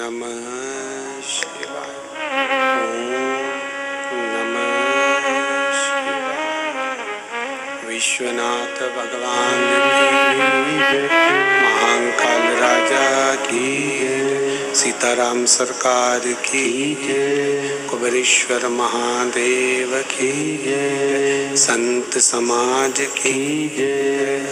नमः शिवाय। ओम नमः शिवाय। विश्वनाथ भगवान की, महाकाल राजा की, सीताराम सरकार की, कुबेरेश्वर महादेव की, संत समाज की,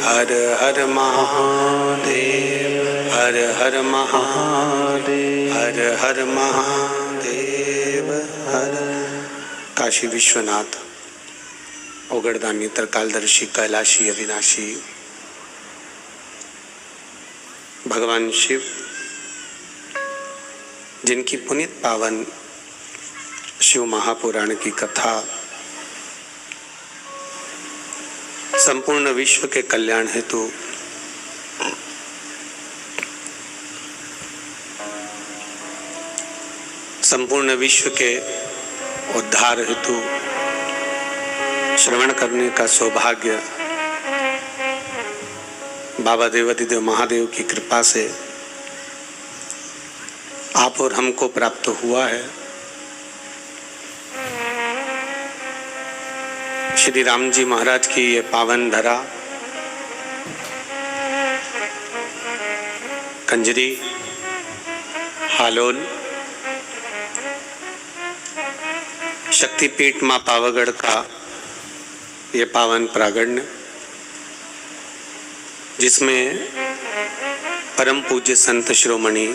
हर हर महादेव, हर हर महादेव, हर हर महादेव, हर। काशी विश्वनाथ, ओगड़दानी, त्रिकालदर्शी, कैलाशी, अविनाशी भगवान शिव, जिनकी पुनीत पावन शिव महापुराण की कथा संपूर्ण विश्व के कल्याण हेतु संपूर्ण विश्व के उद्धार हेतु श्रवण करने का सौभाग्य बाबा देवाधिदेव महादेव की कृपा से आप और हमको प्राप्त हुआ है। श्री राम जी महाराज की ये पावन धरा कंजरी, हालोल, शक्तिपीठ मां पावागढ़ का ये पावन प्रांगण, जिसमें परम पूज्य संत शिरोमणि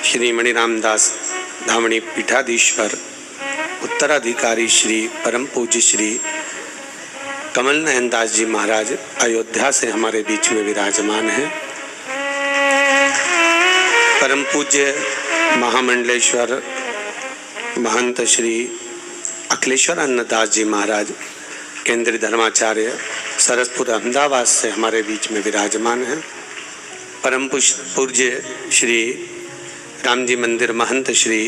श्री मणिराम दास धामणी पीठाधीश्वर, उत्तराधिकारी श्री परम पूज्य श्री कमल नयन दास जी महाराज अयोध्या से हमारे बीच में विराजमान हैं। परम पूज्य महामंडलेश्वर महंत श्री अखिलेश्वर अन्नदास जी महाराज केंद्रीय धर्माचार्य सरसपुर अहमदाबाद से हमारे बीच में विराजमान हैं। परम पूज्य श्री राम जी मंदिर महंत श्री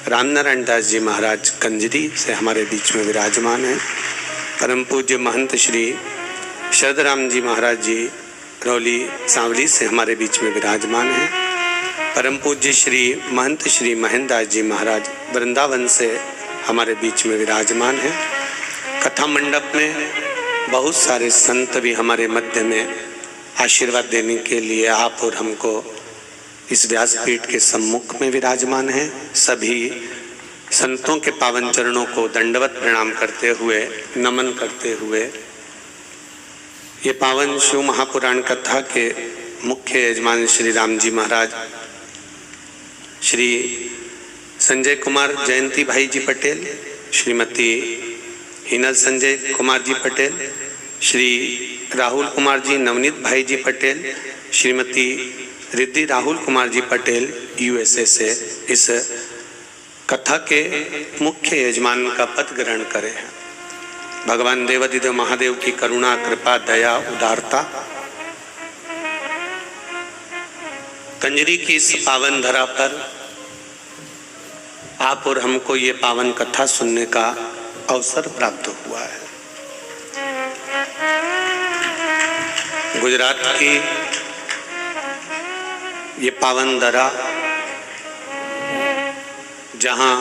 रामनारायण दास जी महाराज कंजरी से हमारे बीच में विराजमान हैं। परम पूज्य महंत श्री शरदराम जी महाराज जी रौली सांवली से हमारे बीच में विराजमान हैं। परम पूज्य श्री महंत श्री महेंद्र दास जी महाराज वृंदावन से हमारे बीच में विराजमान हैं। कथा मंडप में बहुत सारे संत भी हमारे मध्य में आशीर्वाद देने के लिए आप और हमको इस व्यासपीठ के सम्मुख में विराजमान हैं। सभी संतों के पावन चरणों को दंडवत प्रणाम करते हुए, नमन करते हुए, ये पावन शिव महापुराण कथा के मुख्य यजमान श्री राम जी महाराज, श्री संजय कुमार जयंती भाई जी पटेल, श्रीमती हिनल संजय कुमार जी पटेल, श्री राहुल कुमार जी नवनीत भाई जी पटेल, श्रीमती रिद्धि राहुल कुमार जी पटेल यूएसए से इस कथा के मुख्य यजमान का पद ग्रहण करे हैं। भगवान देवाधिदेव महादेव की करुणा, कृपा, दया, उदारता कंजरी की इस पावन धरा पर आप और हमको ये पावन कथा सुनने का अवसर प्राप्त हुआ है। गुजरात की ये पावन धरा, जहां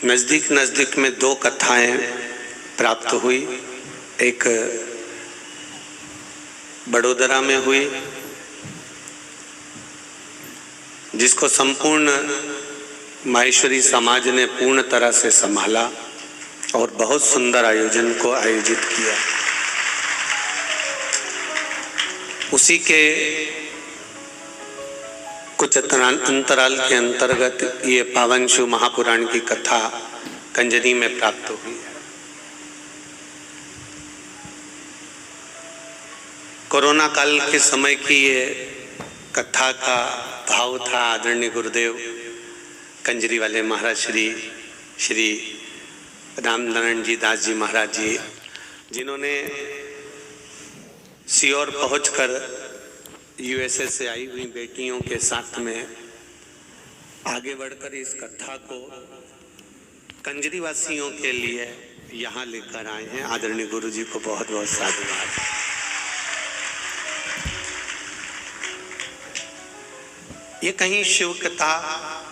नजदीक नजदीक में दो कथाएं प्राप्त हुई। एक बड़ोदरा में हुई, जिसको संपूर्ण माहेश्वरी समाज ने पूर्ण तरह से संभाला और बहुत सुंदर आयोजन को आयोजित किया। उसी के कुछ अंतराल के अंतर्गत ये पावन शिव महापुराण की कथा कंजरी में प्राप्त हुई है। कोरोना काल के समय की ये कथा का भाव था। आदरणीय गुरुदेव कंजरी वाले महाराज श्री रामनारायण जी दास जी महाराज जी, जिन्होंने सीओर पहुंचकर यूएसए से आई हुई बेटियों के साथ में आगे बढ़कर इस कथा को कंजरी वासियों के लिए यहाँ लेकर आए हैं। आदरणीय गुरु जी को बहुत बहुत साधुवाद। ये कहीं शिव कथा,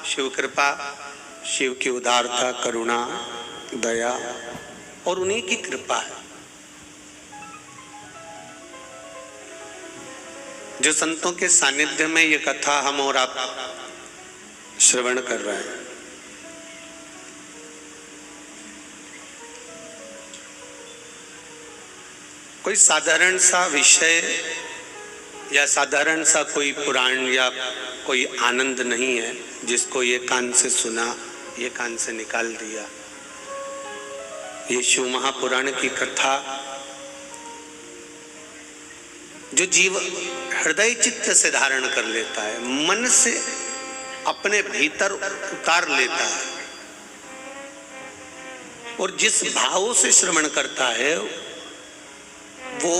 शिव कृपा, शिव की उदारता, करुणा, दया और उन्हीं की कृपा है। जो संतों के सानिध्य में ये कथा हम और आप श्रवण कर रहे हैं, कोई साधारण सा विषय या साधारण सा कोई पुराण या कोई आनंद नहीं है जिसको ये कान से सुना, ये कान से निकाल दिया। ये शिव महापुराण की कथा जो जीव हृदय चित्त से धारण कर लेता है, मन से अपने भीतर उतार लेता है और जिस भाव से श्रवण करता है वो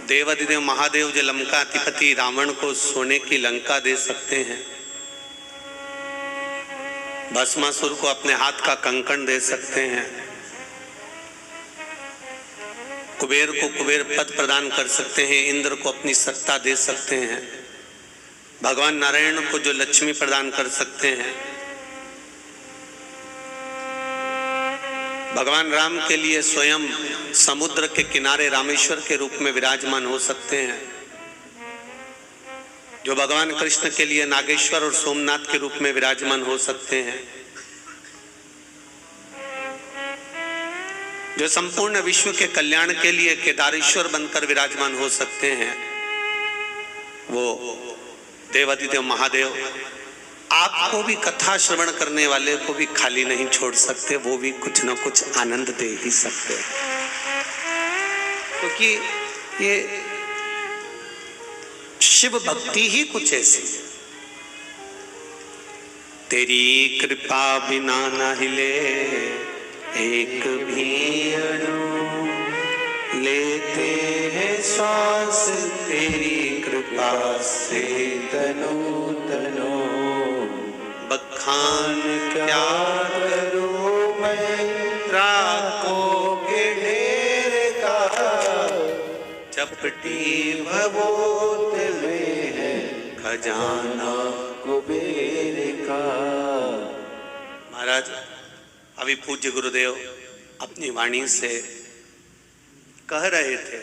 देवाधिदेव महादेव जो लंकाधिपति रावण को सोने की लंका दे सकते हैं, भस्मासुर को अपने हाथ का कंकण दे सकते हैं, कुबेर को कुबेर पद प्रदान कर सकते हैं, इंद्र को अपनी सत्ता दे सकते हैं, भगवान नारायण को जो लक्ष्मी प्रदान कर सकते हैं, भगवान राम के लिए स्वयं समुद्र के किनारे रामेश्वर के रूप में विराजमान हो सकते हैं, जो भगवान कृष्ण के लिए नागेश्वर और सोमनाथ के रूप में विराजमान हो सकते हैं, जो संपूर्ण विश्व के कल्याण के लिए केदारेश्वर बनकर विराजमान हो सकते हैं, वो देवाधिदेव महादेव आपको भी कथा श्रवण करने वाले को भी खाली नहीं छोड़ सकते, वो भी कुछ ना कुछ आनंद दे ही सकते हैं। क्योंकि ये शिव भक्ति ही कुछ ऐसी, तेरी कृपा बिना न हिले एक भी अणु, लेते हैं श्वास तेरी कृपा से तनो तनो, बखान क्या करूं मैं राखों के ढेर का, चपटी भभूत में है खजाना कुबेर का। महाराज अभी पूज्य गुरुदेव अपनी वाणी से कह रहे थे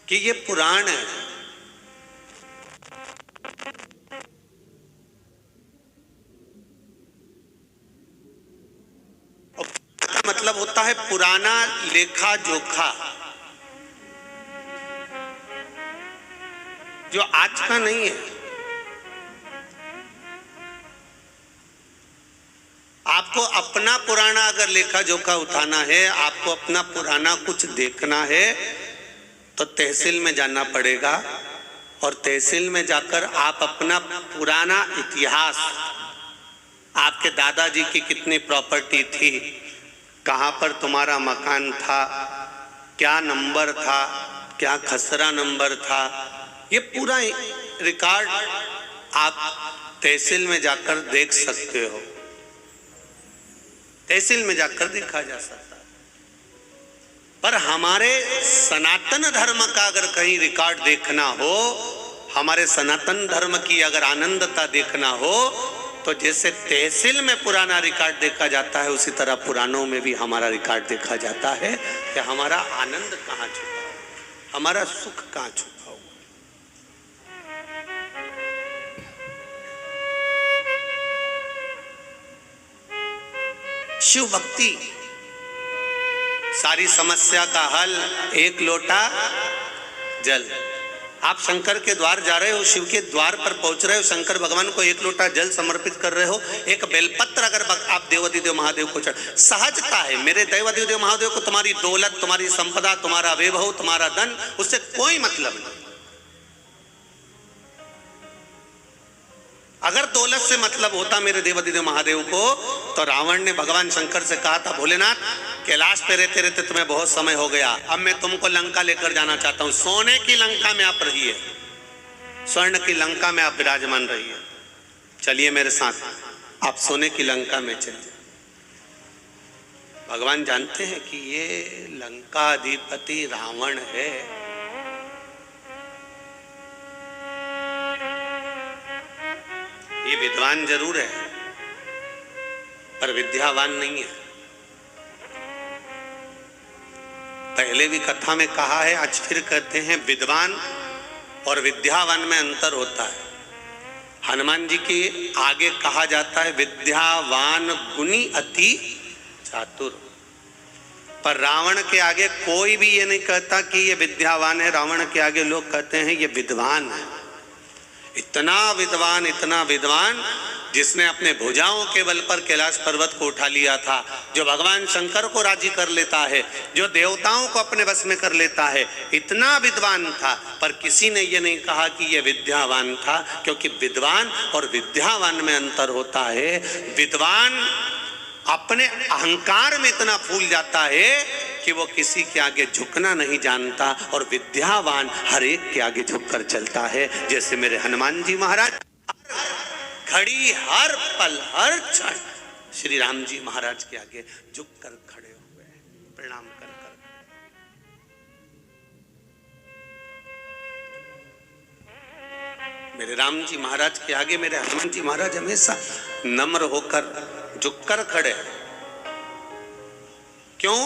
कि ये पुराण है, मतलब होता है पुराना लेखा जोखा, जो आज का नहीं है। आपको अपना पुराना अगर लेखा जोखा उठाना है, आपको अपना पुराना कुछ देखना है तो तहसील में जाना पड़ेगा, और तहसील में जाकर आप अपना पुराना इतिहास, आपके दादाजी की कितनी प्रॉपर्टी थी, कहाँ पर तुम्हारा मकान था, क्या नंबर था, क्या खसरा नंबर था, ये पूरा रिकॉर्ड आप तहसील में जाकर देख सकते हो। तहसील में जाकर देखा जा सकता है। पर हमारे सनातन धर्म का अगर कहीं रिकॉर्ड देखना हो, हमारे सनातन धर्म की अगर आनंदता देखना हो, तो जैसे तहसील में पुराना रिकॉर्ड देखा जाता है, उसी तरह पुराणों में भी हमारा रिकॉर्ड देखा जाता है कि हमारा आनंद कहाँ छुपा हुआ, हमारा सुख कहाँ छुपा हुआ। शिव भक्ति सारी समस्या का हल, एक लोटा जल। आप शंकर के द्वार जा रहे हो, शिव के द्वार पर पहुंच रहे हो, शंकर भगवान को एक लोटा जल समर्पित कर रहे हो, एक बेलपत्र अगर आप देवाधिदेव महादेव को चढ़, सहजता है मेरे देवाधिदेव महादेव को तुम्हारी दौलत, तुम्हारी संपदा, तुम्हारा वैभव, तुम्हारा धन, उससे कोई मतलब नहीं। अगर दौलत से मतलब होता मेरे देवाधिदेव महादेव को, तो रावण ने भगवान शंकर से कहा था, भोलेनाथ कैलाश पे रहते रहते तुम्हें बहुत समय हो गया, अब मैं तुमको लंका लेकर जाना चाहता हूं, सोने की लंका में आप रहिए, स्वर्ण की लंका में आप विराजमान रहिए, चलिए मेरे साथ, आप सोने की लंका में चलिए। भगवान जानते हैं कि ये लंका अधिपति रावण है, ये विद्वान जरूर है पर विद्यावान नहीं है। पहले भी कथा में कहा है, आज फिर कहते हैं, विद्वान और विद्यावान में अंतर होता है। हनुमान जी के आगे कहा जाता है विद्यावान गुणी अति चातुर, पर रावण के आगे कोई भी ये नहीं कहता कि ये विद्यावान है। रावण के आगे लोग कहते हैं ये विद्वान है। इतना विद्वान जिसने अपने भुजाओं के बल पर कैलाश पर्वत को उठा लिया था, जो भगवान शंकर को राजी कर लेता है, जो देवताओं को अपने बस में कर लेता है, इतना विद्वान था। पर किसी ने ये नहीं कहा कि ये विद्यावान था, क्योंकि विद्वान और विद्यावान में अंतर होता है। विद्वान अपने अहंकार में इतना फूल जाता है कि वो किसी के आगे झुकना नहीं जानता, और विद्यावान हर एक के आगे झुककर चलता है। जैसे मेरे हनुमान जी महाराज घड़ी, हर पल, हर क्षण श्री राम जी महाराज के आगे झुककर खड़े हुए हैं, प्रणाम कर कर। मेरे राम जी महाराज के आगे मेरे हनुमान जी महाराज हमेशा नम्र होकर झुककर खड़े। क्यों?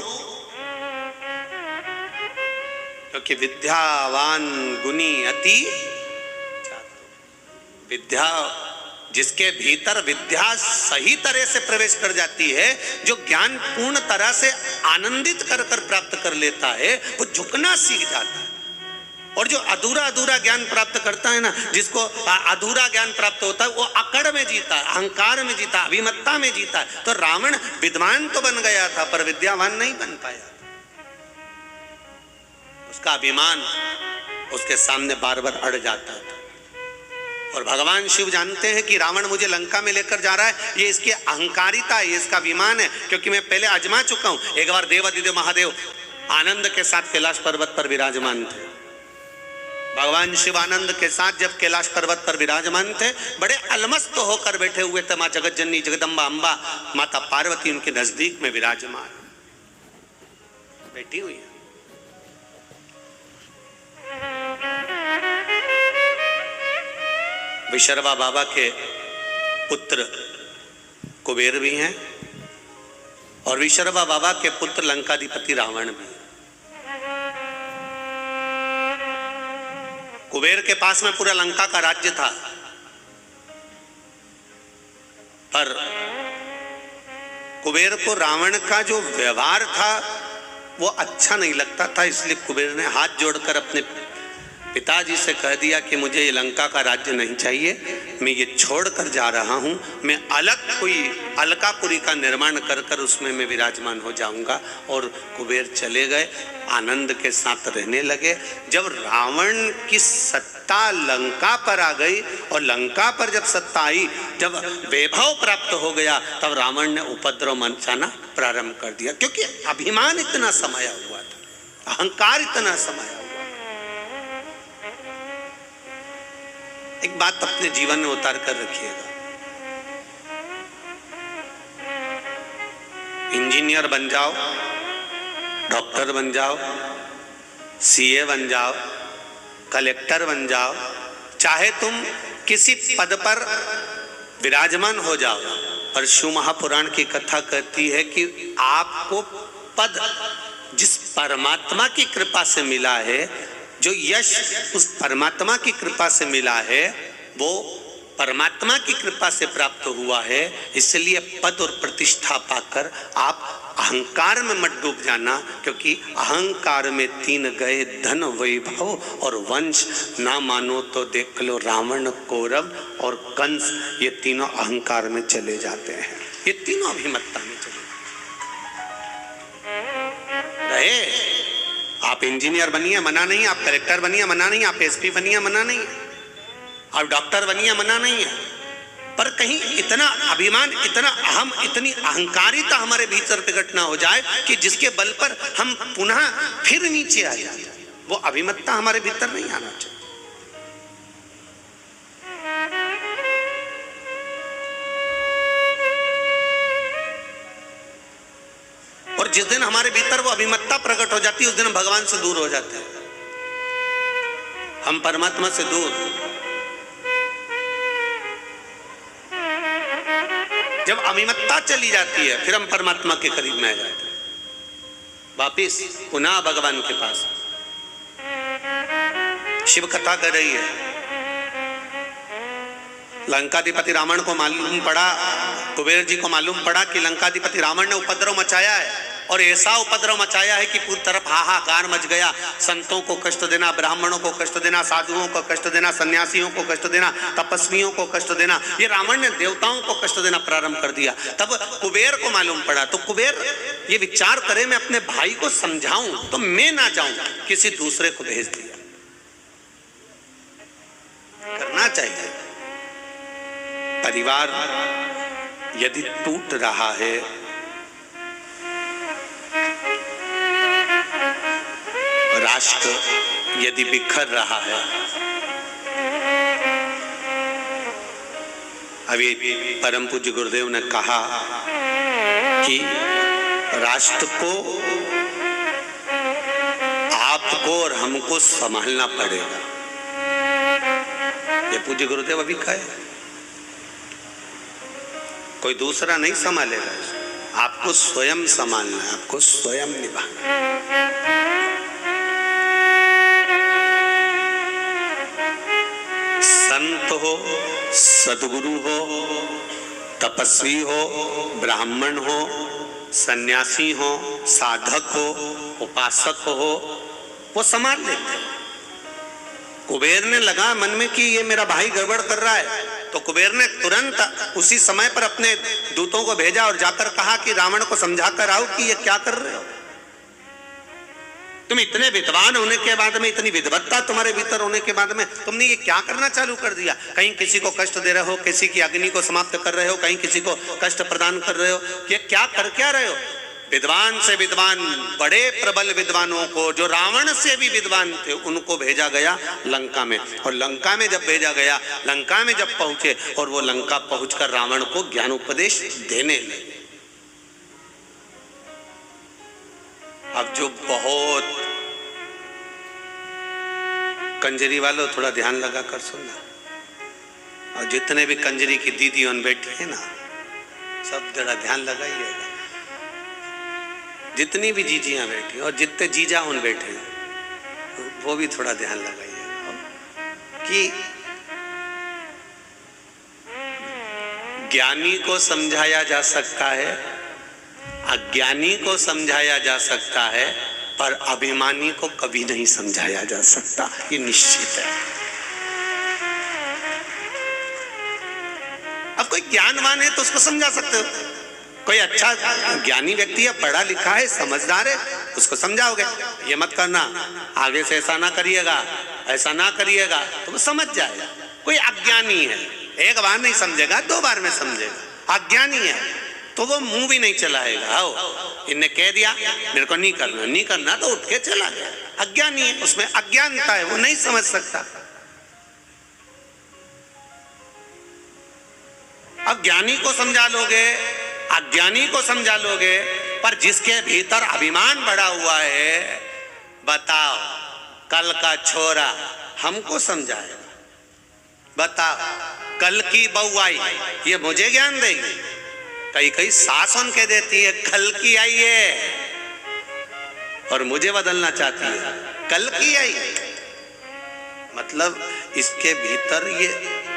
क्योंकि विद्यावान गुणी अति चातुर। विद्या जिसके भीतर विद्या सही तरह से प्रवेश कर जाती है, जो ज्ञान पूर्ण तरह से आनंदित कर प्राप्त कर लेता है, वो झुकना सीख जाता है। और जो अधूरा ज्ञान प्राप्त करता है ना, जिसको अधूरा ज्ञान प्राप्त होता है, वो अकड़ में जीता है, अहंकार में जीता है, अभिमत्ता में जीता है। तो रावण विद्वान तो बन गया था पर विद्यावान नहीं बन पाया। उसका अभिमान उसके सामने बार बार अड़ जाता था। और भगवान शिव जानते हैं कि रावण मुझे लंका में लेकर जा रहा है, ये इसकी अहंकारिता है, ये इसका अभिमान है, क्योंकि मैं पहले आजमा चुका हूं। एक बार देवादिदेव महादेव आनंद के साथ कैलाश पर्वत पर विराजमान थे। भगवान शिव आनंद के साथ जब कैलाश पर्वत पर विराजमान थे, बड़े अलमस्त होकर बैठे हुए थे। मां जगतजननी जगदम्बा अम्बा माता पार्वती उनके नजदीक में विराजमान बैठी हुई है। विशर्वा बाबा के पुत्र कुबेर भी हैं और विशर्वा बाबा के पुत्र लंकाधिपति रावण भी। कुबेर के पास में पूरा लंका का राज्य था, पर कुबेर को रावण का जो व्यवहार था वो अच्छा नहीं लगता था। इसलिए कुबेर ने हाथ जोड़कर अपने पिताजी से कह दिया कि मुझे ये लंका का राज्य नहीं चाहिए, मैं ये छोड़कर जा रहा हूँ, मैं अलग कोई अलकापुरी का निर्माण कर कर उसमें मैं विराजमान हो जाऊंगा। और कुबेर चले गए, आनंद के साथ रहने लगे। जब रावण की सत्ता लंका पर आ गई और लंका पर जब सत्ता आई, जब वैभव प्राप्त हो गया, तब रावण ने उपद्रव मचाना प्रारंभ कर दिया, क्योंकि अभिमान इतना समाया हुआ था, अहंकार इतना समाया हुआ। एक बात अपने जीवन में उतार कर रखिएगा, इंजीनियर बन जाओ, डॉक्टर बन जाओ, सीए बन जाओ, कलेक्टर बन जाओ, चाहे तुम किसी पद पर विराजमान हो जाओ, पर शिव महापुराण की कथा कहती है कि आपको पद जिस परमात्मा की कृपा से मिला है, जो यश उस परमात्मा की कृपा से मिला है, वो परमात्मा की कृपा से प्राप्त हुआ है। इसलिए पद और प्रतिष्ठा पाकर आप अहंकार में मत डूब जाना, क्योंकि अहंकार में तीन गए, धन वैभव और वंश। ना मानो तो देख लो रावण, कौरव और कंस, ये तीनों अहंकार में चले जाते हैं, ये तीनों अभिमत्ता में चले रहे। आप इंजीनियर बनिए, मना नहीं, आप कलेक्टर बनिए, मना नहीं, आप एसपी बनिए, मना नहीं, आप डॉक्टर बनिए, मना नहीं है, पर कहीं इतना अभिमान, इतना अहम, इतनी अहंकारिता हमारे भीतर प्रकट ना हो जाए कि जिसके बल पर हम पुनः फिर नीचे आ जाए। वो अभिमत्ता हमारे भीतर नहीं आना चाहिए। और जिस दिन हमारे भीतर वो अभिमत्ता प्रकट हो जाती है, उस दिन हम भगवान से दूर हो जाते हैं, हम परमात्मा से दूर। जब अभिमत्ता चली जाती है फिर हम परमात्मा के करीब में आ जाते हैं, वापिस पुनः भगवान के पास। शिव कथा कर रही है, लंकाधिपति रावण को मालूम पड़ा, कुबेर जी को मालूम पड़ा कि लंकाधिपति रावण ने उपद्रव मचाया है, और ऐसा उपद्रव मचाया है कि पूरी तरफ हाहाकार मच गया। संतों को कष्ट देना, ब्राह्मणों को कष्ट देना, साधुओं को कष्ट देना, सन्यासियों को कष्ट देना, तपस्वियों को कष्ट देना, ये रावण ने देवताओं को कष्ट देना प्रारंभ कर दिया। तब कुबेर को मालूम पड़ा, तो कुबेर ये विचार करे मैं अपने भाई को समझाऊं तो मैं ना जाऊं, किसी दूसरे को भेज दिया। करना चाहिए। परिवार यदि टूट रहा है, राष्ट्र यदि बिखर रहा है, अभी परम पूज्य गुरुदेव ने कहा कि राष्ट्र को आपको और हमको संभालना पड़ेगा। ये पूज्य गुरुदेव अभी कहे, कोई दूसरा नहीं संभालेगा, आपको स्वयं संभालना है, आपको स्वयं निभाना है। संत हो, सद्गुरु हो, तपस्वी हो, ब्राह्मण हो, सन्यासी हो, साधक हो, उपासक हो, वो संभाल लेते। कुबेर ने लगा मन में कि ये मेरा भाई गड़बड़ कर रहा है, तो कुबेर ने तुरंत उसी समय पर अपने दूतों को भेजा और जाकर कहा कि रावण को समझा कर आओ कि ये क्या कर रहे हो। तुम इतने विद्वान होने के बाद में, इतनी विद्वत्ता तुम्हारे भीतर होने के बाद में तुमने ये क्या करना चालू कर दिया। कहीं किसी को कष्ट दे रहे हो, किसी की अग्नि को समाप्त कर रहे हो, कहीं किसी को कष्ट प्रदान कर रहे हो, ये क्या कर क्या रहे हो। विद्वान से विद्वान, बड़े प्रबल विद्वानों को, जो रावण से भी विद्वान थे, उनको भेजा गया लंका में। और लंका में जब भेजा गया, लंका में जब पहुंचे और वो लंका पहुंचकर रावण को ज्ञानोपदेश देने लगे। अब जो बहुत कंजरी वालों, थोड़ा ध्यान लगा कर सुनना, और जितने भी कंजरी की दीदी उन बैठी है ना, सब जरा ध्यान लगाइएगा। जितनी भी जीजियां बैठी और जितने जीजा उन बैठे, वो भी थोड़ा ध्यान लगाइएगा कि ज्ञानी को समझाया जा सकता है, अज्ञानी को समझाया जा सकता है, पर अभिमानी को कभी नहीं समझाया जा सकता, ये निश्चित है। अब कोई ज्ञानवान है तो उसको समझा सकते हो, कोई अच्छा ज्ञानी व्यक्ति है, पढ़ा लिखा है, समझदार है, उसको समझाओगे ये मत करना, आगे से ऐसा ना करिएगा, ऐसा ना करिएगा, तो वो समझ जाएगा। कोई अज्ञानी है, एक बार नहीं समझेगा, दो बार में समझेगा। अज्ञानी है तो वो मुंह भी नहीं चलाएगा। आओ, इनने कह दिया मेरे को नहीं करना, नहीं करना, तो उठ के चला गया। अज्ञानी है, उसमें अज्ञानता है, वो नहीं समझ सकता। अब ज्ञानी को समझा लोगे, अज्ञानी को समझा लोगे, पर जिसके भीतर अभिमान बढ़ा हुआ है, बताओ कल का छोरा हमको समझाएगा। बताओ कल की बहू आई, ये मुझे ज्ञान देगी। कई कई सास उनके देती है कल की आई है, और मुझे बदलना चाहती है, कल की आई। मतलब इसके भीतर ये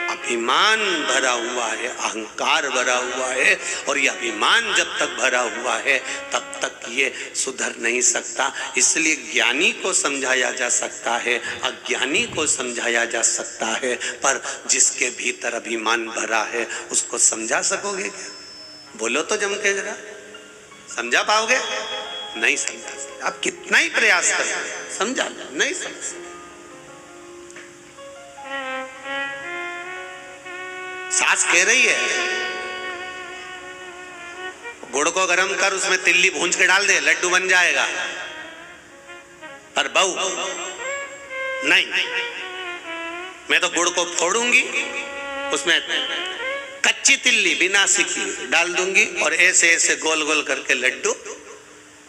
अभिमान भरा हुआ है, अहंकार भरा हुआ है, और ये अभिमान जब तक भरा हुआ है तब तक ये सुधर नहीं सकता। इसलिए ज्ञानी को समझाया जा सकता है, अज्ञानी को समझाया जा सकता है, पर जिसके भीतर अभिमान भरा है उसको समझा सकोगे क्या? बोलो तो जम के जरा, समझा पाओगे? नहीं समझा सकते। आप कितना ही प्रयास करें, समझा नहीं समझ सकते। सास कह रही है गुड़ को गर्म कर, उसमें तिल्ली भूंज के डाल दे, लड्डू बन जाएगा। पर बहू नहीं, मैं तो गुड़ को फोड़ूंगी, उसमें कच्ची तिल्ली बिना सीखी डाल दूंगी, और ऐसे ऐसे गोल गोल करके लड्डू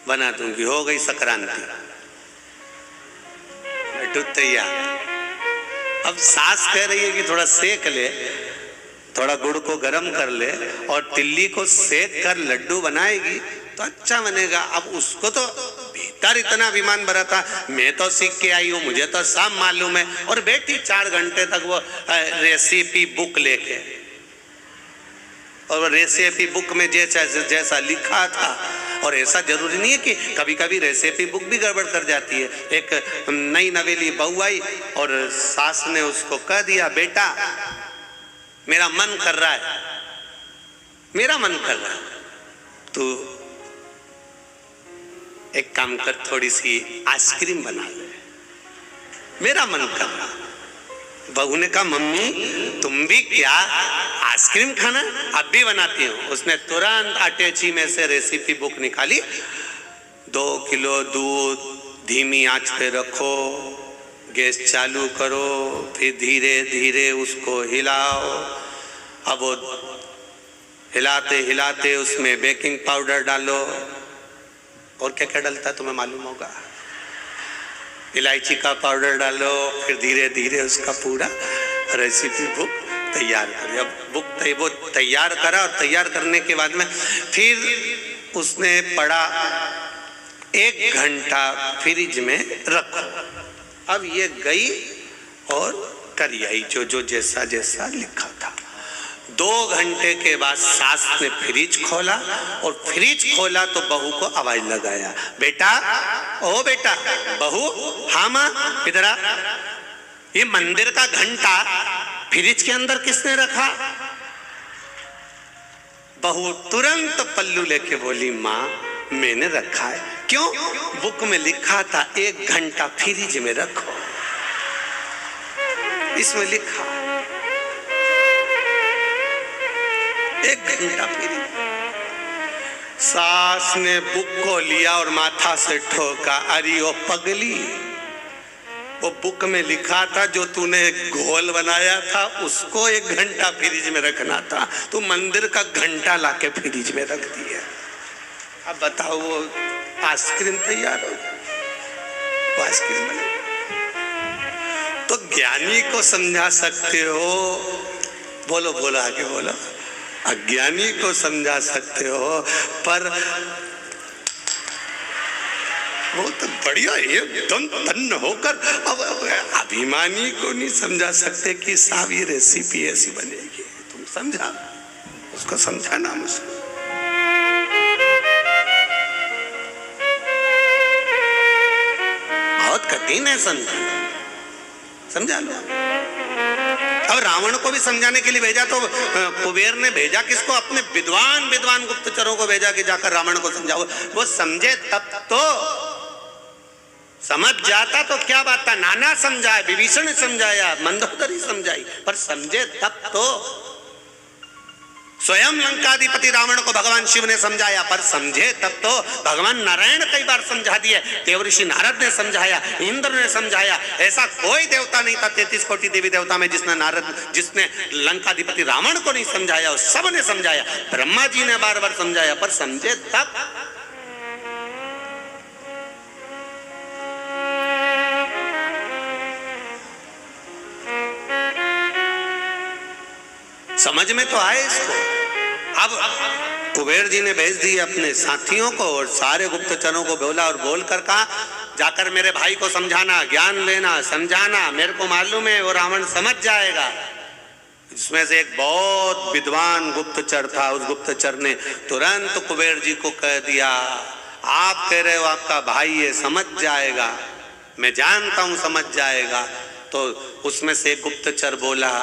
बना दूंगी। हो गई संक्रांति, लड्डू तैयार। अब सास कह रही है कि थोड़ा सेक ले, थोड़ा गुड़ को गर्म कर ले और तिल्ली को सेक कर लड्डू बनाएगी तो अच्छा बनेगा। अब उसको तो भीतर इतना अभिमान भरा था, मैं तो सीख के आई हूँ, मुझे तो सब मालूम है, और बैठी 4 घंटे तक वो रेसिपी बुक लेके, और रेसिपी बुक में जैसा लिखा था। और ऐसा जरूरी नहीं है कि कभी कभी रेसिपी बुक भी गड़बड़ कर जाती है। एक नई नवेली बहू आई और सास ने उसको कह दिया, बेटा मेरा मन कर रहा है, मेरा मन कर रहा है, तू एक काम कर, थोड़ी सी आइसक्रीम बना ले, मेरा मन कर रहा। बहू ने कहा, मम्मी तुम भी क्या आइसक्रीम खाना? अब भी बनाती हूँ। उसने तुरंत आटेची में से रेसिपी बुक निकाली, 2 किलो दूध धीमी आंच पे रखो, गैस चालू करो, फिर धीरे धीरे उसको हिलाओ। अब वो हिलाते हिलाते उसमें बेकिंग पाउडर डालो, और क्या क्या डलता है तुम्हें मालूम होगा, इलायची का पाउडर डालो, फिर धीरे धीरे उसका पूरा रेसिपी बुक तैयार करी। अब वो तैयार करा, और तैयार करने के बाद में फिर उसने पड़ा 1 घंटा फ्रिज में रखो। अब ये गई और करी आई जो जैसा जैसा लिखा था। 2 घंटे के बाद सास ने फ्रिज खोला, और फ्रिज खोला तो बहू को आवाज लगाया, बेटा, ओ बेटा, बहू, हाँ माँ, इधर आ, ये मंदिर का घंटा फ्रिज के अंदर किसने रखा? बहू तुरंत पल्लू लेके बोली, माँ मैंने रखा है। क्यों? बुक में लिखा था 1 घंटा फ्रिज में रखो, इसमें लिखा 1 घंटा फ्रिज। सास ने बुक को लिया और माथा से ठोका, अरे ओ पगली, वो बुक में लिखा था जो तूने घोल बनाया था उसको 1 घंटा फ्रिज में रखना था, तू मंदिर का घंटा लाके फ्रिज में रख दिया। अब बताओ, वो आइसक्रीम तैयार हो, वो आइसक्रीम बने। तो ज्ञानी को समझा सकते हो, बोलो बोलो आगे बोलो, अज्ञानी को समझा सकते हो, पर वो तो बढ़िया एकदम तन्न होकर अब अभिमानी को नहीं समझा सकते कि साहब ये रेसिपी ऐसी बनेगी। तुम समझा, उसको समझाना मुझको। बहुत कठिन है समझा लो। अब रावण को भी समझाने के लिए भेजा तो कुबेर ने भेजा किसको? अपने विद्वान गुप्तचरों को भेजा कि जाकर रावण को समझाओ। वो समझे तब तो, समझ जाता तो क्या बात था। नाना समझाया, विभीषण ने समझाया, मंदोदरी समझाई, पर समझे तब तो। स्वयं लंकाधिपति रावण को भगवान शिव ने समझाया, पर समझे तब तो। भगवान नारायण कई बार समझा दिए, देवऋषि नारद ने समझाया, इंद्र ने समझाया। ऐसा कोई देवता नहीं था 33 कोटि देवी देवता में जिसने लंकाधिपति रावण को नहीं समझाया। सब ने समझाया, ब्रह्मा जी ने बार बार समझाया, पर समझे तब। समझ में तो आए इसको। अब कुबेर जी ने भेज दी अपने साथियों को और सारे गुप्तचरों को बोला, और बोलकर कहा, जाकर मेरे भाई को समझाना, ज्ञान लेना, समझाना, मेरे को मालूम है वो रावण समझ जाएगा। इसमें से एक बहुत विद्वान गुप्तचर था, उस गुप्तचर ने तुरंत कुबेर जी को कह दिया, आप कह रहे हो आपका भाई ये समझ जाएगा, मैं जानता हूं समझ जाएगा। तो उसमें से एक गुप्तचर बोला,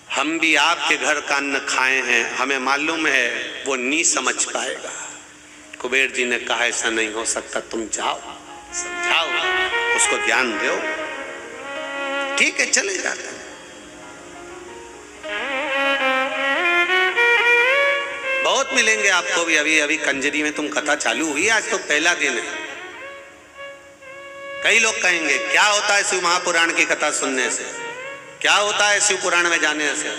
हम भी आपके घर का अन्न खाए हैं, हमें मालूम है वो नहीं समझ पाएगा। कुबेर जी ने कहा, ऐसा नहीं हो सकता, तुम जाओ समझाओ, उसको ज्ञान दो। ठीक है, चले जाते। बहुत मिलेंगे आपको भी। अभी कंजरी में तुम कथा चालू हुई, आज तो पहला दिन है। कई लोग कहेंगे क्या होता है शिव महापुराण की कथा सुनने से, क्या होता है शिव पुराण में जाने से,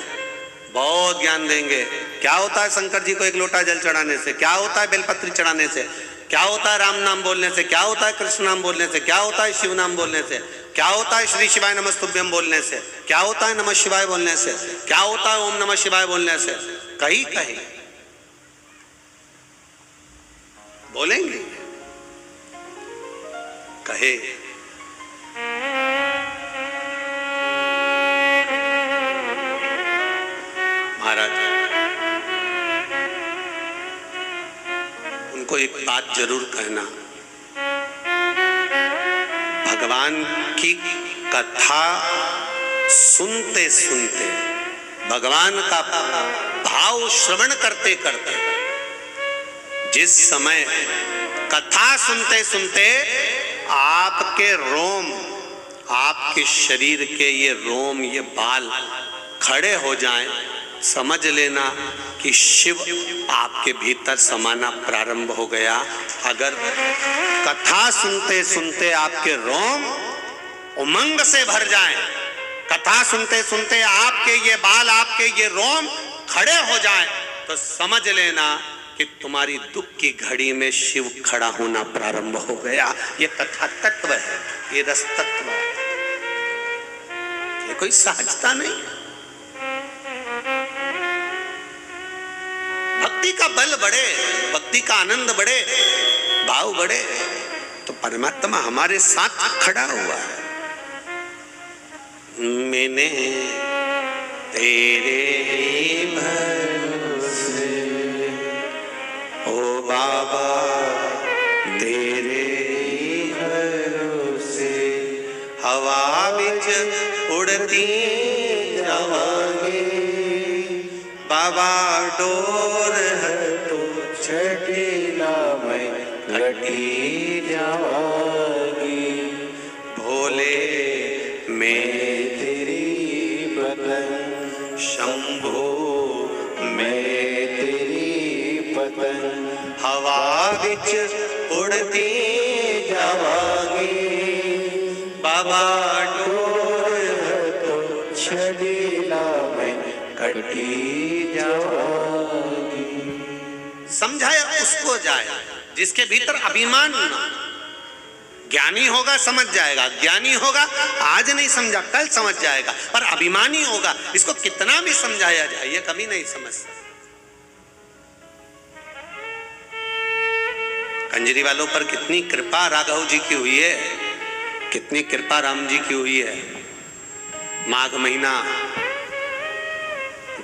बहुत ज्ञान देंगे। क्या होता है शंकर जी को 1 लोटा जल चढ़ाने से, क्या होता है बेलपत्री चढ़ाने से। क्या होता है राम नाम बोलने से, क्या होता है कृष्ण नाम बोलने से, क्या होता है शिव नाम बोलने से, क्या होता है श्री शिवाय नमस्तुभ्यम बोलने से, क्या होता है नमः शिवाय बोलने से, क्या होता है ओम नमः शिवाय बोलने से। कहीं कहीं बोलेंगे, कहे महाराज उनको एक बात जरूर कहना, भगवान की कथा सुनते सुनते, भगवान का भाव श्रवण करते करते, जिस समय कथा सुनते सुनते आपके रोम, आपके शरीर के ये रोम, ये बाल खड़े हो जाएं, समझ लेना कि शिव आपके भीतर समाना प्रारंभ हो गया। अगर कथा सुनते सुनते आपके रोम उमंग से भर जाएं, कथा सुनते सुनते आपके ये बाल, आपके ये रोम खड़े हो जाएं, तो समझ लेना कि तुम्हारी दुख की घड़ी में शिव खड़ा होना प्रारंभ हो गया। ये कथा तत्व है, ये रस तत्व है, ये कोई सहजता नहीं। भक्ति का बल बढ़े, भक्ति का आनंद बढ़े, भाव बढ़े, तो परमात्मा हमारे साथ खड़ा हुआ है। मैंने तेरे भरोसे ओ बाबा, तेरे भरोसे हवा बिच उड़ती जावांगे, बाबा डोर हटो छठीला में घटी जावांगी, भोले मैं तेरी बदन, शंभो मैं तेरी बदन, हवा बिच उड़ती जावांगी, बाबा डोर हटो छठीला में घटी जावांगी। समझाया उसको जाए जिसके भीतर अभिमान ना। ज्ञानी होगा समझ जाएगा, ज्ञानी होगा आज नहीं समझा कल समझ जाएगा, पर अभिमानी होगा इसको कितना भी समझाया जाए ये कभी नहीं समझ सकता। कंजरी वालों पर कितनी कृपा राघव जी की हुई है, कितनी कृपा राम जी की हुई है। माघ महीना,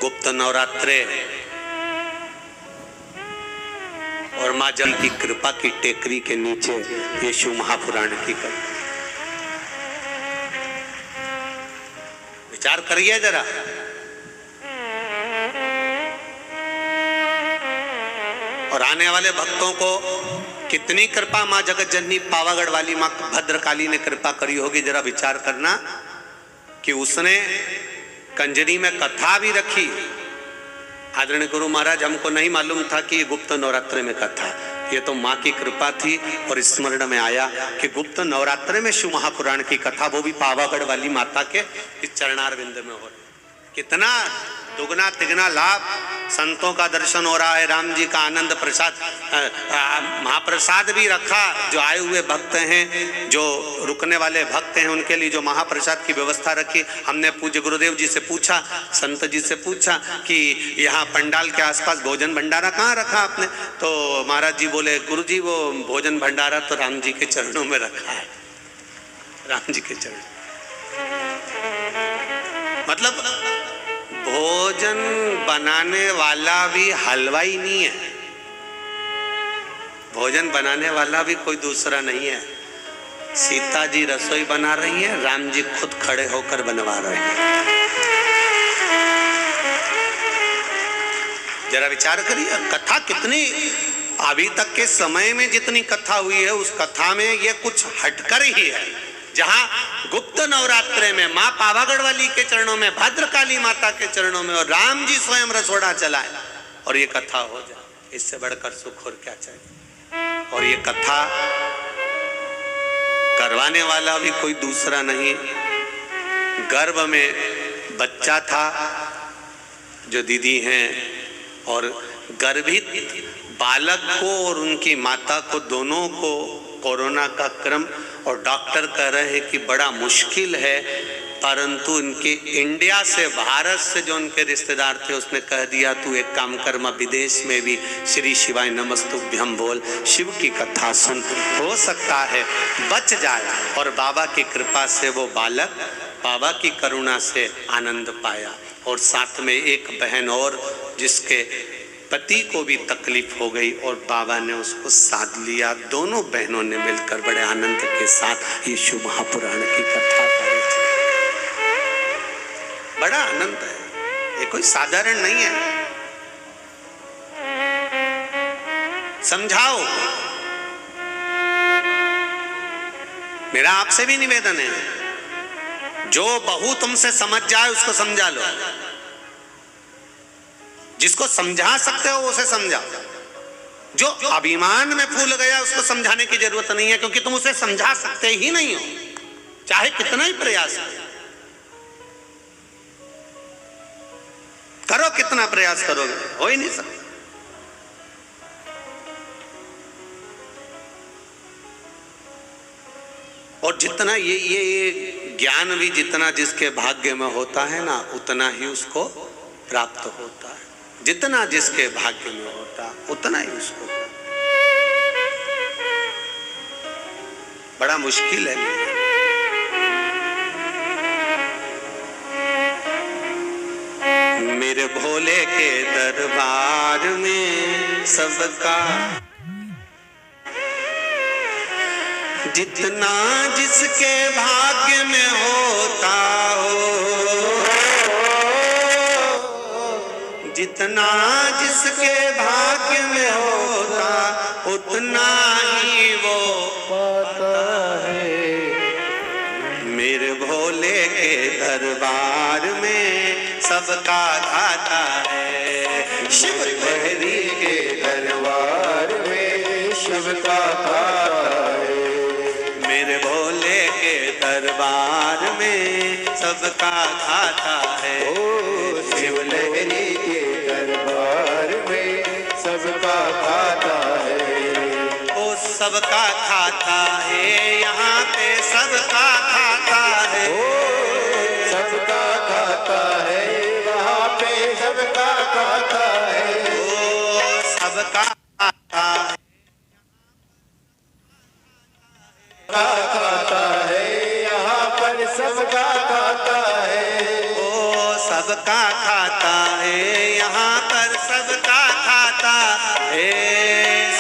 गुप्त नवरात्रे और माँ जल की कृपा की टेकरी के नीचे ये शिव महापुराण की कथा। विचार करिए जरा, और आने वाले भक्तों को कितनी कृपा माँ जगत जननी पावागढ़ वाली माँ भद्रकाली ने कृपा करी होगी। जरा विचार करना कि उसने कंजरी में कथा भी रखी। आदरणीय गुरु महाराज, हमको नहीं मालूम था कि गुप्त नवरात्रे में कथा, ये तो माँ की कृपा थी और स्मरण में आया कि गुप्त नवरात्रे में शिव महापुराण की कथा, वो भी पावागढ़ वाली माता के इस चरणारविंद में हो। कितना दुगना तिगना लाभ, संतों का दर्शन हो रहा है, राम जी का आनंद प्रसाद, महाप्रसाद भी रखा। जो आए हुए भक्त हैं, जो रुकने वाले भक्त हैं, उनके लिए जो महाप्रसाद की व्यवस्था रखी। हमने पूज्य गुरुदेव जी से पूछा, संत जी से पूछा कि यहाँ पंडाल के आसपास भोजन भंडारा कहाँ रखा आपने? तो महाराज जी बोले, गुरु जी वो भोजन भंडारा तो राम जी के चरणों में रखा है, राम जी के चरण। मतलब भोजन बनाने वाला भी हलवाई नहीं है, भोजन बनाने वाला भी कोई दूसरा नहीं है। सीता जी रसोई बना रही है, राम जी खुद खड़े होकर बनवा रहे हैं। जरा विचार करिए, कथा कितनी, अभी तक के समय में जितनी कथा हुई है उस कथा में ये कुछ हटकर ही है। जहां गुप्त नवरात्रे में माँ पावागढ़ वाली के चरणों में, भद्रकाली माता के चरणों में, और राम जी स्वयं रसोड़ा चलाए और ये कथा हो जाए, इससे बढ़कर सुख और क्या चाहिए। और ये कथा करवाने वाला भी कोई दूसरा नहीं। गर्भ में बच्चा था जो दीदी हैं, और गर्भित बालक को और उनकी माता को दोनों को कोरोना का क्रम, और डॉक्टर कह रहे हैं कि बड़ा मुश्किल है, परंतु इनके इंडिया से, भारत से जो उनके रिश्तेदार थे उसने कह दिया तू एक काम कर, मैं विदेश में भी श्री शिवाय नमस्तुभ्यम बोल, शिव की कथा सुन, हो सकता है बच जाए। और बाबा की कृपा से वो बालक बाबा की करुणा से आनंद पाया। और साथ में एक बहन और जिसके पति को भी तकलीफ हो गई और बाबा ने उसको साध लिया। दोनों बहनों ने मिलकर बड़े आनंद के साथ ये शिव महापुराण की कथा करी थी। बड़ा आनंद है, ये कोई साधारण नहीं है। समझाओ, मेरा आपसे भी निवेदन है, जो बहू तुमसे समझ जाए उसको समझा लो, जिसको समझा सकते हो उसे समझाओ। जो अभिमान में फूल गया उसको समझाने की जरूरत नहीं है, क्योंकि तुम उसे समझा सकते ही नहीं हो, चाहे कितना ही प्रयास करो, कितना प्रयास करोगे, हो ही नहीं सकता। और जितना ये ज्ञान भी जितना जिसके भाग्य में होता है ना, उतना ही उसको प्राप्त होता है। जितना जिसके भाग्य में होता उतना ही उसको। बड़ा मुश्किल है। मेरे भोले के दरबार में सबका जितना जिसके भाग्य में होता हो, जितना जिसके भाग्य में होता उतना ही वो पाता है। मेरे भोले के दरबार में सबका खाता है। शिव लहरी के दरबार में शिव का खाता है। मेरे भोले के दरबार में सबका खाता है। ओ शिव लहरी के दरबार में सबका खाता है। ओ सबका खाता है, यहाँ पे सबका खाता है। ओ सबका खाता है, यहाँ पे सबका खाता है। ओ सबका खाता है, खाता है, यहाँ पर सबका खाता है। ओ सबका खाता है, यहाँ पर सबका खाता है।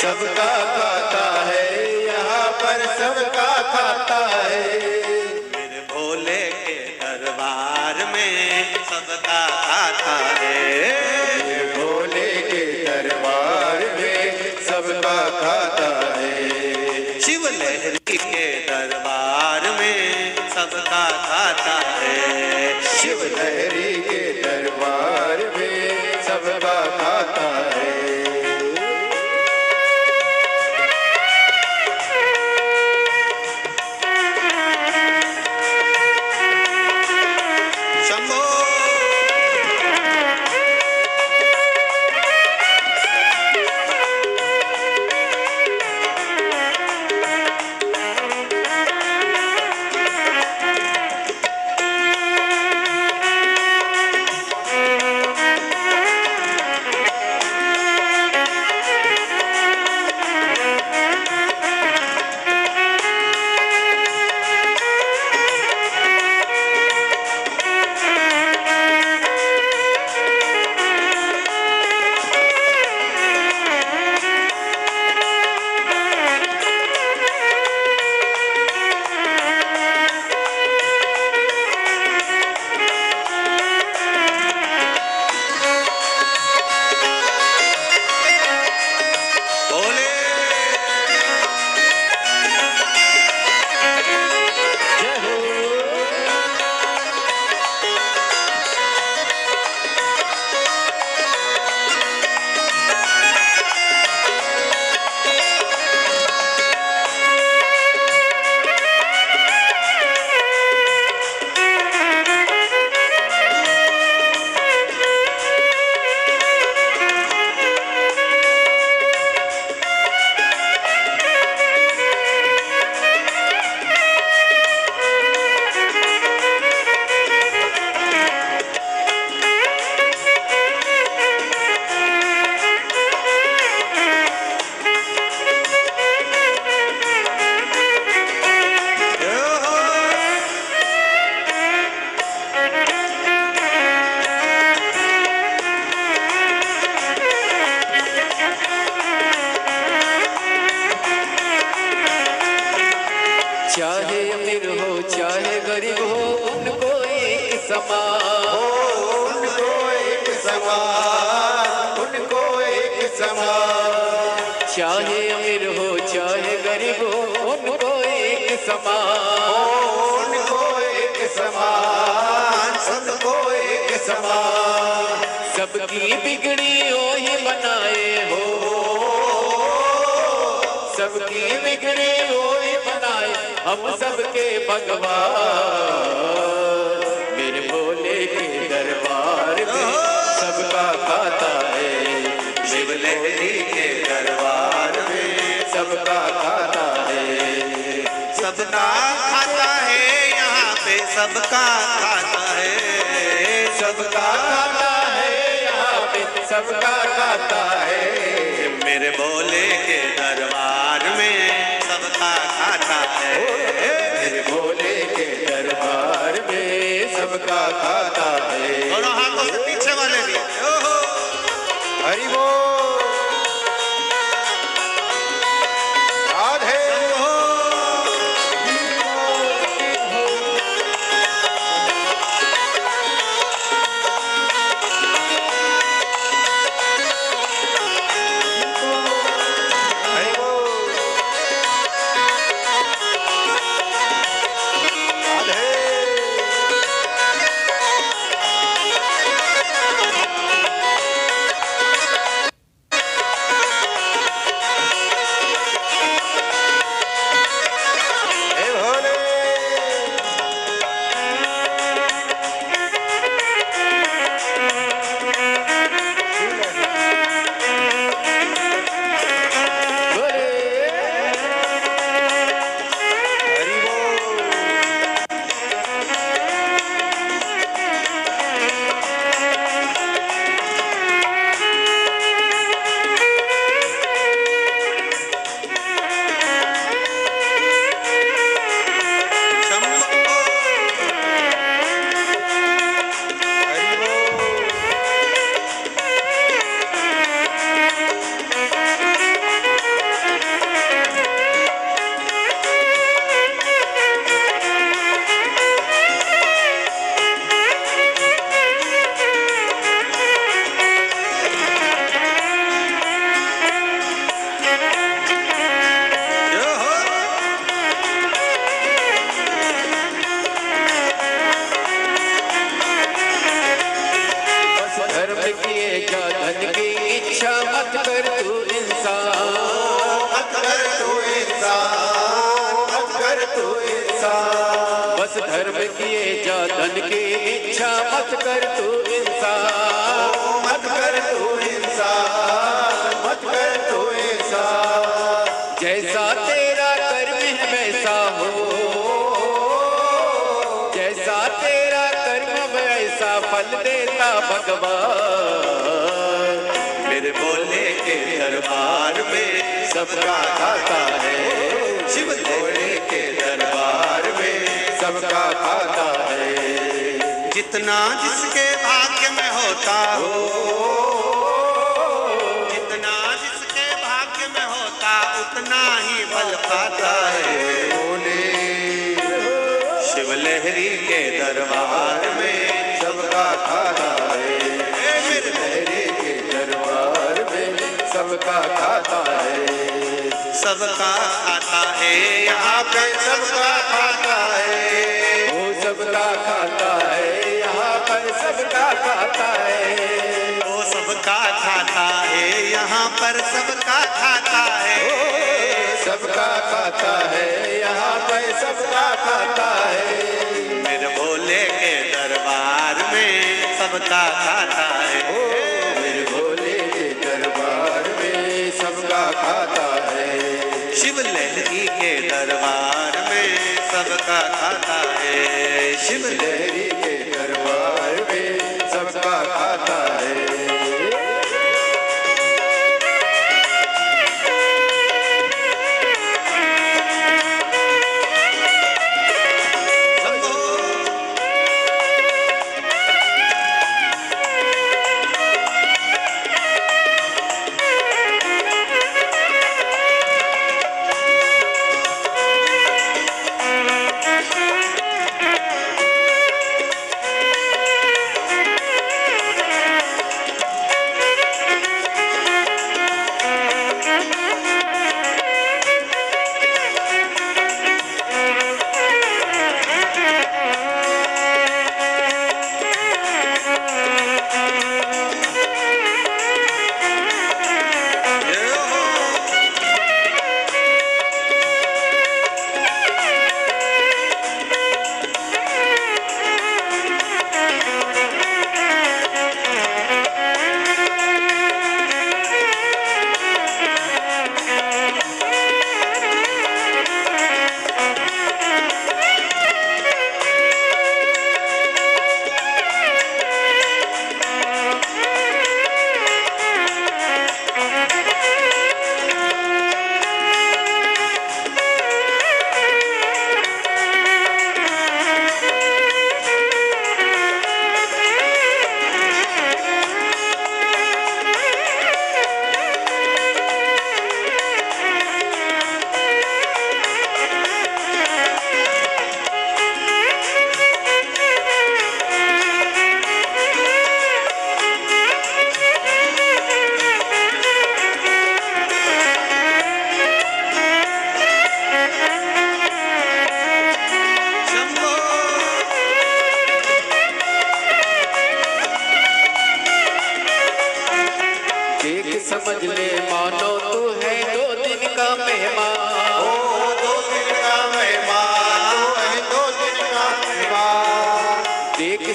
सबका खाता है, यहाँ पर सबका खाता है। मेरे भोले के दरबार में सबका खाता है। मेरे भोले के दरबार में सबका खाता है। शिव लहरी के दरबार में सबका खाता है। शिव लहरी के दरबार में सबका खाता है। शंभो समान, उनको एक समान, उनको एक समान। चाहे अमीर हो चाहे गरीब हो उनको एक समान, उनको एक समान, सबको एक समान। सबकी बिगड़ी हो ही बनाए हो, सबकी बिगड़ी हो ही बनाए हम सबके भगवान। मेरे भोले के दरबार में सबका खाता है, शिवलहरी के दरबार में सबका खाता है, सबका खाता है यहाँ पे सबका खाता है, सबका खाता है यहाँ पे सबका खाता है। मेरे भोले के दरबार में सबका खाता है, मेरे भोले के दरबार में सबका खाता है। दोनों हाथों से पीछे वाले भी। ओहो हरि बोल। धर्म किए जा धन की इच्छा मत कर तू इंसान, मत कर तू इंसान, मत कर तू इंसान। जैसा तेरा कर्म है वैसा हो, जैसा तेरा कर्म वैसा फल देता भगवान। मेरे भोले के दरबार में सबका खाता है, शिव भोले के दरबार में सबका खाता है। जितना जिसके भाग्य में होता हो, जितना जिसके भाग्य में होता उतना ही फल पाता है। भोले शिवलहरी के दरबार में सबका खाता है, शिवलहरी के दरबार में सबका खाता है। सबका खाता है यहाँ पे सबका खाता है, वो सबका खाता है यहाँ पर सबका खाता है, वो सबका खाता है यहाँ पर सबका खाता है, सबका खाता है यहाँ पर सबका खाता है। मेरे भोले के दरबार में सबका खाता है, मेरे भोले के दरबार में सबका खाता है। शिवलहरी के दरबार में सबका खाता है, शिवलहरी के दरबार में सबका खाता है।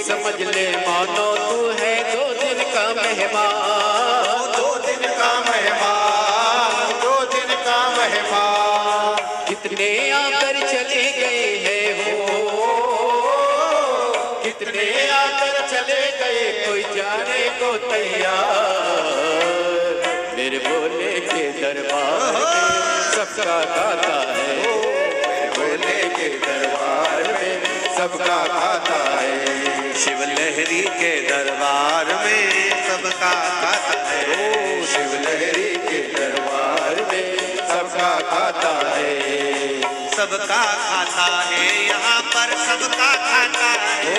समझ ले मानो तू है 2 दिन का मेहमान। 2 दिन का मेहमान, 2 दिन का मेहमान। कितने आकर चले गए हैं हो, कितने आकर चले गए कोई जाने को तैयार। मेरे भोले के दरबार में सबका खाता है, मेरे भोले के दरबार में सबका खाता है। शिव लहरी के दरबार में सबका खाता है। शिव लहरी के दरबार में सबका खाता है। सबका खाता है यहाँ पर सबका खाता है।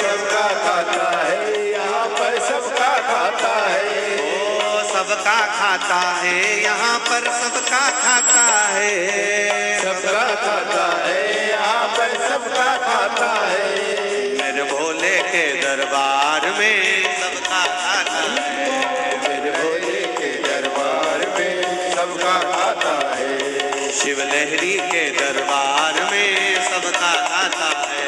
सबका खाता है यहाँ पर सबका खाता है। सबका खाता है यहाँ पर सबका खाता है। सबका खाता है यहाँ पर सबका खाता है। मेरे भोले के दरबार में सबका खाता है। मेरे भोले के दरबार में सबका खाता है। शिव लहरी के दरबार में सबका खाता है।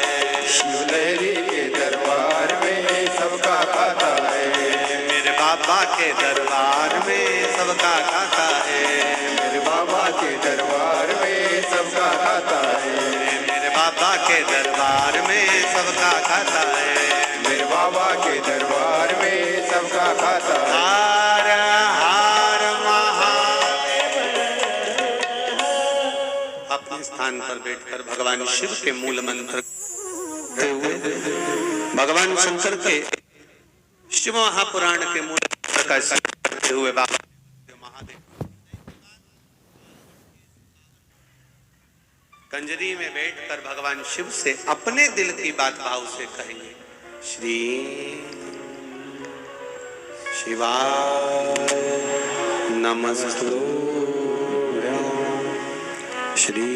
शिव लहरी के दरबार में सबका खाता है। मेरे बाबा के दरबार में सबका खाता है। मेरे बाबा के दरबार में सबका खाता है। मेरे बाबा के दरबार में सबका खाता है। मेरे बाबा के दरबार में सबका खाता है। हार हार महादेव। अपने स्थान पर बैठकर भगवान शिव के मूल मंत्र भगवान शंकर के शिव महापुराण के मूल मंत्र का स्मरण करते हुए बाबा महादेव कंजरी में बैठकर भगवान शिव से अपने दिल की बात भाव से कहेंगे। श्री शिवाय नमस्तु। श्री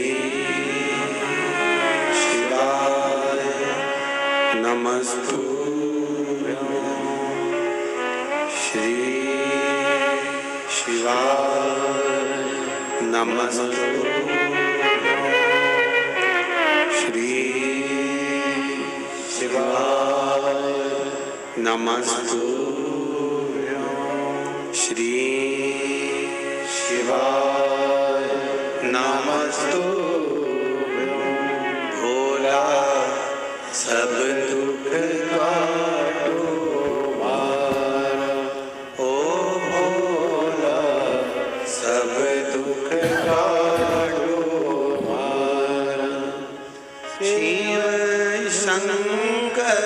शिवाय नमस्तु। श्री शिवाय नमस्तु। श्री शिवाय नमस्तु। श्री शिवाय नमस्तु। भोला सब दुख काटो मारा। ओ भोला सब दुख काटो मारा। शिव शंकर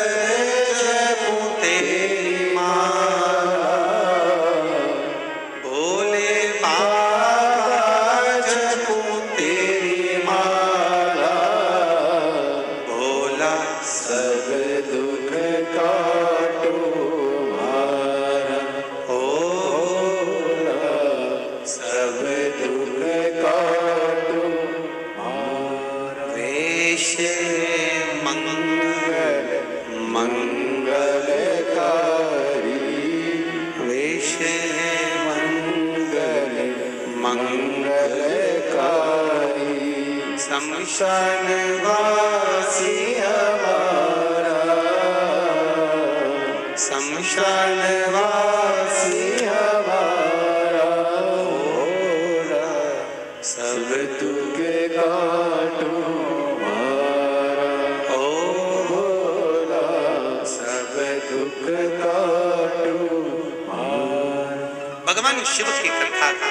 जपू तेरी माला। भोले बाबा जपू तेरी माला। भोला सब दुख काटो मारा। ओ सब दुख काटो मारा। वेश मंगल मंगलकारी। वेश मंगल मंगल मंगलकारी। शमशान वासी हमारा शमशान वासी हमारा। भोला सब दुख काटो मारा। ओ भोला सब दुख काटो मारा। भगवान शिव की कथा का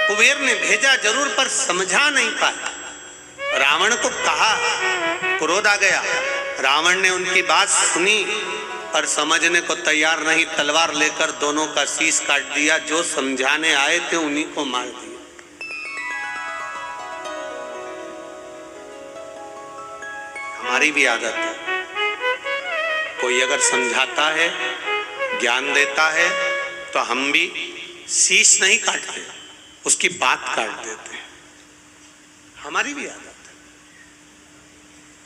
कुबेर ने भेजा जरूर पर समझा नहीं पाया। रावण को कहा, क्रोध आ गया। रावण ने उनकी बात सुनी पर समझने को तैयार नहीं। तलवार लेकर दोनों का शीश काट दिया। जो समझाने आए थे उन्हीं को मार दिया। हमारी भी आदत है, कोई अगर समझाता है, ज्ञान देता है, तो हम भी शीश नहीं काटते, उसकी बात काट देते हैं। हमारी भी आदत है।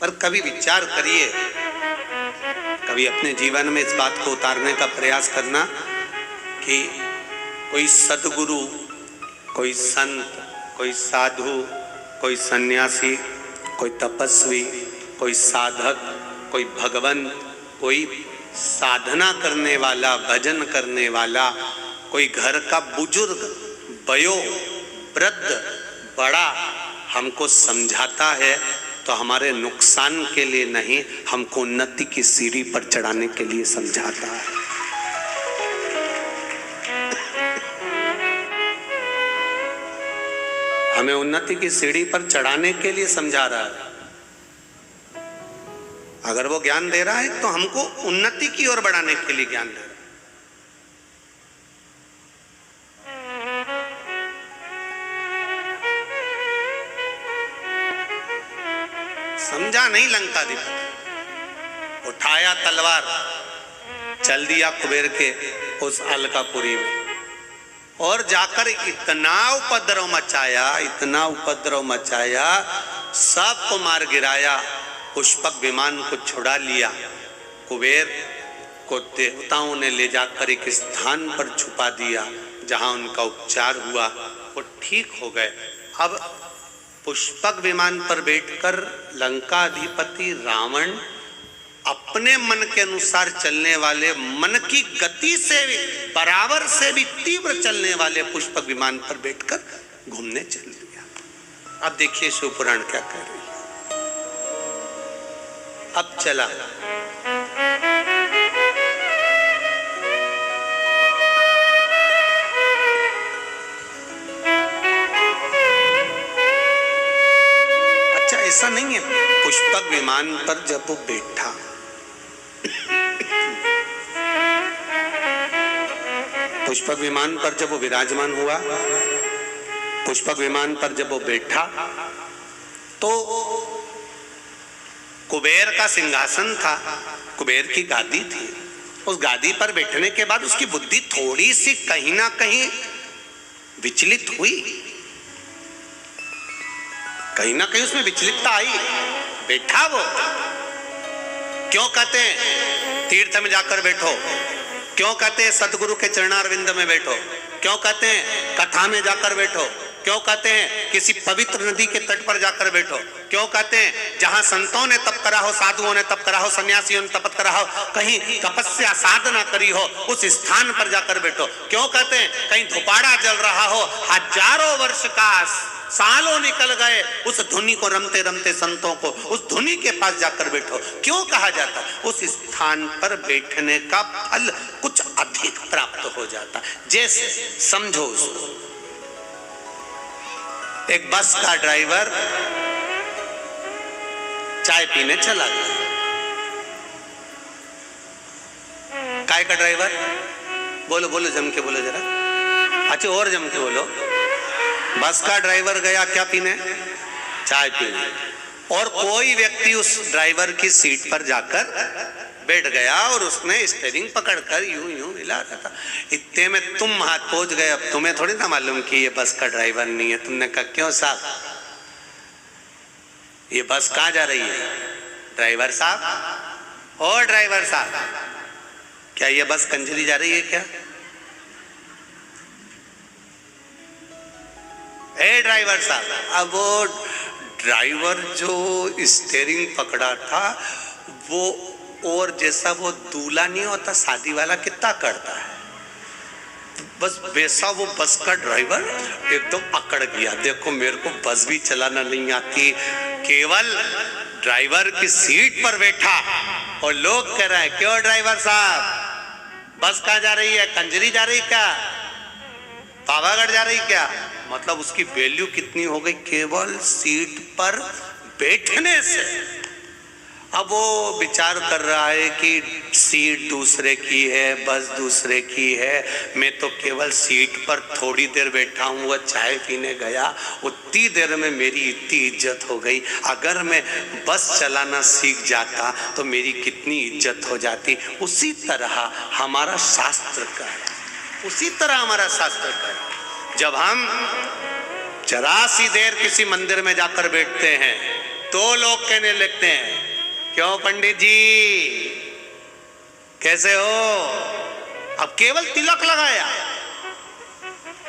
पर कभी विचार करिए, कभी अपने जीवन में इस बात को उतारने का प्रयास करना कि कोई सद्गुरु, कोई संत, कोई साधु, कोई सन्यासी, कोई तपस्वी, कोई साधक, कोई भगवन, कोई साधना करने वाला, भजन करने वाला, कोई घर का बुजुर्ग, वयो वृद्ध, बड़ा हमको समझाता है तो हमारे नुकसान के लिए नहीं, हमको उन्नति की सीढ़ी पर चढ़ाने के लिए समझाता है। हमें उन्नति की सीढ़ी पर चढ़ाने के लिए समझा रहा है। अगर वो ज्ञान दे रहा है तो हमको उन्नति की ओर बढ़ाने के लिए ज्ञान दे रहा है। समझा नहीं लंकाधिपति, उठाया तलवार, चल दिया कुबेर के उस अलकापुरी में और जाकर इतना उपद्रव मचाया, इतना उपद्रव मचाया, सबको मार गिराया, पुष्पक विमान को छुड़ा लिया। कुबेर को देवताओं ने ले जाकर एक स्थान पर छुपा दिया जहां उनका उपचार हुआ, वो ठीक हो गए। अब पुष्पक विमान पर बैठकर लंकाधिपति रावण अपने मन के अनुसार चलने वाले, मन की गति से बराबर से भी तीव्र चलने वाले पुष्पक विमान पर बैठकर घूमने चल दिया। अब देखिए शिव पुराण क्या कह रही है। अब चला अच्छा, ऐसा नहीं है। पुष्पक विमान पर जब वो बैठा, पुष्पक विमान पर जब वो विराजमान हुआ, पुष्पक विमान पर जब वो बैठा तो कुबेर का सिंहासन था, कुबेर की गादी थी। उस गादी पर बैठने के बाद उसकी बुद्धि थोड़ी सी कहीं ना कहीं विचलित हुई, कहीं ना कहीं उसमें विचलितता आई। बैठा वो, क्यों कहते हैं तीर्थ में जाकर बैठो, क्यों कहते हैं सतगुरु के चरणारविंद में बैठो, क्यों कहते हैं कथा में जाकर बैठो, क्यों कहते हैं किसी पवित्र नदी के तट पर जाकर बैठो, क्यों कहते हैं जहां संतों ने तप करा हो, साधुओं ने तप करा हो, सन्यासियों ने तप करा हो, कहीं तपस्या साधना करी हो, उस स्थान पर जाकर बैठो। क्यों कहते हैं कहीं धुपाड़ा जल रहा हो, हजारों वर्ष का, सालों निकल गए, उस धुनी को रमते रमते संतों को उस धुनी के पास जाकर बैठो। क्यों कहा जाता? उस स्थान पर बैठने का फल कुछ अधिक प्राप्त हो जाता। जैसे समझो उसको, एक बस का ड्राइवर चाय पीने चला गया। काय का ड्राइवर? बोलो बोलो, जम के बोलो जरा। अच्छा और जम के बोलो। बस का ड्राइवर गया क्या पीने? चाय पीने। और कोई व्यक्ति उस ड्राइवर की सीट पर जाकर बैठ गया और उसने स्टीयरिंग पकड़कर यूं यूं हिला रहा था। इतने में तुम हाथ पहुंच गए। अब तुम्हें थोड़ी ना मालूम कि ये बस का ड्राइवर नहीं है। तुमने कहा क्यों साहब, ये बस कहाँ जा रही है? ड्राइवर साहब, ओ ड्राइवर साहब, क्या ये बस कंजरी जा रही है क्या? ए ड्राइवर साहब। अब वो ड्राइवर जो स्टीयरिंग पकड़ा था वो, और जैसा वो दूल्हा नहीं होता शादी वाला कितना करता है, बस वैसा वो बस का ड्राइवर एकदम अकड़ गया। देखो मेरे को बस भी चलाना नहीं आती, केवल ड्राइवर की सीट पर बैठा और लोग कह रहे हैं क्यों ड्राइवर साहब बस कहाँ जा रही है? कंजरी जा रही क्या? पावागढ़ जा रही क्या? मतलब उसकी वैल्यू कितनी हो गई केवल सीट पर बैठने से। अब वो विचार कर रहा है कि सीट दूसरे की है, बस दूसरे की है, मैं तो केवल सीट पर थोड़ी देर बैठा हूँ, वह चाय पीने गया, उतनी देर में मेरी इतनी इज्जत हो गई। अगर मैं बस चलाना सीख जाता तो मेरी कितनी इज्जत हो जाती। उसी तरह हमारा शास्त्र का है, उसी तरह हमारा शास्त्र का है। जब हम जरा सी देर किसी मंदिर में जाकर बैठते हैं तो लोग कहने लगते हैं क्यों पंडित जी कैसे हो? अब केवल तिलक लगाया,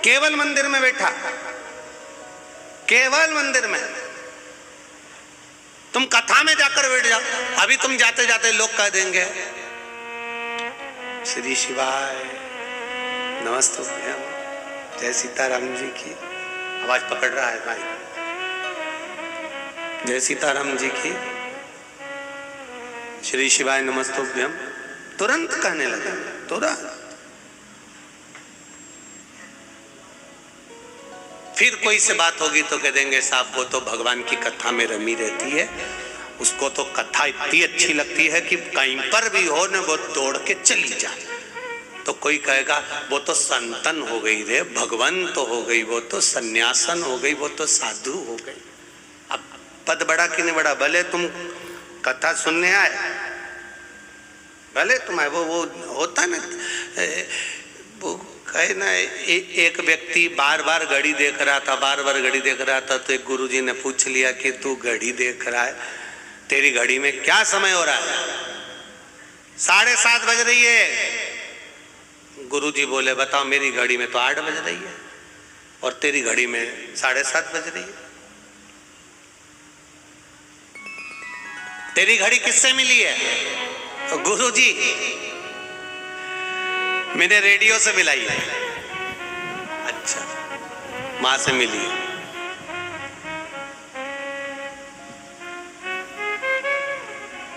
केवल मंदिर में बैठा, केवल मंदिर में, तुम कथा में जाकर बैठ जाओ। अभी तुम जाते जाते लोग कह देंगे श्री शिवाय नमस्ते, जय सीताराम जी की आवाज पकड़ रहा है भाई, जय सीताराम जी की, श्री शिवाय नमस्तुभ्यम, तुरंत कहने लगे, तुरंत। फिर कोई से बात होगी तो कह देंगे साहब वो तो भगवान की कथा में रमी रहती है, उसको तो कथा इतनी अच्छी लगती है कि कहीं पर भी हो न वो दौड़ के चली जाए। तो कोई कहेगा वो तो संतन हो गई रे, भगवान तो हो गई, वो तो सन्यासन हो गई, वो तो साधु हो गई। अब पद बड़ा कि नहीं बड़ा, भले तुम कथा सुनने आए, भले तुम आए, वो होता ना, वो कहे ना, एक व्यक्ति बार बार घड़ी देख रहा था, बार बार घड़ी देख रहा था, तो एक गुरुजी ने पूछ लिया कि तू घड़ी देख रहा है, तेरी घड़ी में क्या समय हो रहा है? 7:30 बज रही है। गुरुजी बोले बताओ, मेरी घड़ी में तो 8 बज रही है और तेरी घड़ी में 7:30 बज रही है। तेरी घड़ी किससे मिली है? तो गुरुजी मैंने रेडियो से मिलाई है। अच्छा, मां से मिली है।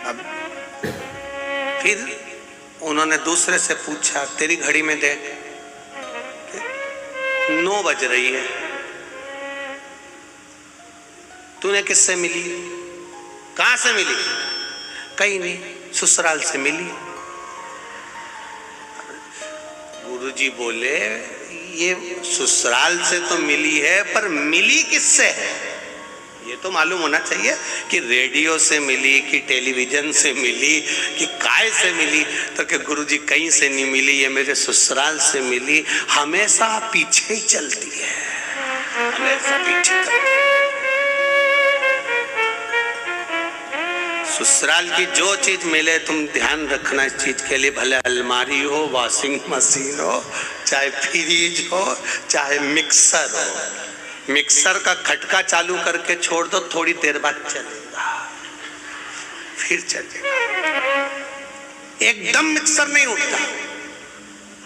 अब फिर उन्होंने दूसरे से पूछा, तेरी घड़ी में देख 9 बज रही है, तूने किससे मिली? कहां से मिली? कहीं नहीं, ससुराल से मिली। गुरुजी बोले ये ससुराल से तो मिली है, पर मिली किससे है ये तो मालूम होना चाहिए कि रेडियो से मिली कि टेलीविजन से मिली कि काय से मिली। तो कि गुरुजी कहीं से नहीं मिली, ये मेरे ससुराल से मिली। हमेशा पीछे ही चलती है, हमेशा पीछे चलती है। ससुराल की जो चीज मिले तुम ध्यान रखना इस चीज के लिए, भले अलमारी हो, वॉशिंग मशीन हो, चाहे फ्रिज हो, चाहे मिक्सर हो। मिक्सर का खटका चालू करके छोड़ दो, थोड़ी देर बाद चलेगा, फिर चलेगा। एकदम मिक्सर नहीं उठता।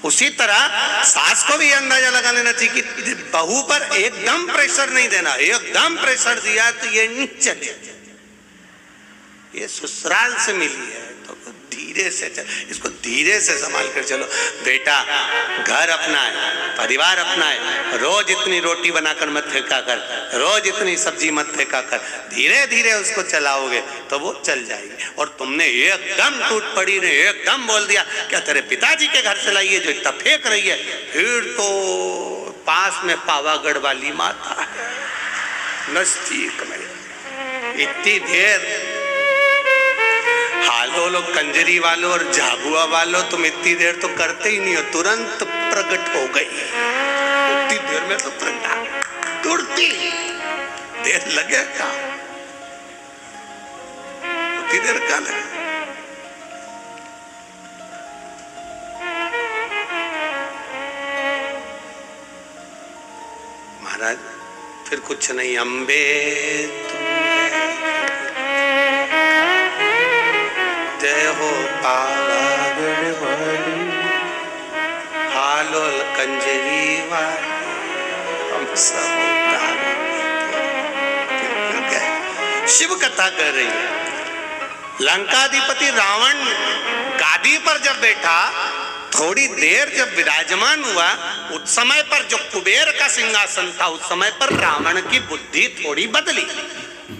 उसी तरह सास को भी अंदाजा लगा लेना चाहिए कि बहू पर एकदम प्रेशर नहीं देना, एकदम प्रेशर दिया तो ये नहीं चले। ये ससुराल से मिली है तो धीरे से चल, इसको धीरे से संभाल कर चलो। बेटा घर अपना है, परिवार अपना है, रोज इतनी रोटी बनाकर मत फेंका कर, रोज इतनी सब्जी मत फेंका कर, धीरे धीरे उसको चलाओगे तो वो चल जाएगी। और तुमने एकदम टूट पड़ी ने एकदम बोल दिया क्या तेरे पिताजी के घर से लाई है जो इतना फेंक रही है, फिर तो पास में पावागढ़ वाली माता है नजदीक में, इतनी देर हालो लोग कंजरी वालों और झाबुआ वालों तुम इतनी देर तो करते ही नहीं हो, तुरंत प्रकट हो गई। उतनी देर में तो तुरती देर लगेगा, उतनी देर का लगे। महाराज फिर कुछ नहीं, अम्बे जय हो पावागढ़ वाली, हालोल कंजरी वाली, हम सब शिव कथा कर रही है। लंकाधिपति रावण गादी पर जब बैठा, थोड़ी देर जब विराजमान हुआ, उस समय पर जो कुबेर का सिंहासन था, उस समय पर रावण की बुद्धि थोड़ी बदली।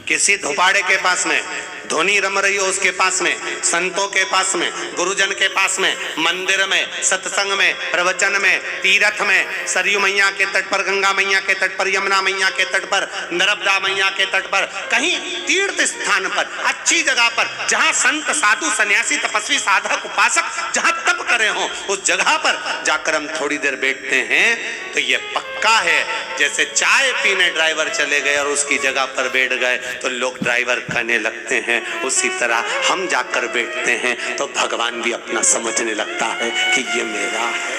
किसी धोपाड़े के पास में धोनी रम रही हो, उसके पास में, संतों के पास में, गुरुजन के पास में, मंदिर में, सत्संग में, प्रवचन में, तीर्थ में, सरयू मैया के तट पर, गंगा मैया के तट पर, यमुना मैया के तट पर, नर्मदा मैया के तट पर, कहीं तीर्थ स्थान पर, अच्छी जगह पर, जहां संत साधु सन्यासी तपस्वी साधक उपासक जहां तप करे हो, उस जगह पर जाकर हम थोड़ी देर बैठते हैं तो ये पक्का है। जैसे चाय पीने ड्राइवर चले गए और उसकी जगह पर बैठ गए तो लोग ड्राइवर कहने लगते हैं, उसी तरह हम जाकर बैठते हैं तो भगवान भी अपना समझने लगता है कि ये मेरा है,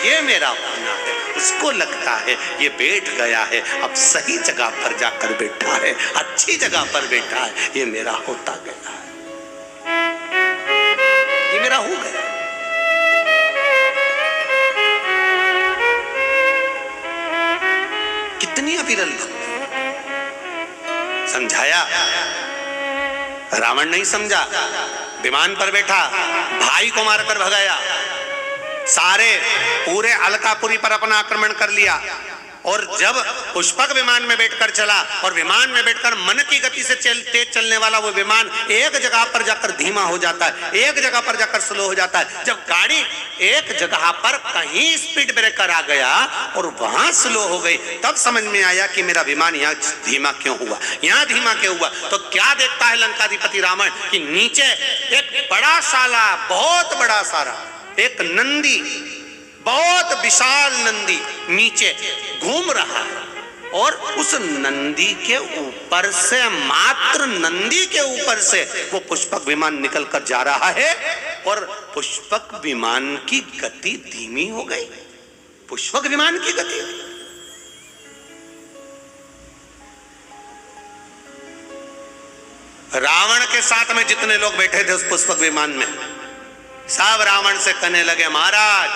ये मेरा अपना है। उसको लगता है ये बैठ गया है, अब सही जगह पर जाकर बैठा है, अच्छी जगह पर बैठा है, ये मेरा होता गया है, ये मेरा हो गया। कितनी अविरल भक्ति, समझाया, रावण नहीं समझा, विमान पर बैठा, भाई को मारकर भगाया, सारे पूरे अलकापुरी पर अपना आक्रमण कर लिया। और जब पुष्पक विमान में बैठकर चला और विमान में बैठकर मन की गति से तेज चलने वाला वो विमान एक जगह पर जाकर धीमा हो जाता है, एक जगह पर जाकर स्लो हो जाता है। जब गाड़ी एक जगह पर कहीं स्पीड ब्रेकर आ गया और वहां स्लो हो गई, तब समझ में आया कि मेरा विमान यहाँ धीमा क्यों हुआ, यहाँ धीमा क्यों हुआ। तो क्या देखता है लंकाधिपति रावण कि नीचे एक बड़ा साला, बहुत बड़ा सारा एक नंदी, बहुत विशाल नंदी नीचे घूम रहा है और उस नंदी के ऊपर से, मात्र नंदी के ऊपर से वो पुष्पक विमान निकलकर जा रहा है और पुष्पक विमान की गति धीमी हो गई। पुष्पक विमान की गति, रावण के साथ में जितने लोग बैठे थे उस पुष्पक विमान में, सब रावण से कहने लगे, महाराज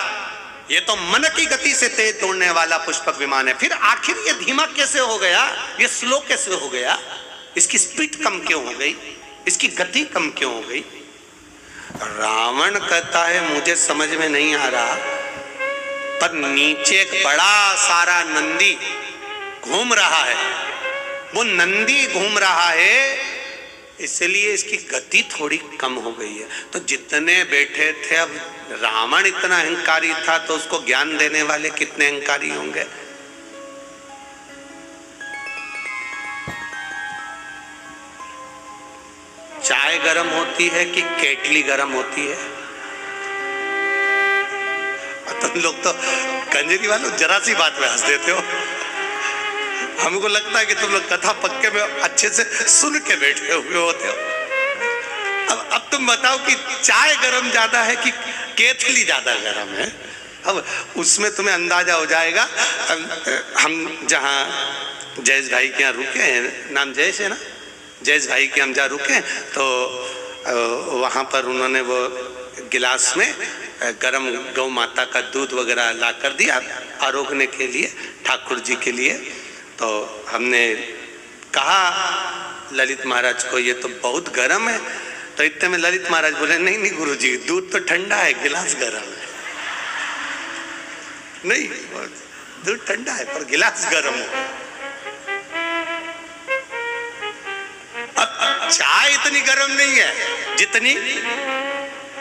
ये तो मन की गति से तेज दौड़ने वाला पुष्पक विमान है, फिर आखिर ये धीमा कैसे हो गया, ये स्लो कैसे हो गया, इसकी स्पीड कम क्यों हो गई, इसकी गति कम क्यों हो गई। रावण कहता है मुझे समझ में नहीं आ रहा, पर नीचे एक बड़ा सारा नंदी घूम रहा है, वो नंदी घूम रहा है इसलिए इसकी गति थोड़ी कम हो गई है। तो जितने बैठे थे, अब रावण इतना अहंकारी था तो उसको ज्ञान देने वाले कितने अहंकारी होंगे। चाय गरम होती है कि केटली गरम होती है? तुम लोग तो कंजरी वालों जरा सी बात में हंस देते हो, हमको लगता है कि तुम लोग कथा पक्के में अच्छे से सुन के बैठे हुए होते हो। अब तुम बताओ कि चाय गरम ज्यादा है कि केतली ज्यादा गरम है? अब उसमें तुम्हें अंदाजा हो जाएगा। हम जहाँ जयेश भाई के यहाँ रुके हैं, नाम जयेश है ना, जयेश भाई के हम जहाँ रुके तो वहाँ पर उन्होंने वो गिलास में गरम गौ माता का दूध वगैरह ला कर दिया आरोगने के लिए, ठाकुर जी के लिए। तो हमने कहा ललित महाराज को ये तो बहुत गर्म है, तो इतने में ललित महाराज बोले नहीं नहीं गुरुजी, दूध तो ठंडा है, गिलास गर्म है। नहीं, दूध ठंडा है पर गिलास गर्म है। अब चाय इतनी गर्म नहीं है जितनी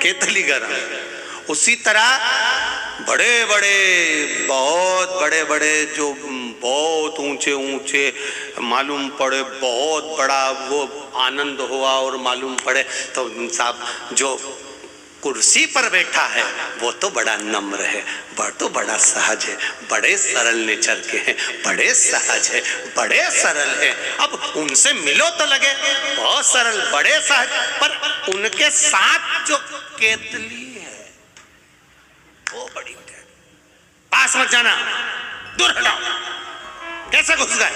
केतली गर्म है। उसी तरह बड़े बड़े, बहुत बड़े बड़े, जो बहुत ऊंचे ऊंचे मालूम पड़े, बहुत बड़ा वो आनंद हुआ और मालूम पड़े, तो साहब जो कुर्सी पर बैठा है वो तो बड़ा नम्र है, तो बड़ा सहज है, बड़े सरल नेचर के हैं, बड़े सहज है, बड़े सरल है। अब उनसे मिलो तो लगे बहुत सरल, बड़े सहज, पर उनके साथ जो केतली है वो बड़ी, पास मत जाना, दूर हटाओ। कैसे घुस गए,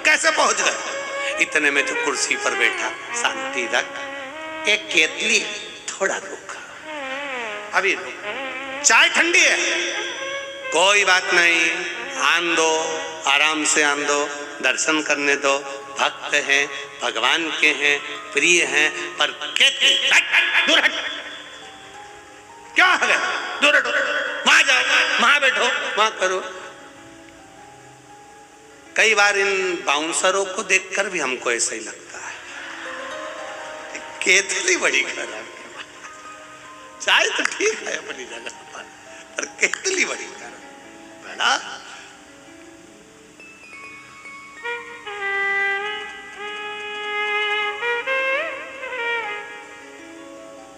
कैसे पहुंच गए? इतने में तो कुर्सी पर बैठा, शांति रख, एक केतली थोड़ा रुका, अभी चाय ठंडी है, कोई बात नहीं, आन दो, आराम से आन दो, दर्शन करने दो, भक्त हैं, भगवान के हैं, प्रिय हैं, पर केतली दूर हट, क्या है, दूर हटो, वहां जाओ, वहां बैठो, वहां करो। कई बार इन बाउंसरों को देखकर भी हमको ऐसा ही लगता है, केतली बड़ी खराब है, चाय तो ठीक है अपनी जगह पर, और केतली बड़ी खराब बड़ा।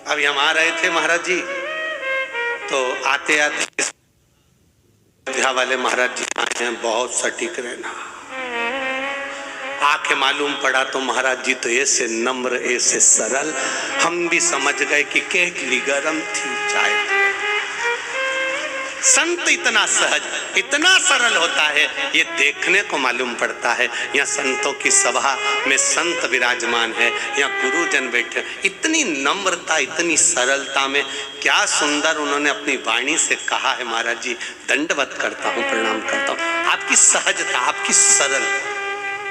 अभी हम आ रहे थे महाराज जी, तो आते आते अयोध्या वाले महाराज जी आए हैं, बहुत सटीक रहना। आके मालूम पड़ा तो महाराज जी तो ऐसे नम्र, ऐसे सरल, हम भी समझ गए कि केतली गरम थी, चाय संत इतना सहज, इतना सरल होता है, ये देखने को मालूम पड़ता है। यहाँ संतों की सभा में संत विराजमान है, यहाँ गुरुजन बैठे, इतनी नम्रता, इतनी सरलता में, क्या सुंदर उन्होंने अपनी वाणी से कहा है। महाराज जी दंडवत करता हूँ, प्रणाम करता हूँ। आपकी सहजता, आपकी सरल,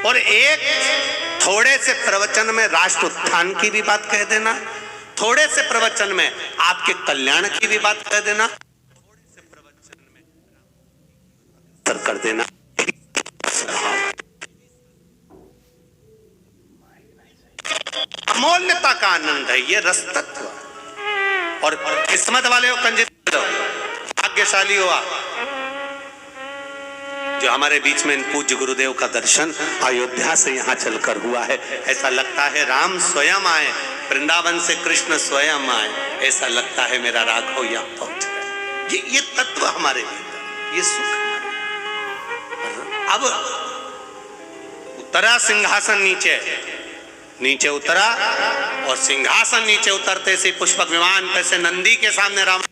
और एक थोड़े से प्रवचन में राष्ट्र उत्थान की भी बात कह देना, थोड़े से प्रवचन में आपके कल्याण की भी बात कह देना, कर देना। अमूल्यता का आनंद है ये रस तत्व। और किस्मत वाले हो, कंजित हो, भाग्यशाली हो आप, जो हमारे बीच में इन पूज्य गुरुदेव का दर्शन अयोध्या से यहाँ चलकर हुआ है। ऐसा लगता है राम स्वयं आए, वृंदावन से कृष्ण स्वयं आए, ऐसा लगता है मेरा राघव यहाँ पहुंच गए। ये तत्व हमारे भीतर, ये सुख। अब उतरा सिंहासन नीचे, नीचे उतरा, और सिंहासन नीचे उतरते से पुष्पक विमान पे से नंदी के सामने, राम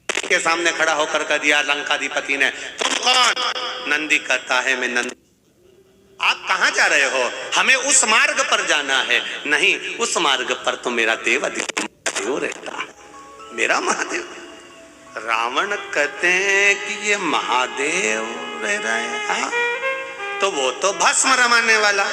के सामने खड़ा होकर कह दिया लंकाधिपति ने, तुम कौन? नंदी कहता है मैं नंदी। आप कहां जा रहे हो? हमें उस मार्ग पर जाना है। नहीं, उस मार्ग पर तो मेरा देव देव रहता है, मेरा महादेव। रावण कहते हैं कि ये महादेव रह रहे हैं। हाँ, तो वो तो भस्म रमाने वाला,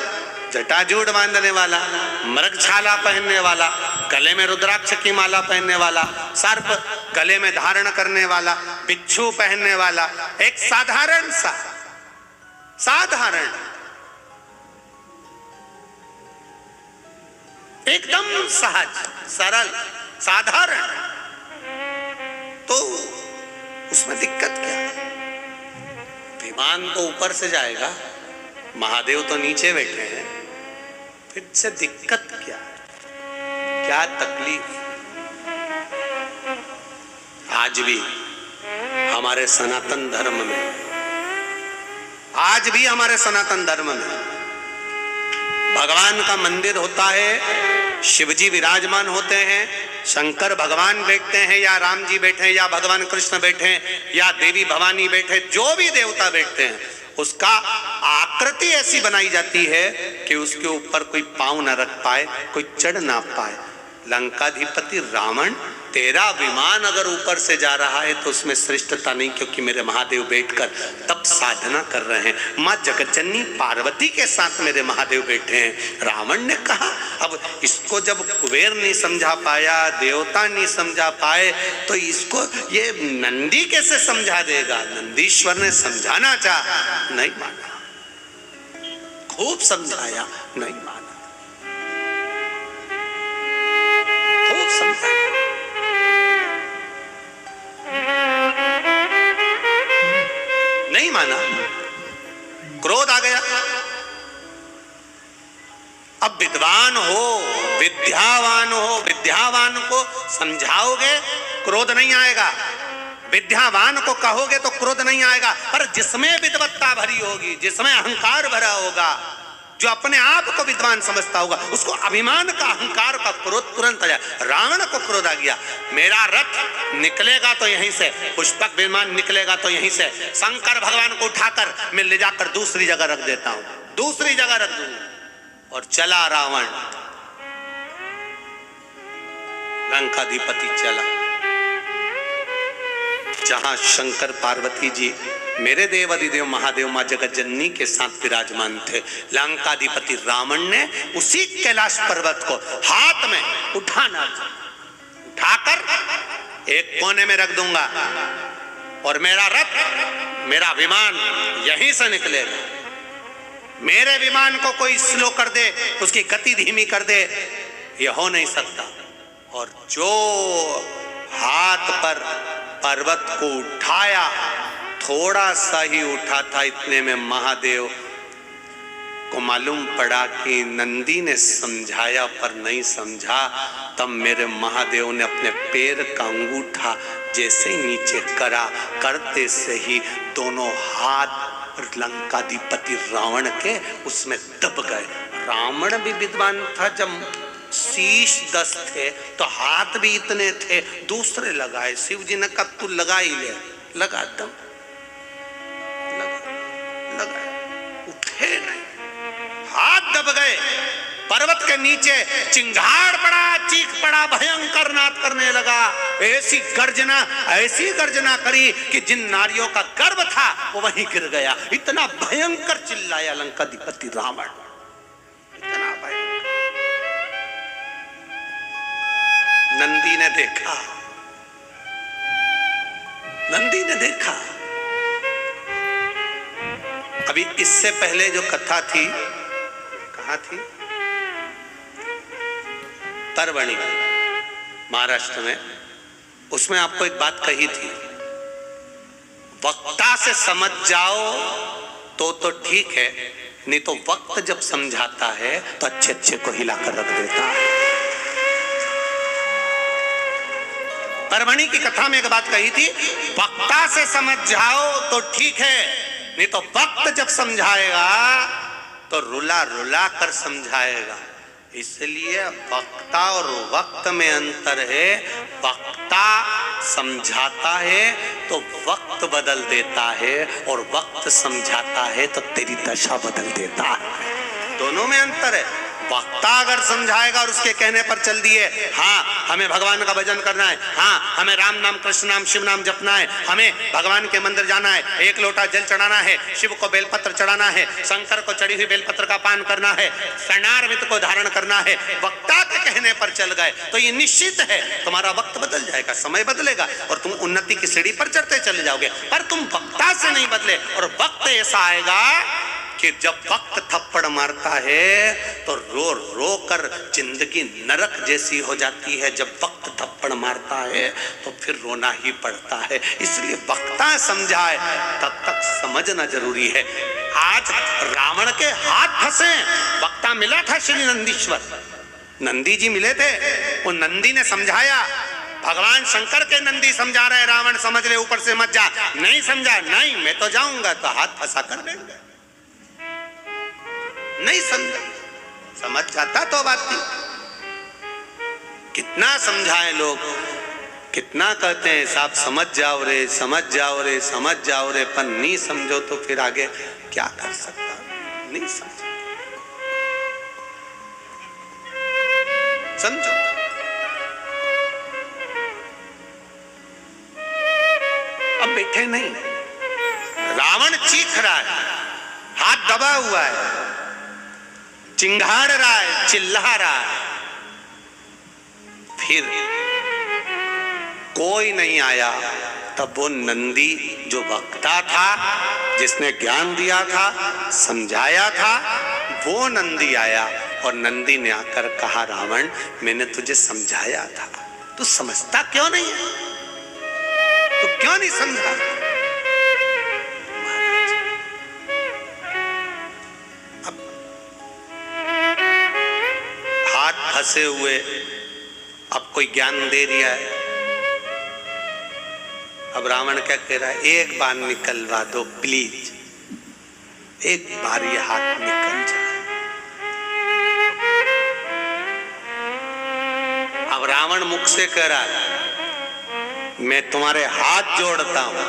जटाजूट बांधने वाला, मृगछाला पहनने वाला, गले में रुद्राक्ष की माला पहनने वाला, सर्प गले में धारण करने वाला, बिच्छू पहनने वाला, एक साधारण सा, साधारण, एकदम सहज सरल साधारण, तो उसमें दिक्कत क्या है? विमान तो ऊपर से जाएगा, महादेव तो नीचे बैठे हैं, फिर से दिक्कत क्या है? क्या तकलीफ? आज भी हमारे सनातन धर्म में, आज भी हमारे सनातन धर्म में भगवान का मंदिर होता है, शिवजी विराजमान होते हैं, शंकर भगवान बैठते हैं, या राम जी बैठे हैं, या भगवान कृष्ण बैठे हैं, या देवी भवानी बैठे, जो भी देवता बैठते हैं, उसका आकृति ऐसी बनाई जाती है कि उसके ऊपर कोई पांव न रख पाए, कोई चढ़ ना पाए। लंकाधिपति रावण, तेरा विमान अगर ऊपर से जा रहा है तो उसमें श्रेष्ठता नहीं, क्योंकि मेरे महादेव बैठकर तप साधना कर रहे हैं। माँ जगज्जननी पार्वती के साथ मेरे महादेव बैठे हैं। रावण ने कहा, अब इसको जब कुबेर नहीं समझा पाया, देवता नहीं समझा पाए, तो इसको ये नंदी कैसे समझा देगा? नंदीश्वर ने समझाना चाहा, नहीं माना, खूब समझाया, नहीं माना, खूब समझाया, नहीं माना, क्रोध आ गया। अब विद्वान हो, विद्यावान हो, विद्यावान को समझाओगे क्रोध नहीं आएगा, विद्यावान को कहोगे तो क्रोध नहीं आएगा, पर जिसमें विद्वत्ता भरी होगी, जिसमें अहंकार भरा होगा, जो अपने आप को विद्वान समझता होगा, उसको अभिमान का, अहंकार का क्रोध तुरंत आ जाए। रावण को क्रोध आ गया, मेरा रथ निकलेगा तो यहीं से, पुष्पक विमान निकलेगा तो यहीं से, शंकर भगवान को उठाकर मैं ले जाकर दूसरी जगह रख देता हूं, दूसरी जगह रख दूंगा। और चला रावण, लंकाधिपति चला, जहां शंकर पार्वती जी मेरे देव अधिदेव महादेव मां जगज्जननी के साथ विराजमान थे। लंकाधिपति रावण ने उसी कैलाश पर्वत को हाथ में उठाना, उठाकर एक कोने में रख दूंगा, और मेरा रथ, मेरा विमान यहीं से निकलेगा। मेरे विमान को कोई स्लो कर दे, उसकी गति धीमी कर दे, यह हो नहीं सकता। और जो हाथ पर पर्वत को उठाया, थोड़ा सा ही उठा था, इतने में महादेव को मालूम पड़ा कि नंदी ने समझाया पर नहीं समझा। तब मेरे महादेव ने अपने पैर का अंगूठा जैसे ही नीचे करा, करते से ही दोनों हाथ लंकाधिपति रावण के उसमें दब गए। रावण भी विद्वान था, जब शीश 10 थे तो हाथ भी इतने थे, दूसरे लगाए। शिव जी ने कहा तू लगा ही ले, लगा दम, लगा, उठे नहीं, हाथ दब गए। पर्वत के नीचे चिंगाड़ पड़ा, चीख पड़ा, भयंकर नाद करने लगा। ऐसी गर्जना करी कि जिन नारियों का गर्भ था वो वहीं गिर गया। इतना भयंकर चिल्लाया लंकाधिपति रावण, इतना भयंकर। नंदी ने देखा, नंदी ने देखा। अभी इससे पहले जो कथा थी, कहाँ थी? परभणी महाराष्ट्र में। उसमें आपको एक बात कही थी, वक्ता से समझ जाओ तो ठीक है, नहीं तो वक्त जब समझाता है तो अच्छे अच्छे को हिलाकर रख देता है। परभणी की कथा में एक बात कही थी, वक्ता से समझ जाओ तो ठीक है, नहीं तो वक्त जब समझाएगा तो रुला रुला कर समझाएगा। इसलिए वक्ता और वक्त में अंतर है। वक्ता समझाता है तो वक्त बदल देता है, और वक्त समझाता है तो तेरी दशा बदल देता है। दोनों में अंतर है। वक्ता अगर समझाएगा और उसके कहने पर चल दिए, हाँ हमें भगवान का भजन करना है, हाँ हमें राम नाम कृष्ण नाम शिव नाम जपना है, हमें भगवान के मंदिर जाना है, एक लोटा जल चढ़ाना है, शिव को बेलपत्र चढ़ाना है, शंकर को चढ़ी हुई बेलपत्र का पान करना है, शरणार्वित को धारण करना है, वक्ता के कहने पर चल गए तो ये निश्चित है तुम्हारा वक्त बदल जाएगा, समय बदलेगा और तुम उन्नति की सीढ़ी पर चढ़ते चले जाओगे। पर तुम वक्ता से नहीं बदले, और वक्त ऐसा आएगा कि जब वक्त थप्पड़ मारता है तो रो रो कर जिंदगी नरक जैसी हो जाती है। जब वक्त थप्पड़ मारता है तो फिर रोना ही पड़ता है। इसलिए वक्ता समझाए तब तक समझना जरूरी है। आज रावण के हाथ फंसे, वक्ता मिला था श्री नंदीश्वर, नंदी जी मिले थे, वो नंदी ने समझाया। भगवान शंकर के नंदी समझा रहे, रावण समझ ले ऊपर से मत जा। नहीं समझा, नहीं मैं तो जाऊंगा, तो हाथ फंसा कर देंगे। नहीं समझा, समझ जाता तो बात थी। कितना समझाए लोग, कितना कहते हैं साहब समझ जाओ रे, समझ जाओ रे, समझ जाओ रे, पर नहीं समझो तो फिर आगे क्या कर सकता। नहीं समझो, समझो। अब बैठे नहीं, रावण चीख रहा है, हाथ दबा हुआ है, चिंगाड़ रहा है, चिल्ला रहा है। फिर कोई नहीं आया। तब वो नंदी जो वक्ता था, जिसने ज्ञान दिया था, समझाया था, वो नंदी आया और नंदी ने आकर कहा, रावण मैंने तुझे समझाया था, तू समझता क्यों नहीं है? तू क्यों नहीं समझा? फंसे हुए अब कोई ज्ञान दे दिया है। अब रावण क्या कह रहा है, एक बार निकलवा दो प्लीज, एक बार ये हाथ निकल जाए। अब रावण मुख से कह रहा है, मैं तुम्हारे हाथ जोड़ता हूं,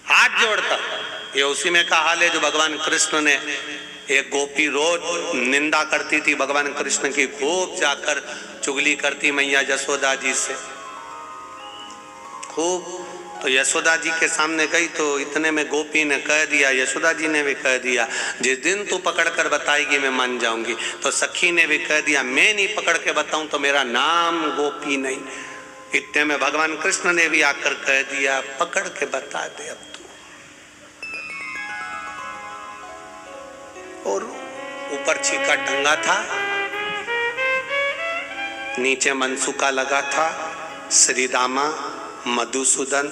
हाथ जोड़ता हूं। ये उसी में का हाल है जो भगवान कृष्ण ने, एक गोपी रोज निंदा करती थी भगवान कृष्ण की, खूब जाकर चुगली करती मैया यशोदा जी से खूब। तो यशोदा जी के सामने गई तो इतने में गोपी ने कह दिया, यशोदा जी ने भी कह दिया, जिस दिन तू पकड़ कर बताएगी मैं मान जाऊंगी। तो सखी ने भी कह दिया, मैं नहीं पकड़ के बताऊं तो मेरा नाम गोपी नहीं। इतने में भगवान कृष्ण ने भी आकर कह दिया, पकड़ के बता दे अब। और ऊपर छीका टंगा था, नीचे मनसुका लगा था, श्री रामा, मधुसूदन,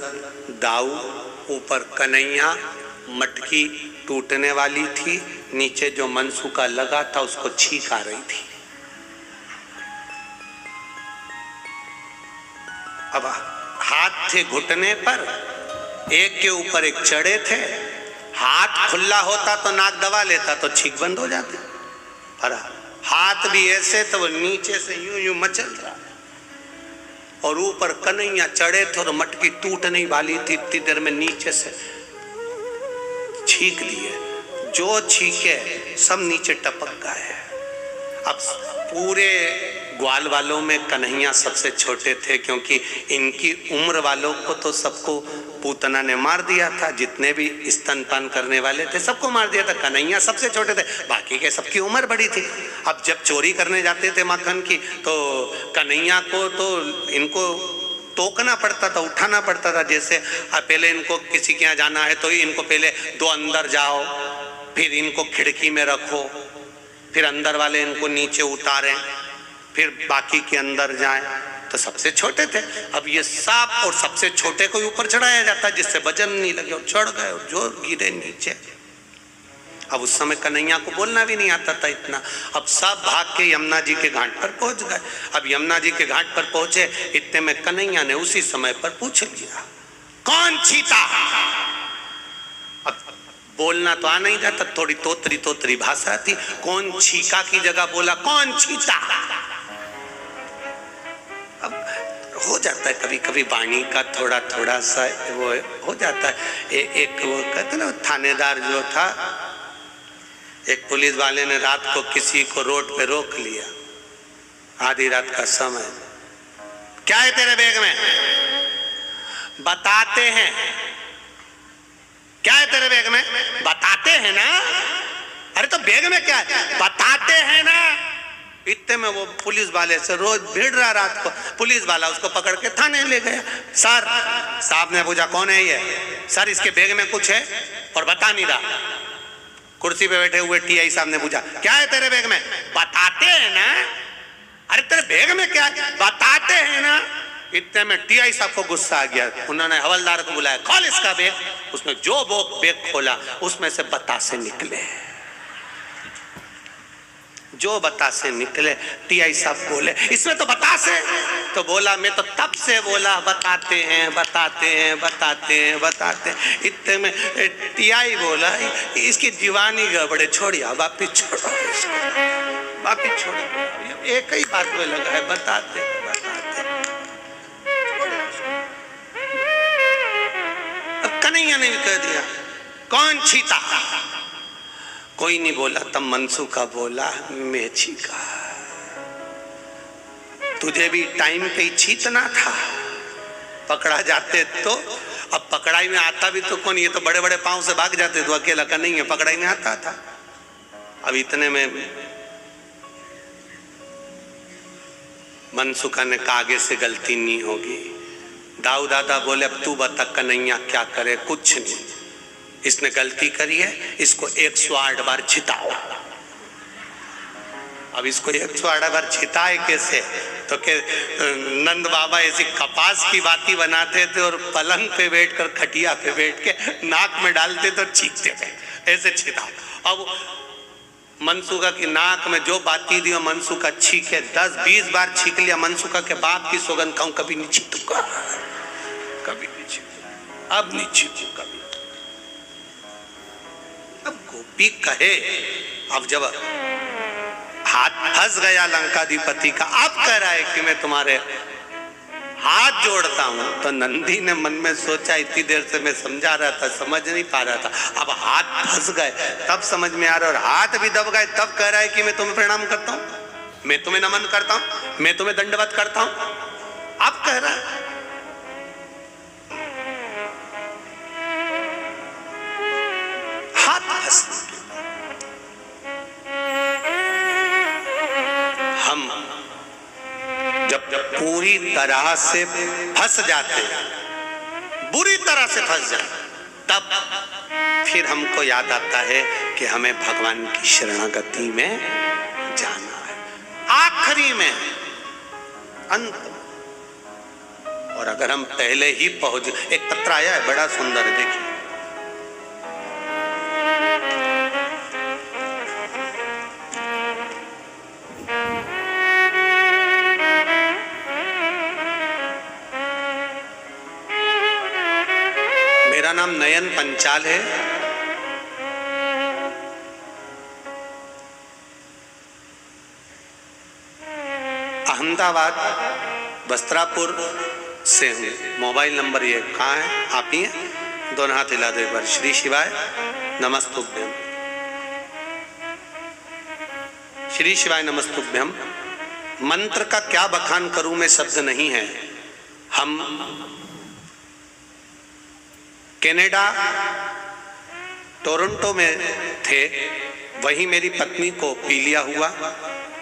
दाऊ, ऊपर कन्हैया, मटकी टूटने वाली थी, नीचे जो मनसुका लगा था उसको छींक आ रही थी। अब हाथ थे घुटने पर, एक के ऊपर एक चढ़े थे। हाथ खुला होता तो नाक दबा लेता तो छींक बंद हो जाती, पर हाथ भी ऐसे तो वो नीचे से यूं यूं मचल रहा, और ऊपर कन्हैया चढ़े थे और मटकी टूटने वाली थी। इतनी देर में नीचे से छींक दिए, जो छींके सब नीचे टपक गए। अब पूरे ग्वाल वालों में कन्हैया सबसे छोटे थे, क्योंकि इनकी उम्र वालों को तो सबको पूतना ने मार दिया था। जितने भी स्तनपान करने वाले थे सबको मार दिया था, कन्हैया सबसे छोटे थे, बाकी के सबकी उम्र बड़ी थी। अब जब चोरी करने जाते थे माखन की, तो कन्हैया को तो इनको टोकना पड़ता था, उठाना पड़ता था। जैसे पहले इनको किसी के यहाँ जाना है तो इनको पहले दो अंदर जाओ, फिर इनको खिड़की में रखो, फिर अंदर वाले इनको नीचे उतारें, फिर बाकी के अंदर जाएं। तो सबसे छोटे थे। अब ये सांप और सबसे छोटे को ऊपर चढ़ाया जाता है जिससे वजन नहीं लगे, और चढ़ गए और जो गिरे नीचे। अब उस समय कन्हैया को बोलना भी नहीं आता था इतना। अब सब भाग के यमुना जी के घाट पर पहुंच गए। अब यमुना जी के घाट पर पहुंचे, इतने में कन्हैया ने उसी समय पर पूछ लिया, कौन छीता? अब बोलना तो आ नहीं जाता, थोड़ी तोतरी तोतरी भाषा थी। कौन छीका की जगह बोला कौन छीता। अब हो जाता है कभी कभी वाणी का थोड़ा थोड़ा सा वो हो जाता है। एक वो कहते ना, थानेदार जो था, एक पुलिस वाले ने रात को किसी को रोड पे रोक लिया, आधी रात का समय। क्या है तेरे बैग में? बताते हैं। क्या है तेरे बैग में? बताते हैं ना। अरे तो बैग में क्या है? बताते हैं ना। इतने में वो पुलिस वाले से रोज भीड़ रहा रात को, पुलिस वाला उसको पकड़ के थाने ले गया। सर, साहब ने पूछा कौन है ये? सर इसके बैग में कुछ है और बता नहीं रहा। कुर्सी पे बैठे हुए टीआई साहब ने पूछा क्या है तेरे बैग में? बताते हैं ना। अरे तेरे बैग में क्या है? बताते हैं ना। इतने में टीआई साहब को गुस्सा आ गया, उन्होंने हवलदार को बुलाया, खोल इसका बैग। उसने जो बैग खोला उसमें से बतासे निकले, जो बतासे निकले। टीआई साहब बोले इसमें तो बतासे। तो बोला मैं तो तब से बोला बताते हैं बताते हैं बताते हैं बताते हैं। इतने में टीआई बोला इसकी दीवानी गड़बड़े, छोड़िए वापिस छोड़ो, वापिस छोड़ो। एक ही बात में लगा है, बताते बताते। अब कन्हैया ने भी कह दिया कौन छीता? कोई नहीं बोला। तब मनसूखा बोला मैं छीका। तुझे भी टाइम पे ही छीतना था, पकड़ा जाते तो। अब पकड़ाई में आता भी तो कौन, ये तो बड़े बड़े पांव से भाग जाते, तो अकेला का नहीं है, पकड़ाई में आता था। अब इतने में मनसूखा ने कहा आगे से गलती नहीं होगी। दाऊ दादा बोले अब तू बता कन्हैया क्या करे? कुछ नहीं, इसने गलती करी है, इसको 108 बार छिताओ। अब इसको 108 बार छिताए कैसे? तो के नंद बाबा ऐसी कपास की बाती बनाते थे और पलंग पे बैठकर खटिया पे बैठ के नाक में डालते तो छींकते थे, ऐसे छिताओ। अब मनसूखा की नाक में जो बाती दी मनसूखा छींके, 10-20 बार छींक लिया। मनसूखा के बाप की सौगंध खाऊं कभी नहीं छींकूंगा, कभी नहीं छींकूंगा, अब नहीं छींकू कभी। अब गोपी कहे, अब जब हाथ फंस गया लंकाधिपति का, अब कह रहा है कि मैं तुम्हारे हाथ जोड़ता हूं। तो नंदी ने मन में सोचा, इतनी देर से मैं समझा रहा था, समझ नहीं पा रहा था, अब हाथ फंस गए तब समझ में आ रहा, और हाथ भी दब गए तब कह रहा है कि मैं तुम्हें प्रणाम करता हूं, मैं तुम्हें नमन करता हूं, मैं तुम्हें दंडवत करता हूं। अब कह रहा है हाथ फंस। हम जब पूरी तरह से फंस जाते, बुरी तरह से फंस जाते, तब फिर हमको याद आता है कि हमें भगवान की शरणागति में जाना है, आखिरी में, अंत। और अगर हम पहले ही पहुंच, एक पत्र आया है बड़ा सुंदर, देखिए। मेरा नाम नयन पंचाल है। अहमदाबाद वस्त्रापुर से हूँ। मोबाइल नंबर ये कहाँ है, आप ही हैं? दोनों हाथ हिला दो एक बार। श्री शिवाय नमस्तुभ्यम, श्री शिवाय नमस्तुभ्यम। मंत्र का क्या बखान करूं मैं, शब्द नहीं है। हम कनाडा टोरंटो में थे, वहीं मेरी पत्नी को पीलिया हुआ,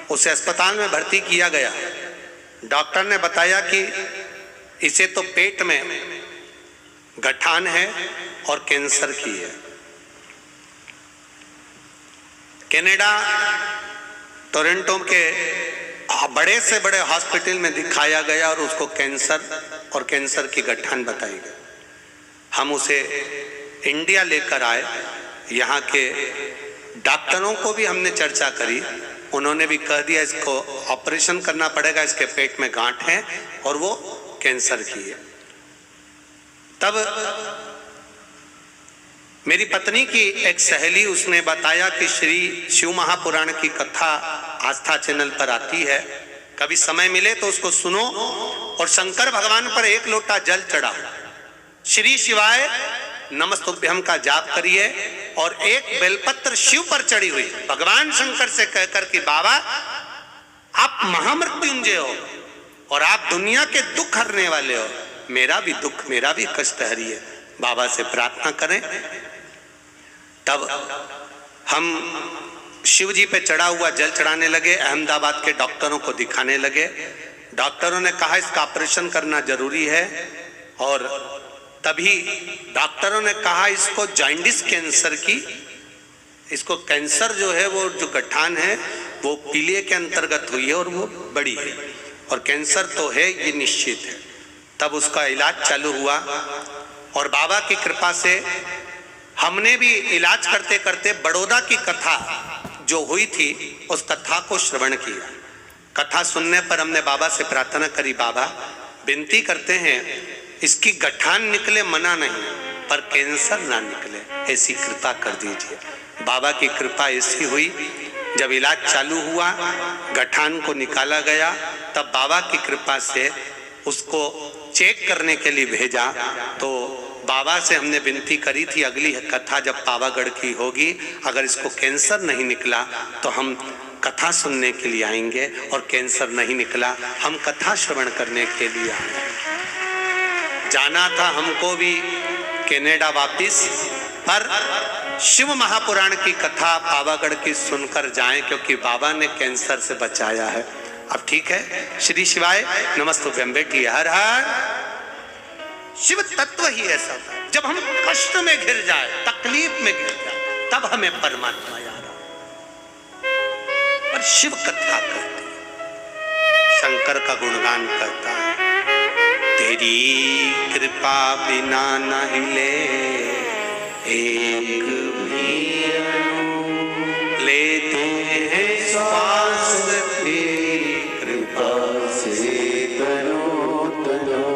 उसे अस्पताल में भर्ती किया गया। डॉक्टर ने बताया कि इसे तो पेट में गठान है और कैंसर की है। कनाडा टोरंटो के बड़े से बड़े हॉस्पिटल में दिखाया गया और उसको कैंसर और कैंसर की गठान बताई गई। हम उसे इंडिया लेकर आए, यहाँ के डॉक्टरों को भी हमने चर्चा करी, उन्होंने भी कह दिया इसको ऑपरेशन करना पड़ेगा, इसके पेट में गांठ है और वो कैंसर की है। तब मेरी पत्नी की एक सहेली, उसने बताया कि श्री शिव महापुराण की कथा आस्था चैनल पर आती है, कभी समय मिले तो उसको सुनो और शंकर भगवान पर एक लोटा जल चढ़ाओ, श्री शिवाय नमस्तुभ्यम का जाप करिए और एक बेलपत्र शिव पर चढ़ी हुई भगवान शंकर से कहकर कि बाबा आप महामृत्युंजय हो और आप दुनिया के दुख हरने वाले हो, मेरा भी दुख, मेरा भी कष्ट हरिए, बाबा से प्रार्थना करें। तब हम शिव जी पे चढ़ा हुआ जल चढ़ाने लगे, अहमदाबाद के डॉक्टरों को दिखाने लगे। डॉक्टरों ने कहा इसका ऑपरेशन करना जरूरी है और तभी डॉक्टरों ने कहा इसको जॉन्डिस कैंसर की, इसको कैंसर जो है वो जो गठान है वो पीलिया के अंतर्गत हुई है और वो बड़ी है और कैंसर तो है ये निश्चित है। तब उसका इलाज चालू हुआ और बाबा की कृपा से हमने भी इलाज करते करते बड़ौदा की कथा जो हुई थी उस कथा को श्रवण किया। कथा सुनने पर हमने बाबा से प्रार्थना करी, बाबा विनती करते हैं इसकी गठान निकले मना नहीं, पर कैंसर ना निकले, ऐसी कृपा कर दीजिए। बाबा की कृपा ऐसी हुई, जब इलाज चालू हुआ गठान को निकाला गया तब बाबा की कृपा से उसको चेक करने के लिए भेजा। तो बाबा से हमने विनती करी थी अगली कथा जब पावागढ़ की होगी, अगर इसको कैंसर नहीं निकला तो हम कथा सुनने के लिए आएंगे, और कैंसर नहीं निकला हम कथा श्रवण करने के लिए आए। जाना था हमको भी कनाडा वापिस, पर शिव महापुराण की कथा पावागढ़ की सुनकर जाएं, क्योंकि बाबा ने कैंसर से बचाया है। अब ठीक है, श्री शिवाय नमस्तुभ्यम बेटी, हर हर। शिव तत्व ही ऐसा था, जब हम कष्ट में घिर जाए, तकलीफ में घिर जाए, तब हमें परमात्मा याद आता। पर शिव कथा करते, शंकर का गुणगान करता है, तेरी कृपा बिना न हिले एक भी अणु, लेते हैं श्वास तेरी कृपा से तनो तनो।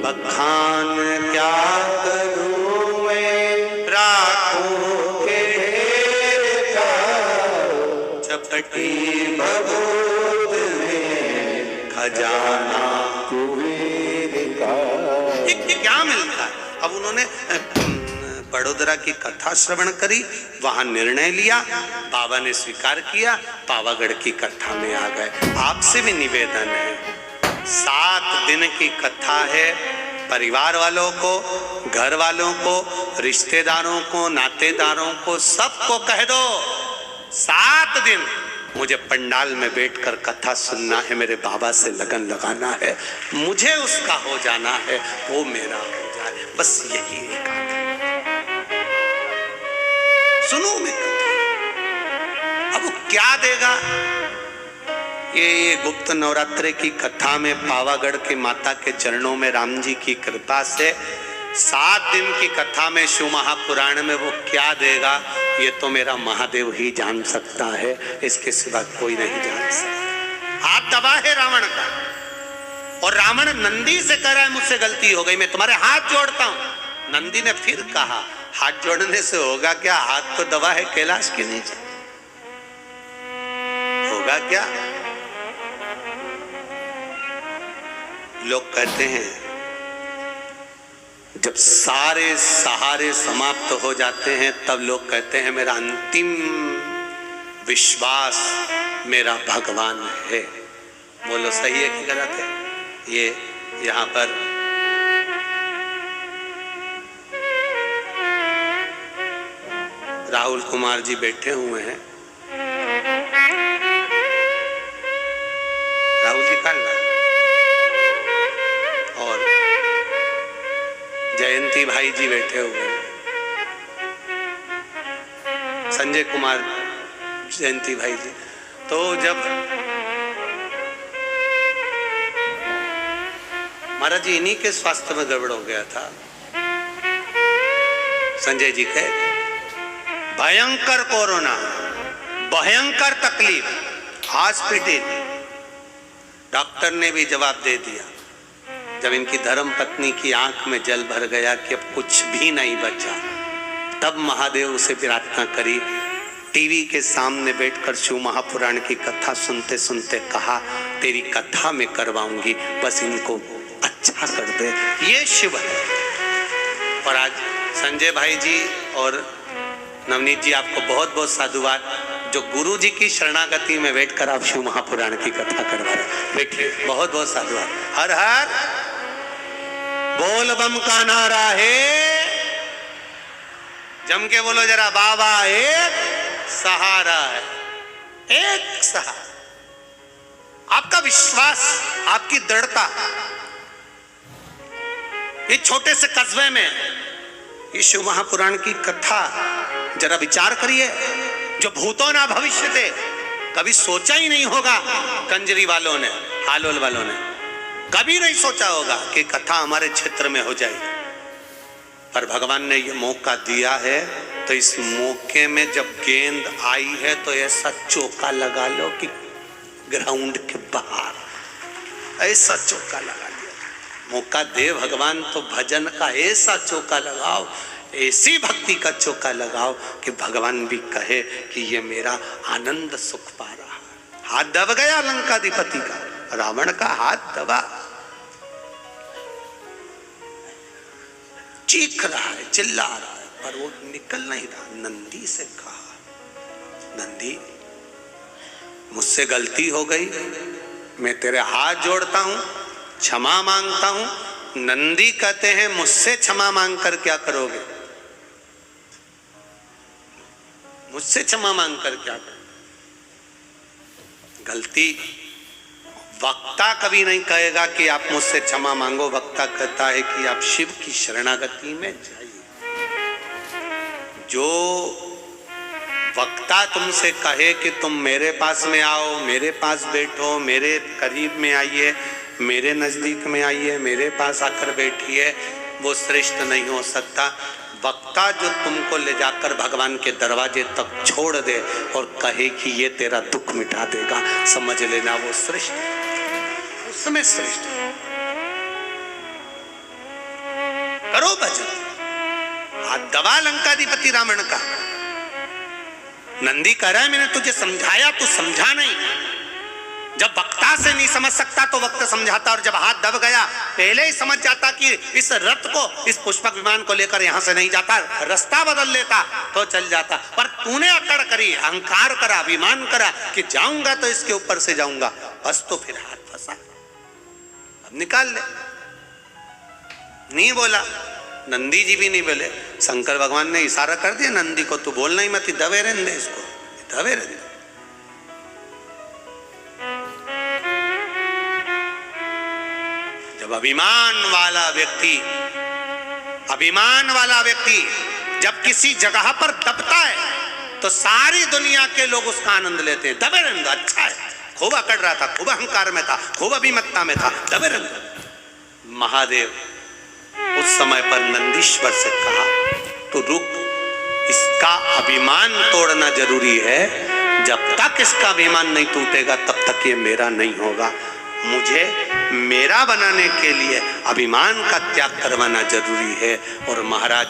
बखान क्या करूं मैं राखों के ढेर का, चपटी भगोद में खजाना क्या मिलता है। अब उन्होंने बड़ोदरा की कथा श्रवण करी, वहां निर्णय लिया, बाबा ने स्वीकार किया, पावागढ़ की कथा में आ गए। आपसे भी निवेदन है, 7 दिन की कथा है, परिवार वालों को, घर वालों को, रिश्तेदारों को, नातेदारों को, सबको कह दो 7 दिन मुझे पंडाल में बैठकर कथा सुनना है, मेरे बाबा से लगन लगाना है, मुझे उसका हो जाना है, वो मेरा हो जाए, बस यही एक आदत। सुनो मैं कथा, अब वो क्या देगा। ये गुप्त नवरात्रे की कथा में पावागढ़ के माता के चरणों में राम जी की कृपा से 7 दिन की कथा में शिव महापुराण में वो क्या देगा, ये तो मेरा महादेव ही जान सकता है, इसके सिवा कोई नहीं जान सकता। हाथ दबा है रावण का, और रावण नंदी से कह रहा है मुझसे गलती हो गई, मैं तुम्हारे हाथ जोड़ता हूं। नंदी ने फिर कहा हाथ जोड़ने से होगा क्या, हाथ तो दबा है कैलाश के नीचे, होगा क्या। लोग कहते हैं जब सारे सहारे समाप्त हो जाते हैं तब लोग कहते हैं मेरा अंतिम विश्वास मेरा भगवान है। बोलो सही है कि गलत है? ये यहाँ पर राहुल कुमार जी बैठे हुए हैं। राहुल जी का और जयंती भाई जी बैठे हुए हैं। संजय कुमार जयंती भाई जी। तो जब महाराज जी इन्हीं के स्वास्थ्य में गड़बड़ हो गया था, संजय जी के भयंकर कोरोना, भयंकर तकलीफ, हॉस्पिटल। डॉक्टर ने भी जवाब दे दिया। जब इनकी धर्म पत्नी की आंख में जल भर गया कि अब कुछ भी नहीं बचा, तब महादेव उसे प्रार्थना करी। टीवी के सामने बैठकर शिव महापुराण की कथा सुनते सुनते कहा तेरी कथा में करवाऊंगी, बस इनको अच्छा कर दे। ये शिव है। और आज संजय भाई जी और नवनीत जी आपको बहुत बहुत साधुवाद, जो गुरु जी की शरणागति में बैठकर आप शिव महापुराण की कथा करवा रहे। बैठिए, बहुत बहुत साधुवाद। हर हर बोल बम का नारा है, जम के बोलो जरा, बाबा एक सहारा है, एक सहारा। आपका विश्वास, आपकी दृढ़ता, ये छोटे से कस्बे में ये शिव महापुराण की कथा जरा विचार करिए। जो भूतों ना भविष्य थे, कभी सोचा ही नहीं होगा कंजरी वालों ने, हालोल वालों ने कभी नहीं सोचा होगा कि कथा हमारे क्षेत्र में हो जाएगी। पर भगवान ने ये मौका दिया है, तो इस मौके में जब गेंद आई है तो ऐसा चौका लगा लो कि ग्राउंड के बाहर ऐसा चौका लगा लिया। मौका दे भगवान तो भजन का ऐसा चौका लगाओ, ऐसी भक्ति का चौका लगाओ कि भगवान भी कहे कि ये मेरा आनंद सुख पा रहा है। हाथ दब गया लंकाधिपति का, रावण का हाथ दबा, चीख रहा है, चिल्ला रहा है, पर वो निकल नहीं रहा। नंदी से कहा, नंदी मुझसे गलती हो गई, मैं तेरे हाथ जोड़ता हूं, क्षमा मांगता हूं। नंदी कहते हैं मुझसे क्षमा मांग कर क्या करोगे? मुझसे क्षमा मांग कर क्या करोगे? गलती वक्ता कभी नहीं कहेगा कि आप मुझसे क्षमा मांगो। वक्ता कहता है कि आप शिव की शरणागति में जाइए। जो वक्ता तुमसे कहे कि तुम मेरे पास में आओ, मेरे पास बैठो, मेरे करीब में आइए, मेरे नजदीक में आइए, मेरे पास आकर बैठिए, वो श्रेष्ठ नहीं हो सकता। वक्ता जो तुमको ले जाकर भगवान के दरवाजे तक छोड़ दे और कहे कि ये तेरा दुख मिटा देगा, समझ लेना वो श्रेष्ठ, उसमें श्रेष्ठ। करो भजन। हाथ दबा लंकाधिपति रावण का। नंदी कह रहा है मैंने तुझे समझाया, तू समझा नहीं। जब वक्ता से नहीं समझ सकता तो वक्त समझाता, और जब हाथ दब गया पहले ही समझ जाता कि इस रथ को, इस पुष्पक विमान को लेकर यहां से नहीं जाता, रास्ता बदल लेता तो चल जाता। पर तूने अकड़ करी, अहंकार करा, अभिमान करा कि जाऊंगा तो इसके ऊपर से जाऊंगा, बस तो फिर हाथ फंसा। अब निकाल ले। नहीं बोला, नंदी जी भी नहीं बोले। शंकर भगवान ने इशारा कर दिया नंदी को, तू बोलना ही मत, दबे रहने दे इसको, दबे रहने दे। जब अभिमान वाला व्यक्ति जब किसी जगह पर दबता है तो सारी दुनिया के लोग उसका आनंद लेते हैं। दबे रहने दो, अच्छा है, खूब अकड़ रहा था, खूब अहंकार में था, खूब अभिमत्ता में था, दबे रहने दो। महादेव उस समय पर नंदीश्वर से कहा, तो रुक, इसका अभिमान तोड़ना जरूरी है। जब तक इसका अभिमान नहीं टूटेगा तब तक ये मेरा नहीं होगा। मुझे मेरा बनाने के लिए अभिमान का त्याग करवाना जरूरी है। और महाराज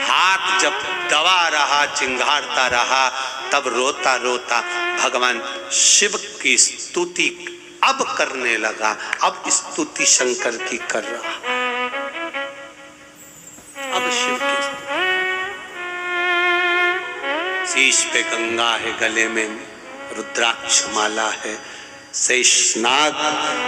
हाथ जब दबा रहा, चिंगारता रहा, तब रोता रोता भगवान शिव की स्तुति अब करने लगा, अब स्तुति शंकर की कर रहा, अब शिव की शीश पे गंगा है, गले में रुद्राक्ष माला है, शेषनाग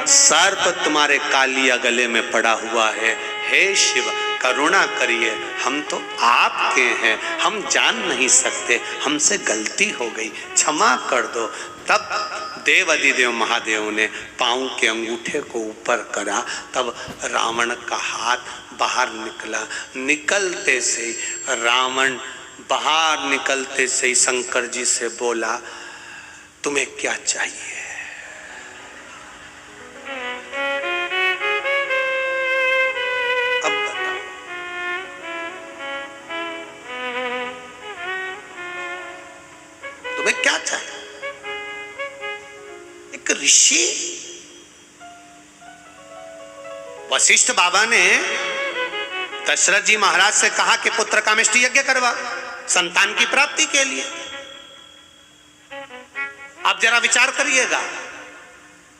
सर्प तुम्हारे कालिया गले में पड़ा हुआ है। हे शिव करुणा करिए, हम तो आपके हैं, हम जान नहीं सकते, हमसे गलती हो गई, क्षमा कर दो। तब देव अधिदेव महादेव ने पाँव के अंगूठे को ऊपर करा, तब रावण का हाथ बाहर निकला। निकलते से रावण बाहर निकलते से ही शंकर जी से बोला, तुम्हें क्या चाहिए? अब बताओ, तुम्हें क्या चाहिए? एक ऋषि वशिष्ठ बाबा ने दशरथ जी महाराज से कहा कि पुत्र कामेष्टि यज्ञ करवा संतान की प्राप्ति के लिए। आप जरा विचार करिएगा,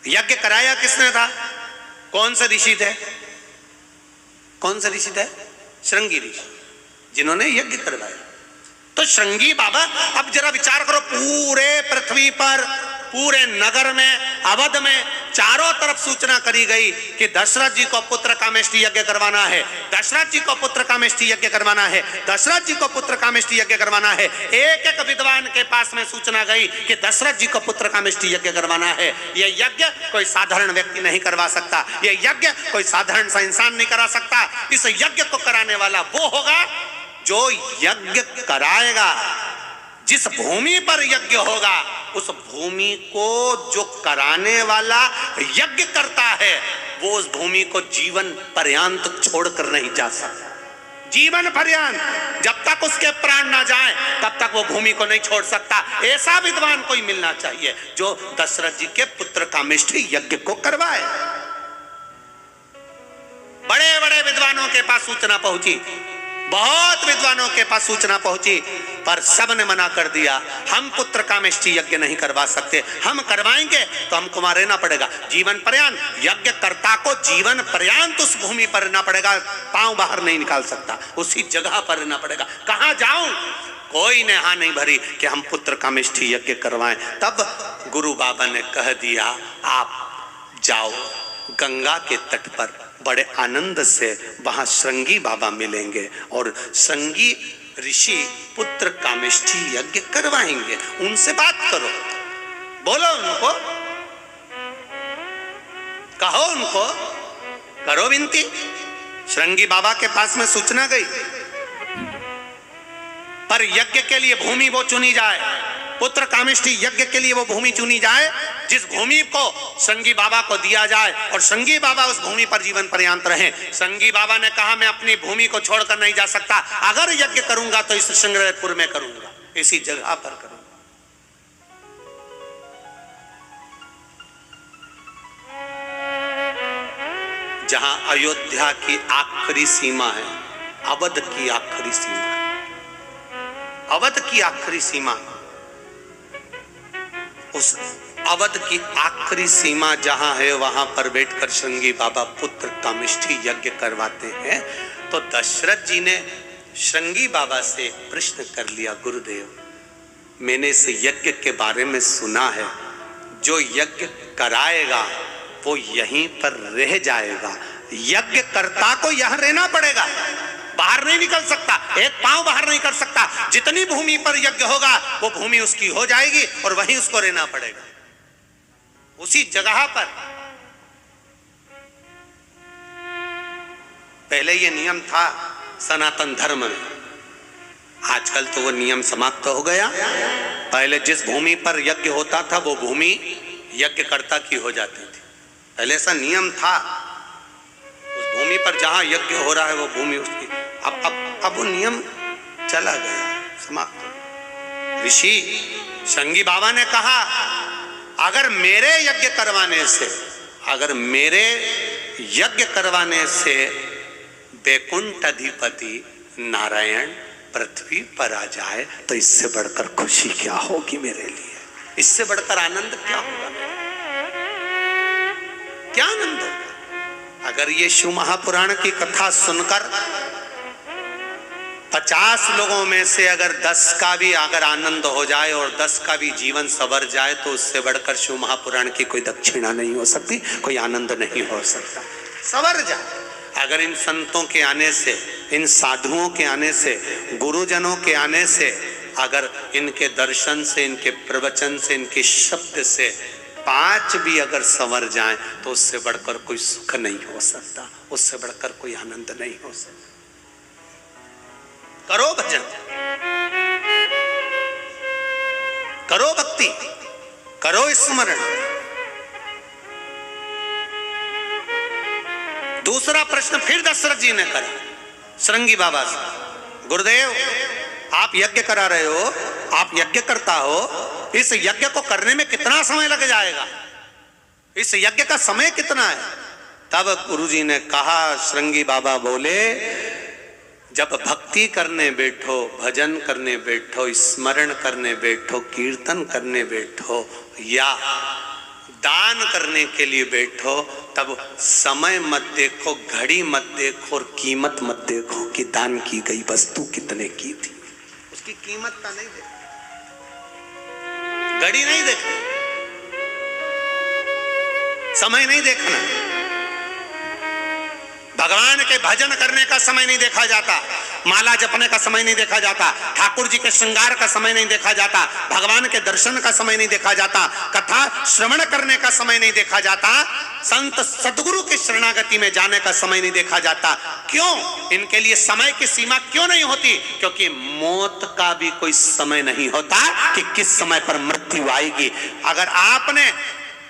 यज्ञ कराया किसने था? कौन से ऋषि थे? कौन से ऋषि थे? श्रृंगी ऋषि, जिन्होंने यज्ञ करवाया। तो श्रृंगी बाबा, अब जरा विचार करो, पूरे पृथ्वी पर, पूरे नगर में, अवध में चारों तरफ सूचना करी गई कि दशरथ जी को पुत्र कामेष्टि यज्ञ करवाना है, दशरथ जी को पुत्र कामेष्टि यज्ञ करवाना है, दशरथ जी को पुत्र कामेष्टि यज्ञ करवाना है। एक एक विद्वान के पास में सूचना गई कि दशरथ जी को पुत्र कामेष्टि यज्ञ करवाना है। यह यज्ञ कोई साधारण व्यक्ति नहीं करवा सकता, यह यज्ञ कोई साधारण सा इंसान नहीं करा सकता। इस यज्ञ को कराने वाला वो होगा जो यज्ञ कराएगा। जिस भूमि पर यज्ञ होगा, उस भूमि को जो कराने वाला यज्ञ करता है, वो उस भूमि को जीवन पर्यंत छोड़कर नहीं जा सकता। जीवन पर्यंत, जब तक उसके प्राण ना जाएं, तब तक वो भूमि को नहीं छोड़ सकता। ऐसा विद्वान कोई मिलना चाहिए जो दशरथ जी के पुत्र कामेष्टि यज्ञ को करवाए। बड़े बड़े विद्वानों के पास सूचना पहुंची, बहुत विद्वानों के पास सूचना पहुंची, पर सब ने मना कर दिया। हम पुत्र कामेष्टि यज्ञ नहीं करवा सकते, हम करवाएंगे तो हमको वहां रहना पड़ेगा जीवन पर्यंत। यज्ञ कर्ता को जीवन पर्यंत उस भूमि पर रहना पड़ेगा, पांव बाहर नहीं निकाल सकता, उसी जगह पर रहना पड़ेगा। कहां जाऊं? कोई ने हाँ नहीं भरी कि हम पुत्र कामेष्टि यज्ञ करवाएं। तब गुरु बाबा ने कह दिया, आप जाओ गंगा के तट पर, बड़े आनंद से वहां श्रृंगी बाबा मिलेंगे और श्रृंगी ऋषि पुत्र कामेष्टि यज्ञ करवाएंगे। उनसे बात करो, बोलो उनको, कहो उनको, करो विनती। श्रृंगी बाबा के पास में सूचना गई, पर यज्ञ के लिए भूमि वो चुनी जाए, पुत्र कामेष्टि यज्ञ के लिए वो भूमि चुनी जाए जिस भूमि को श्रृंगी बाबा को दिया जाए और श्रृंगी बाबा उस भूमि पर जीवन पर्यंत रहे। श्रृंगी बाबा ने कहा, मैं अपनी भूमि को छोड़कर नहीं जा सकता, अगर यज्ञ करूंगा तो इस श्रृंगेरपुर में करूंगा, इसी जगह पर करूंगा। जहां अयोध्या की आखिरी सीमा है, अवध की आखिरी सीमा, अवध की आखिरी सीमा, उस अवध की आखिरी सीमा जहां है, वहां पर बैठकर श्रृंगी बाबा पुत्र कामेष्टि यज्ञ करवाते हैं। तो दशरथ जी ने श्रृंगी बाबा से प्रश्न कर लिया, गुरुदेव मैंने इस यज्ञ के बारे में सुना है, जो यज्ञ कराएगा वो यहीं पर रह जाएगा, यज्ञ कर्ता को यहां रहना पड़ेगा, बाहर नहीं निकल सकता, एक पांव बाहर नहीं कर सकता। जितनी भूमि पर यज्ञ होगा वो भूमि उसकी हो जाएगी और वहीं उसको रहना पड़ेगा, उसी जगह पर। पहले ये नियम था सनातन धर्म में, आजकल तो वो नियम समाप्त हो गया। पहले जिस भूमि पर यज्ञ होता था वो भूमि यज्ञकर्ता की हो जाती थी, पहले ऐसा नियम था। उस भूमि पर जहां यज्ञ हो रहा है वो भूमि उसकी। अब वो नियम चला गया, समाप्त। ऋषि श्रृंगी बाबा ने कहा, अगर मेरे यज्ञ करवाने से, अगर मेरे यज्ञ करवाने से वैकुंठ अधिपति नारायण पृथ्वी पर आ जाए तो इससे बढ़कर खुशी क्या होगी मेरे लिए, इससे बढ़कर आनंद क्या होगा। अगर ये शिव महापुराण की कथा सुनकर 50 लोगों में से अगर 10 का भी अगर आनंद हो जाए और 10 का भी जीवन संवर जाए तो उससे बढ़कर शिव महापुराण की कोई दक्षिणा नहीं हो सकती, कोई आनंद नहीं हो सकता। संवर जाए अगर इन संतों के आने से, इन साधुओं के आने से, गुरुजनों के आने से, अगर इनके दर्शन से, इनके प्रवचन से, इनके शब्द से 5 भी अगर संवर जाएं तो उससे बढ़कर कोई सुख नहीं हो सकता, उससे बढ़कर कोई आनंद नहीं हो सकता। करो भजन, करो भक्ति, करो स्मरण। दूसरा प्रश्न फिर दशरथ जी ने करा श्रृंगी बाबा से, गुरुदेव आप यज्ञ करा रहे हो, आप यज्ञ करता हो, इस यज्ञ को करने में कितना समय लग जाएगा, इस यज्ञ का समय कितना है? तब गुरुजी ने कहा, श्रृंगी बाबा बोले, जब भक्ति करने बैठो, भजन करने बैठो, स्मरण करने बैठो, कीर्तन करने बैठो या दान करने के लिए बैठो, तब समय मत देखो, घड़ी मत देखो और कीमत मत देखो कि दान की गई वस्तु कितने की थी, उसकी कीमत का नहीं देखो, घड़ी नहीं देखना, समय नहीं देखना। भगवान के भजन करने का समय नहीं देखा जाता, माला जपने का समय नहीं देखा जाता, ठाकुर जी के श्रृंगार का समय नहीं देखा जाता, भगवान के दर्शन का समय नहीं देखा जाता, कथा श्रवण करने का समय नहीं देखा जाता, संत सदगुरु की शरणागति में जाने का समय नहीं देखा जाता। क्यों? इनके लिए समय की सीमा क्यों नहीं होती? क्योंकि मौत का भी कोई समय नहीं होता कि किस समय पर मृत्यु आएगी। अगर आपने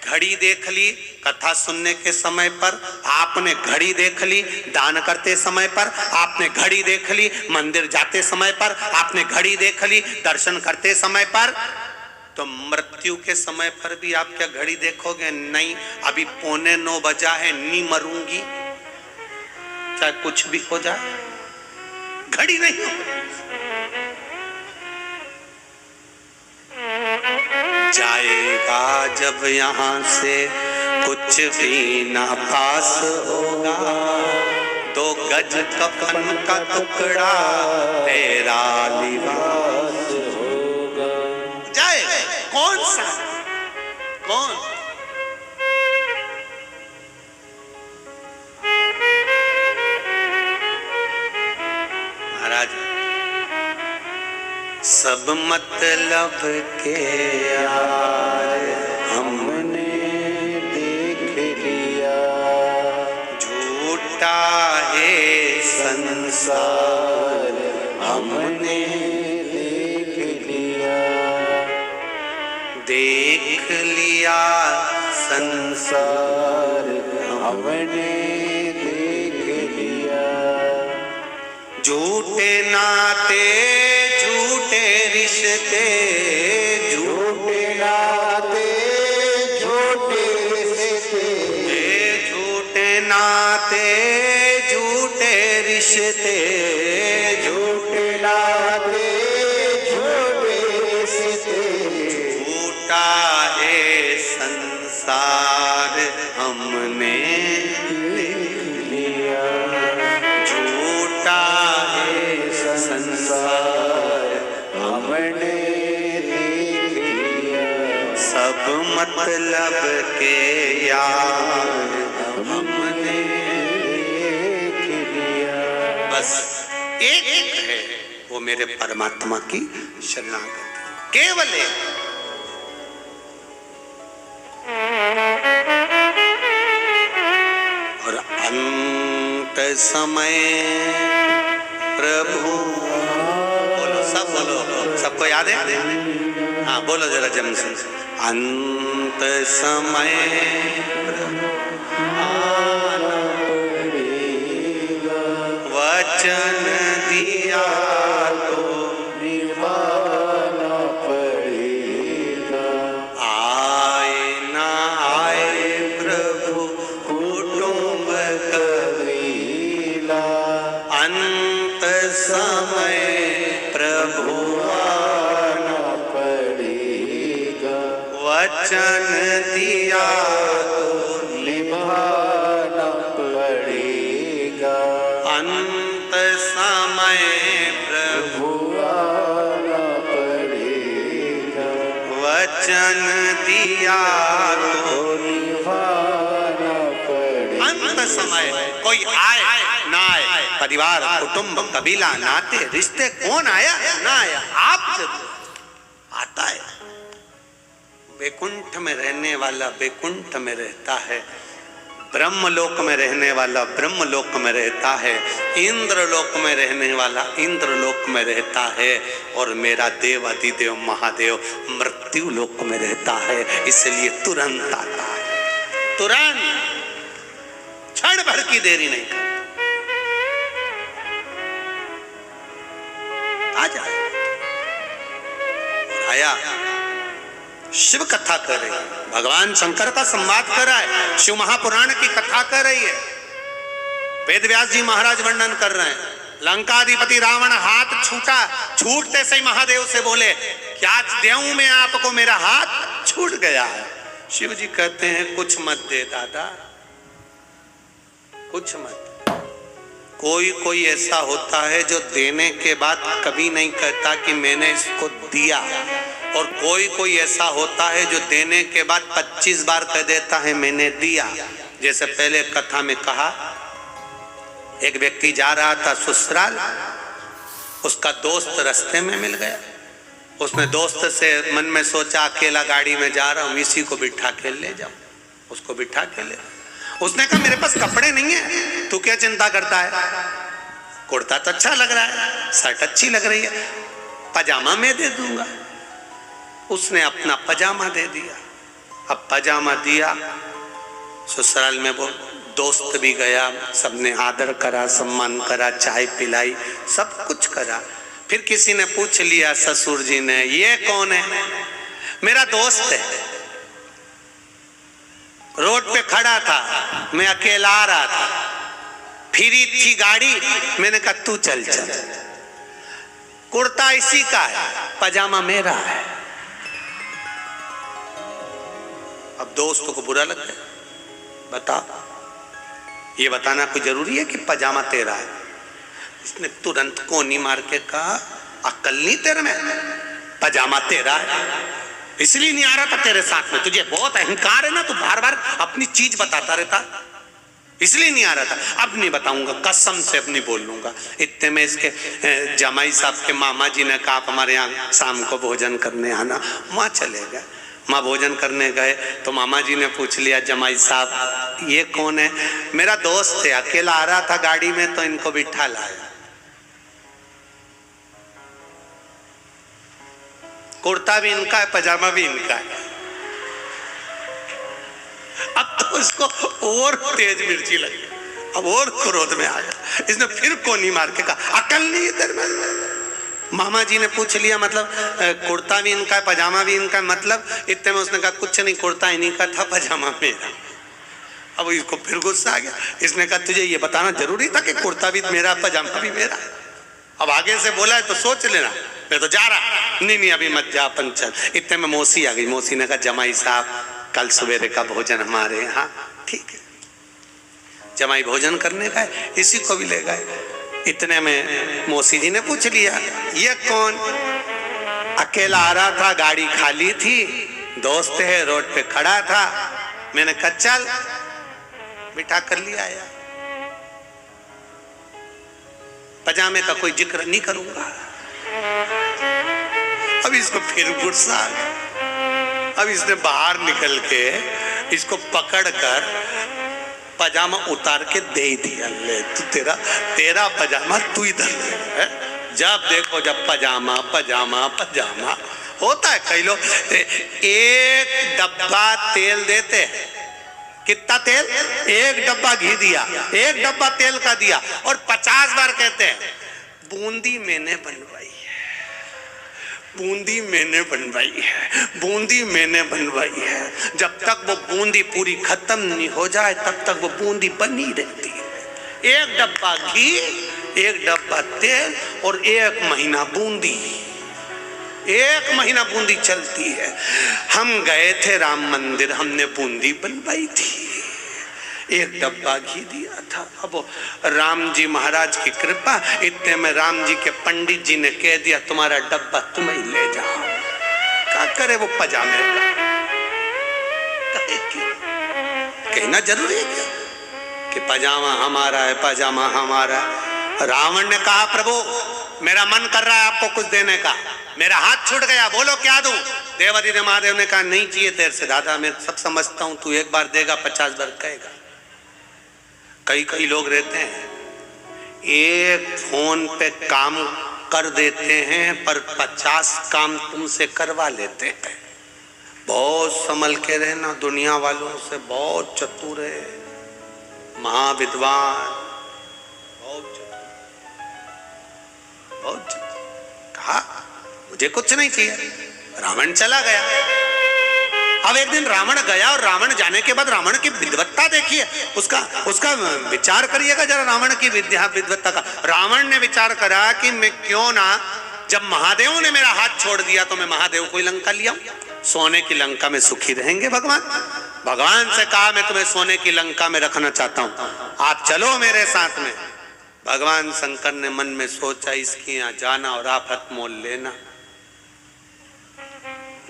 घड़ी देख ली कथा सुनने के समय पर, आपने घड़ी देख ली दान करते समय पर, आपने घड़ी देख ली मंदिर जाते समय पर, आपने घड़ी देख ली दर्शन करते समय पर, तो मृत्यु के समय पर भी आप क्या घड़ी देखोगे? नहीं, अभी 8:45 बजा है, नहीं मरूंगी, चाहे कुछ भी हो जाए, घड़ी नहीं हो। जाएगा जब यहाँ से कुछ भी ना पास होगा, 2 गज कफन का टुकड़ा तेरा लिबास होगा। जाएगा कौन सा? कौन? महाराज सब मतलब के यार हमने देख लिया, झूठा है संसार हमने देख लिया, देख लिया संसार हमने देख लिया, झूठे नाते झूठे रिश्ते, झूठे नाते झूठे रिश्ते, झूठे नाते झूठे रिश्ते, झूठे नाते झूठे रिश्ते, झूठा है संसार हमने देख लिया, झूठा है संसार हमने देख लिया, सब मतलब के यार हमने देख लिया। बस एक है, वो मेरे परमात्मा की शरणागति, केवल एक। और अंत समय प्रभु, बोलो सब, बोलो सबको याद है? हाँ बोलो जरा जम से, अंत समय वचन दिया तो निभाना पड़ेगा, आए ना आए प्रभु कुटुंब कबीला, अंत समय प्रभु आना पड़ेगा, वचन दिया तो निभाना पड़ेगा। न समय, कोई आए ना आए, परिवार कुटुंब कबीला नाते रिश्ते, कौन आया ना आया, आप जरूर आता है। वैकुंठ में रहने वाला वैकुंठ में रहता है, ब्रह्मलोक में रहने वाला ब्रह्मलोक में रहता है, इंद्रलोक में रहने वाला इंद्रलोक में रहता है, और मेरा देव अधिदेव महादेव मृत्यु लोक में रहता है। इसलिए तुरंत आता है, तुरंत, क्षण भर की देरी नहीं करता, आ जाए। आया, शिव कथा कर रही है, भगवान शंकर का संवाद कर रहा है, शिव महापुराण की कथा कर रही है। वेद व्यास जी महाराज वर्णन कर रहे हैं, लंकाधिपति रावण हाथ छूटा, छूटते से ही महादेव से बोले क्या देऊं मैं आपको, मेरा हाथ छूट गया है। शिव जी कहते हैं कुछ मत दे दादा, कुछ मत। कोई कोई ऐसा होता है जो देने के बाद कभी नहीं कहता कि मैंने इसको दिया, और कोई कोई ऐसा होता है जो देने के बाद 25 बार कह देता है मैंने दिया। जैसे पहले कथा में कहा, एक व्यक्ति जा रहा था ससुराल, उसका दोस्त रास्ते में मिल गया। उसने दोस्त से मन में सोचा अकेला गाड़ी में जा रहा हूँ, इसी को बिठा के ले जाऊं, उसको बिठा के ले। उसने कहा मेरे पास कपड़े नहीं है, तू क्या चिंता करता है, कुर्ता तो अच्छा लग रहा है, शर्ट अच्छी लग रही है, पजामा मैं दे दूंगा। उसने अपना पजामा दे दिया। अब पजामा दिया, ससुराल में वो दोस्त भी गया, सबने आदर करा, सम्मान करा, चाय पिलाई, सब कुछ करा। फिर किसी ने पूछ लिया ससुर जी ने, ये कौन है? मेरा दोस्त है, रोड पे खड़ा था, मैं अकेला आ रहा था, फ्री थी गाड़ी, मैंने कहा तू चल चल। कुर्ता इसी का है, पजामा मेरा है। अब दोस्तों को बुरा लग गया, बता, ये बताना कोई जरूरी है कि पजामा तेरा है? इसने तुरंत कोनी मार के कहा अक्ल नहीं तेरे में, पजामा तेरा है, इसलिए नहीं आ रहा था तेरे साथ में, तुझे बहुत अहंकार है ना, तू बार बार अपनी चीज बताता रहता, इसलिए नहीं आ रहा था। अब नहीं बताऊंगा, कसम से अब नहीं बोल लूंगा। इतने में इसके जमाई साहब के मामा जी ने कहा आप हमारे यहाँ शाम को भोजन करने आना। माँ चले गए, माँ भोजन करने गए तो मामा जी ने पूछ लिया जमाई साहब ये कौन है? मेरा दोस्त है, अकेला आ रहा था गाड़ी में तो इनको बिठा लाया। कुर्ता भी इनका है, पजामा भी इनका है। अब तो उसको और तेज मिर्ची लगी, अब और क्रोध में आ गया। इसने फिर कोनी मार के कहा अकल नहीं इधर में। मामा जी ने पूछ लिया मतलब कुर्ता भी इनका है, पजामा भी इनका है, मतलब इतने में उसने कहा कुछ नहीं, कुर्ता इन्हीं का था, पजामा मेरा। अब इसको फिर गुस्सा आ गया। इसने कहा तुझे ये बताना जरूरी था कि कुर्ता भी मेरा, पजामा भी मेरा? अब आगे से बोला है तो सोच लेना, मैं तो जा रहा। नहीं अभी मत जा, अपन चल। इतने में मौसी आ गई। मौसी ने कहा जमाई साहब कल सवेरे का भोजन हमारे यहाँ, ठीक है। जमाई भोजन करने का है, इसी को भी ले गए। इतने में मौसी जी ने पूछ लिया ये कौन? अकेला आ रहा था, गाड़ी खाली थी, दोस्त है, रोड पे खड़ा था, मैंने कहा चल, बिठा कर लिया आया। पजामे का कोई जिक्र नहीं करूंगा। अब इसको फिर गुस्सा आ गया। अब इसने बाहर निकल के इसको पकड़कर पजामा उतार के दे दिया, ले तू तेरा पजामा तू इधर ले। जब देखो जब पजामा पजामा पजामा होता है। कई लोग एक डब्बा तेल देते हैं, कितना तेल? एक डब्बा घी दिया, एक डब्बा तेल का दिया, और 50 बार कहते हैं बूंदी मैंने बनवाई है, बूंदी मैंने बनवाई है, बूंदी मैंने बनवाई है। जब तक वो बूंदी पूरी खत्म नहीं हो जाए तब तक वो बूंदी बनी रहती है। एक डब्बा घी, एक डब्बा तेल और 1 महीना बूंदी, 1 महीना बूंदी चलती है। हम गए थे राम मंदिर, हमने बूंदी बनवाई थी, 1 डब्बा घी दिया था। अब राम जी महाराज की कृपा, इतने में राम जी के पंडित जी ने कह दिया तुम्हारा डब्बा तुम ही ले जाओ। क्या करे वो पजामे का? कहना जरूरी है क्या? कि पजामा हमारा है, पजामा हमारा है। रावण ने कहा प्रभु मेरा मन कर रहा है आपको कुछ देने का, मेरा हाथ छूट गया, बोलो क्या दूं। देवादिदेव महादेव ने कहा नहीं चाहिए तेरे से दादा, मैं सब समझता हूं, तू एक बार देगा 50 बार कहेगा। कई लोग रहते हैं एक फोन पे काम कर देते हैं पर 50 काम तुमसे करवा लेते हैं। बहुत संभल के रहना, दुनिया वालों से बहुत चतुर है, महाविद्वान, बहुत चतुर। कहा मुझे कुछ नहीं चाहिए, रावण चला गया। अब एक दिन रावण गया और रावण जाने के बाद रावण की विद्वत्ता देखिए, उसका विचार करिएगा जरा रावण की विद्वत्ता का। रावण ने विचार करा कि मैं क्यों ना, जब महादेव ने मेरा हाथ छोड़ दिया तो मैं महादेव को लंका लिया, सोने की लंका में सुखी रहेंगे भगवान। भगवान से कहा मैं तुम्हें सोने की लंका में रखना चाहता हूं, आप चलो मेरे साथ में। भगवान शंकर ने मन में सोचा इसके यहाँ जाना और आफत मोल लेना,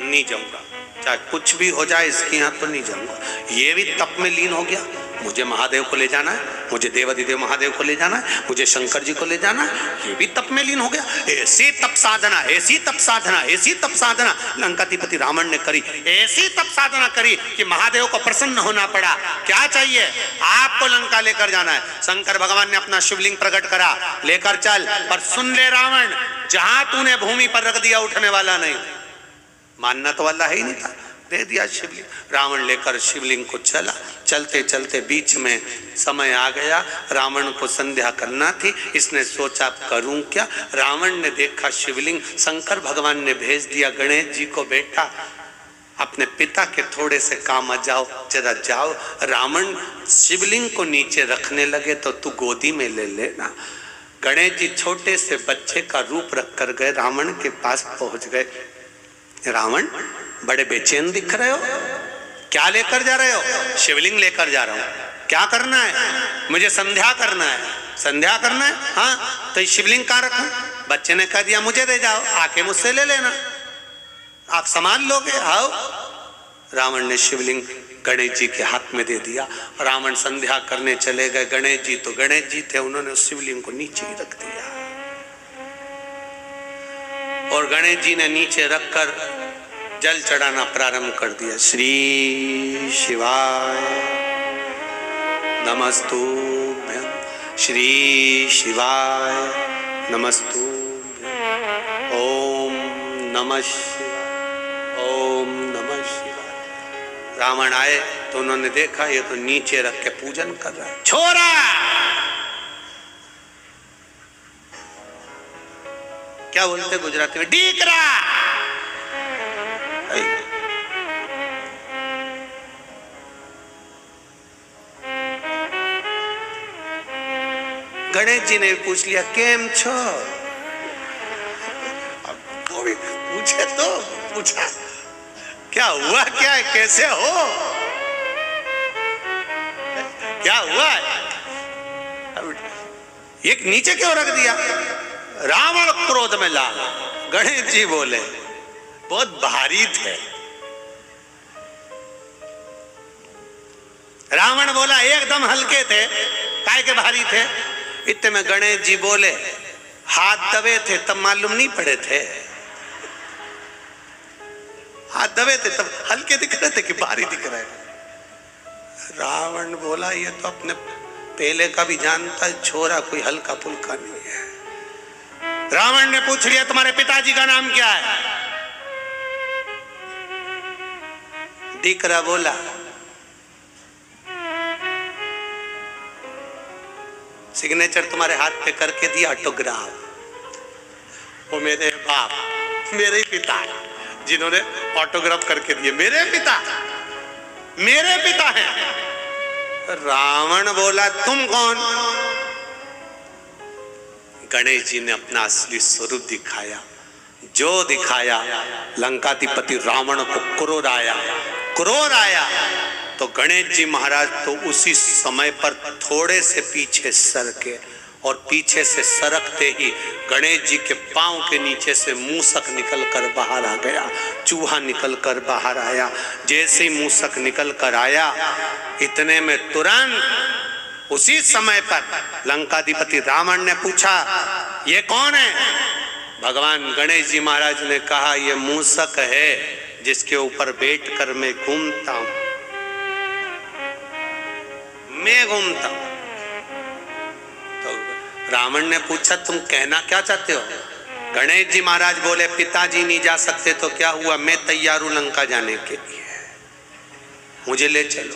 नहीं जाऊंगा, चाहे कुछ भी हो जाए इसके यहाँ तो नहीं जाऊंगा। ये भी तप में लीन हो गया, मुझे महादेव को ले जाना है, मुझे देवादिदेव महादेव को ले जाना है, मुझे शंकर जी को ले जाना है, ये भी तप में लीन हो गया। ऐसी तप साधना, ऐसी तप साधना, ऐसी तप साधना लंकाधिपति रावण ने करी, ऐसी तप साधना करी कि महादेव को प्रसन्न होना पड़ा। क्या चाहिए, आपको लंका लेकर जाना है। शंकर भगवान ने अपना शिवलिंग प्रकट करा, लेकर चल, पर सुन ले रावण, जहां तूने भूमि पर रख दिया उठने वाला नहीं। मानना तो वाला है ही नहीं था, दे दिया शिवलिंग। रावण लेकर शिवलिंग को चला, चलते चलते बीच में समय आ गया, रावण को संध्या करना थी। इसने सोचा करूं क्या। रावण ने देखा शिवलिंग, शंकर भगवान ने भेज दिया गणेश जी को, बेटा अपने पिता के थोड़े से काम आ जाओ, जरा जाओ। रावण शिवलिंग को नीचे रखने लगे तो तू गोदी में ले लेना। गणेश जी छोटे से बच्चे का रूप रख कर गए, रावण के पास पहुंच गए। रावण बड़े बेचैन दिख रहे हो, क्या लेकर जा रहे हो। शिवलिंग लेकर जा रहा हूं। क्या करना है, मुझे संध्या करना है। संध्या करना है, हाँ, तो शिवलिंग कहाँ रखूं। बच्चे ने कह दिया मुझे दे जाओ, आके मुझसे ले लेना, आप संभाल लोगे। आओ। रावण ने शिवलिंग गणेश जी के हाथ में दे दिया। रावण संध्या करने चले गए। गणेश जी तो गणेश जी थे, उन्होंने उस शिवलिंग को नीचे ही रख दिया और गणेश जी ने नीचे रखकर जल चढ़ाना प्रारंभ कर दिया। श्री शिवाय नमस्तुभ्यं, श्री शिवाय नमस्तुभ्यं, ओम नमः शिवाय, ओम नमः शिवाय। रावण आए तो उन्होंने देखा ये तो नीचे रख के पूजन कर रहा है। छोरा, क्या बोलते गुजराती में, डीकरा। गणेश जी ने पूछ लिया केम छो। अब वो भी पूछे तो पूछा क्या हुआ, क्या है, कैसे हो, क्या हुआ। एक नीचे क्यों रख दिया। रावण क्रोध में लाल। गणेश जी बोले बहुत भारी थे। रावण बोला एकदम हल्के थे, काय के भारी थे। इतने में गणेश जी बोले हाथ दबे थे तब मालूम नहीं पड़े थे, हाथ दबे थे तब हल्के दिख रहे थे कि भारी दिख रहे थे। रावण बोला ये तो अपने पहले का भी जानता है, छोरा कोई हल्का फुल्का नहीं है। रावण ने पूछ लिया तुम्हारे पिताजी का नाम क्या है। डीकरा बोला सिग्नेचर तुम्हारे हाथ पे करके दिया ऑटोग्राफ। वो मेरे बाप, मेरे पिता जिन्होंने ऑटोग्राफ करके दिए, मेरे पिता हैं। रावण बोला तुम कौन। गणेश जी ने अपना असली स्वरूप दिखाया। जो दिखाया लंकाधिपति रावण को क्रोध आया तो गणेश जी महाराज तो उसी समय पर थोड़े से पीछे सरके और पीछे से सरकते ही गणेश जी के पांव के नीचे से मूसक निकलकर बाहर आ गया, चूहा निकलकर बाहर आया। जैसे ही मूसक निकल कर आया इतने में तुरंत उसी समय पर लंकाधिपति रावण ने पूछा ये कौन है? भगवान गणेश जी महाराज ने कहा ये मूसक है जिसके ऊपर बैठकर मैं घूमता हूं, मैं घूमता हूं। तो रावण ने पूछा तुम कहना क्या चाहते हो? गणेश जी महाराज बोले पिताजी नहीं जा सकते तो क्या हुआ, मैं तैयार हूं लंका जाने के लिए, मुझे ले चलो।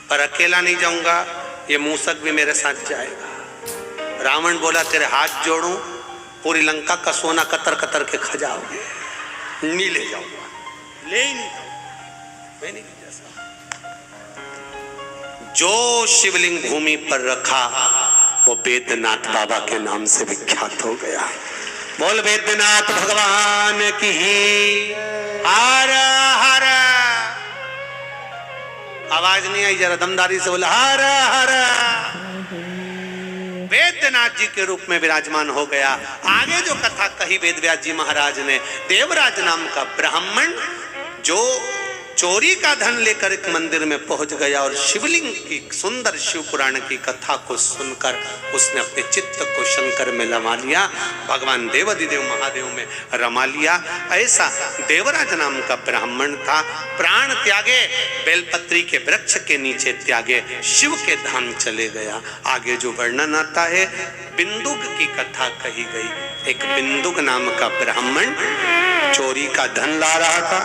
पर अकेला नहीं जाऊंगा, ये मूसक भी मेरे साथ जाएगा। रावण बोला तेरे हाथ जोड़ूं, पूरी लंका का सोना कतर कतर के खा जाओगे, नहीं ले जाऊंगा, ले ही नहीं जाऊंगा, मैं नहीं जा सकता। जो शिवलिंग भूमि पर रखा वो बैद्यनाथ बाबा के नाम से विख्यात हो गया। बोल बैद्यनाथ भगवान की हर हर। आवाज नहीं आई, जरा दमदारी से बोला हर हर। बैद्यनाथ जी के रूप में विराजमान हो गया। आगे जो कथा कही वेदव्यास जी महाराज ने, देवराज नाम का ब्राह्मण जो चोरी का धन लेकर एक मंदिर में पहुंच गया और शिवलिंग की सुंदर शिव पुराण की कथा को सुनकर उसने अपने चित्त को शंकर में रमा लिया, भगवान देवाधिदेव महादेव में रमा लिया। ऐसा देवराज नाम का ब्राह्मण था, प्राण त्यागे, बेलपत्री के वृक्ष के नीचे त्यागे, शिव के धाम चले गया। आगे जो वर्णन आता है, बिंदुक की कथा कही गई। एक बिंदुक नाम का ब्राह्मण चोरी का धन ला रहा था,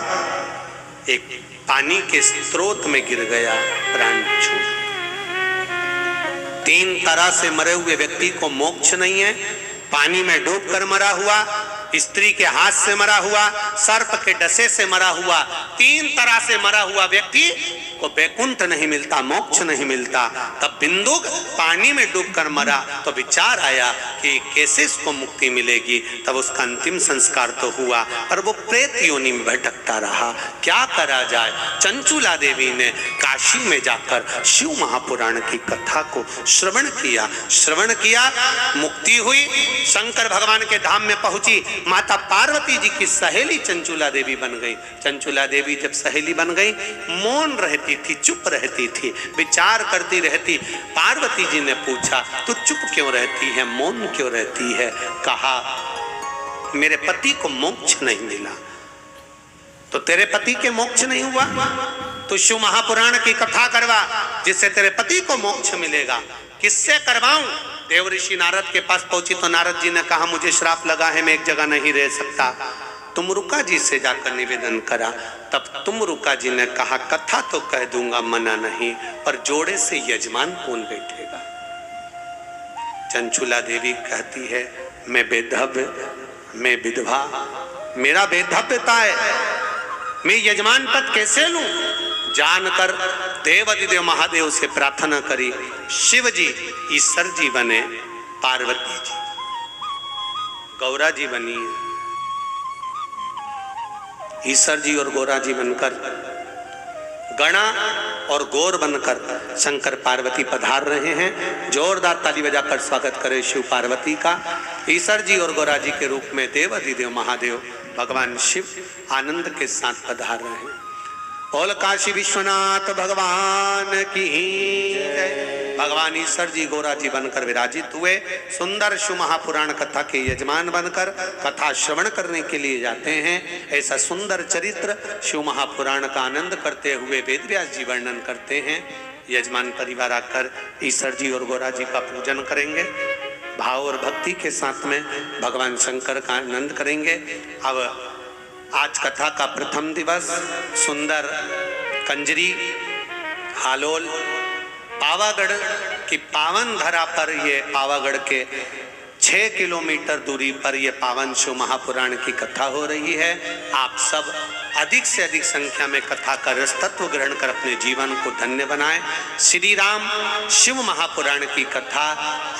एक पानी के स्रोत में गिर गया, प्राण छूट। 3 तरह से मरे हुए व्यक्ति को मोक्ष नहीं है। पानी में डूबकर मरा हुआ, स्त्री के हाथ से मरा हुआ, सर्प के डसे से मरा हुआ, 3 तरह से मरा हुआ व्यक्ति को वैकुंठ नहीं मिलता, मोक्ष नहीं मिलता। तब बिंदुक पानी में डूबकर मरा तो विचार आया कि कैसे इसको मुक्ति मिलेगी। तब उसका अंतिम संस्कार तो हुआ और वो प्रेत योनि में भटकता रहा। क्या करा जाए? चंचुला देवी ने काशी में जाकर शिव महापुराण की कथा को श्रवण किया, मुक्ति हुई, शंकर भगवान के धाम में पहुंची। माता पार्वती जी की सहेली चंचुला देवी बन गई। चंचुला देवी जब सहेली बन गई, मौन रहती थी, चुप रहती थी, विचार करती रहती। पार्वती जी ने पूछा तू चुप क्यों रहती है, मौन क्यों रहती है? कहा मेरे पति को मोक्ष नहीं मिला। तो तेरे पति के मोक्ष नहीं हुआ तो शिव महापुराण की कथा करवा जिससे तेरे पति को मोक्ष मिलेगा। किससे करवाऊं? देव ऋषि नारद के पास पहुंची तो नारद जी ने कहा मुझे श्राप लगा है, मैं एक जगह नहीं रह सकता, तुम रुका जी से जाकर निवेदन करा। तब तुम रुका जी ने कहा कथा तो कह दूंगा, मना नहीं, पर जोड़े से यजमान कौन बैठेगा? चंचुला देवी कहती है मैं बेधव्य, मैं विधवा, मेरा बेधव्यता है, मैं यजमान पद कैसे लूं? जानकर देवाधिदेव महादेव से प्रार्थना करी। शिव जी ईश्वर जी बने, पार्वती जी गौरा जी बनी। ईश्वर जी और गौरा जी बनकर, गणा और गौर बनकर शंकर पार्वती पधार रहे हैं। जोरदार ताली बजाकर स्वागत करें शिव पार्वती का। ईश्वर जी और गौरा जी के रूप में देवाधिदेव महादेव भगवान शिव आनंद के साथ पधार रहे हैं। बोल काशी विश्वनाथ भगवान की जय। भगवान ईश्वर जी गौरा जी बनकर विराजित हुए। सुंदर शिव महापुराण कथा के यजमान बनकर कथा श्रवण करने के लिए जाते हैं। ऐसा सुंदर चरित्र शिव महापुराण का आनंद करते हुए वेदव्यास जी वर्णन करते हैं। यजमान परिवार आकर ईश्वर जी और गौरा जी का पूजन करेंगे, भाव और भक्ति के साथ में भगवान शंकर का आनंद करेंगे। अब आज कथा का प्रथम दिवस सुंदर कंजरी हालोल पावागढ़ की पावन धरा पर, ये पावागढ़ के 6 किलोमीटर दूरी पर ये पावन शिव महापुराण की कथा हो रही है। आप सब अधिक से अधिक संख्या में कथा का रस तत्व ग्रहण कर अपने जीवन को धन्य बनाएं। श्री राम शिव महापुराण की कथा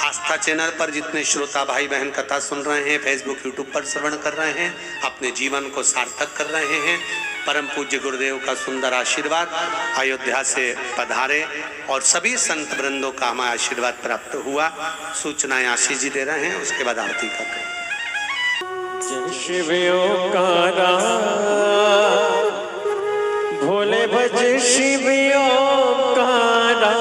आस्था चैनल पर जितने श्रोता भाई बहन कथा सुन रहे हैं, फेसबुक यूट्यूब पर श्रवण कर रहे हैं, अपने जीवन को सार्थक कर रहे हैं। परम पूज्य गुरुदेव का सुंदर आशीर्वाद अयोध्या से पधारे और सभी संत वृंदों का हमें आशीर्वाद प्राप्त हुआ। सूचनाएं आशीष जी दे रहे हैं, उसके बाद आरती का करें। जय शिव ओंकारा भोले भज शिव ओंकारा।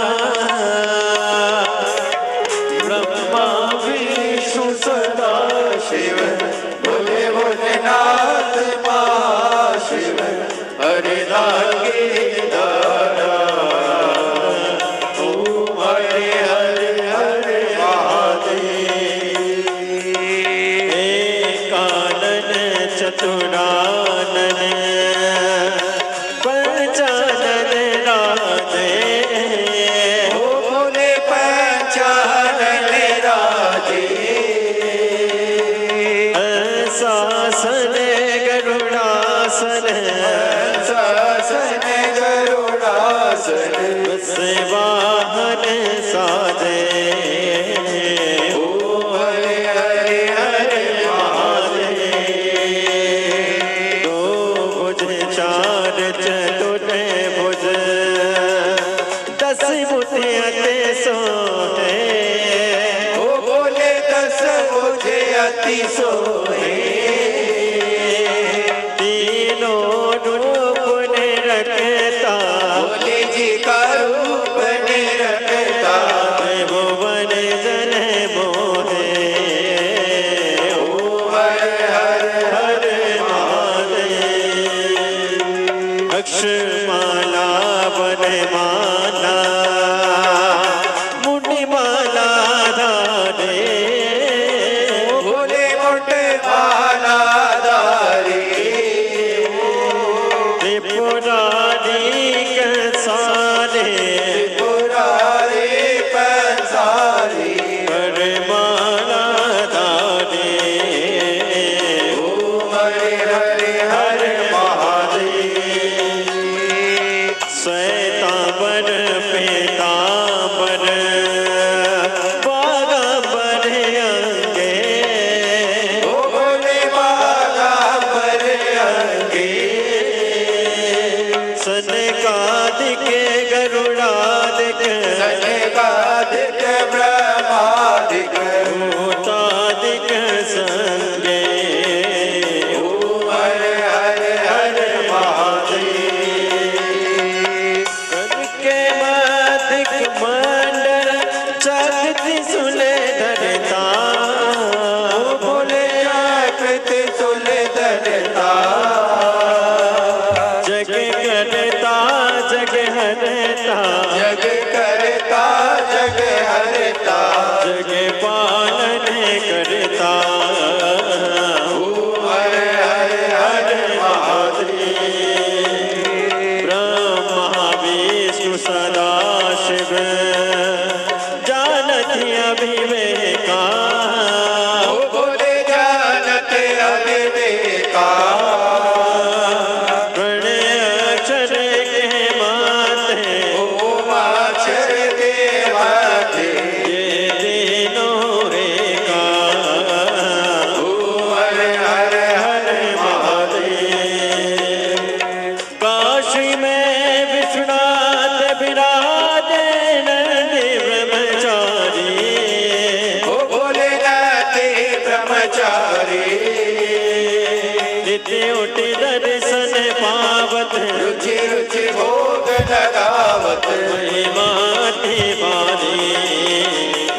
बस वाहन साजे ओ हरे हरे हरे महादेव। दो भुज चार चतुर भुज 10 मुझे अति सो है ओ बोले 10 मुझे अति सोहे। तीनों रूप ने रखता बोले जी का रूप ने रखता भुवन जन मोहे ओ हर हर हर महादेव। अक्षमाला वन माला मुनि माला धारे बोले मोटे माला धारी त्रिपुरारी सारे पुरारी पंसारी कर माला धारे ओ हरे हरे हरे महादेव। श्वेतांबर पीतांबर बागांबर अंगे ओ बोले बागांबर अंगे सनकादिक गरुड़ादिक सनकादिक ब्रह्मादिक भूतादिक संगे ओ हरे हरे हरे महादेव। करके मादिक मंडल चक्ति सुले धरता ओ बोले आकृति तुले धरता जग करता जग हरता जग करता जग हरता जग पालन करता ओ हरे हरे हरे महादेव। ब्रह्मा विष्णु सदा शिव जानती अभिवेका ओ बोले जानते अविवेका प्रणय अक्षर के माते ओ अक्षर के माथे ये तीनों एका ओ हरे हरे हरे महादेव। काशी में विश्वनाथ विराजे नंदी ब्रह्मचारी ओ बोले नाते ब्रह्मचारी नित्य उठि दर्शन पावत रुचि रुचि भोग लगावत माती बारी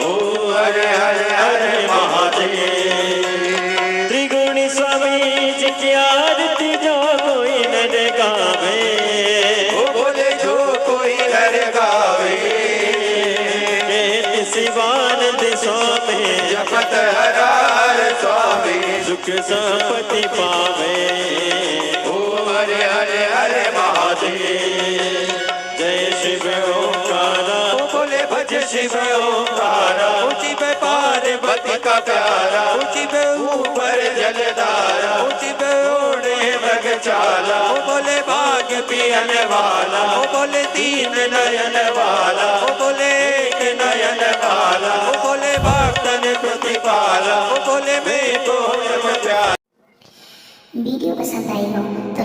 ओ हरे हरे हरे महादेव। त्रिगुणी स्वामी जी की आरती जो कोई नर गावे ओ बोले जो कोई घर गावे कहत शिवानंद स्वामी जपत हरार स्वामी सुख संपत्ति पावे ओ हरे हरे हरे महादेव। जय शिव ओंकारा ओ बोले भज शिव ओंकारा ऊंची पे पार्वती का प्यारा ऊंची पे ऊपर जलधारा ऊंची पे ओढ़े मृग चाला ओ बोले भाग पियन वाला ओ बोले 3 नयन वाला ओ बोले 1 नयन वाला ओ बोले भक्तन प्रतिपाला ओ बोले मैं तो प्यारा। वीडियो पसंद आई हो तो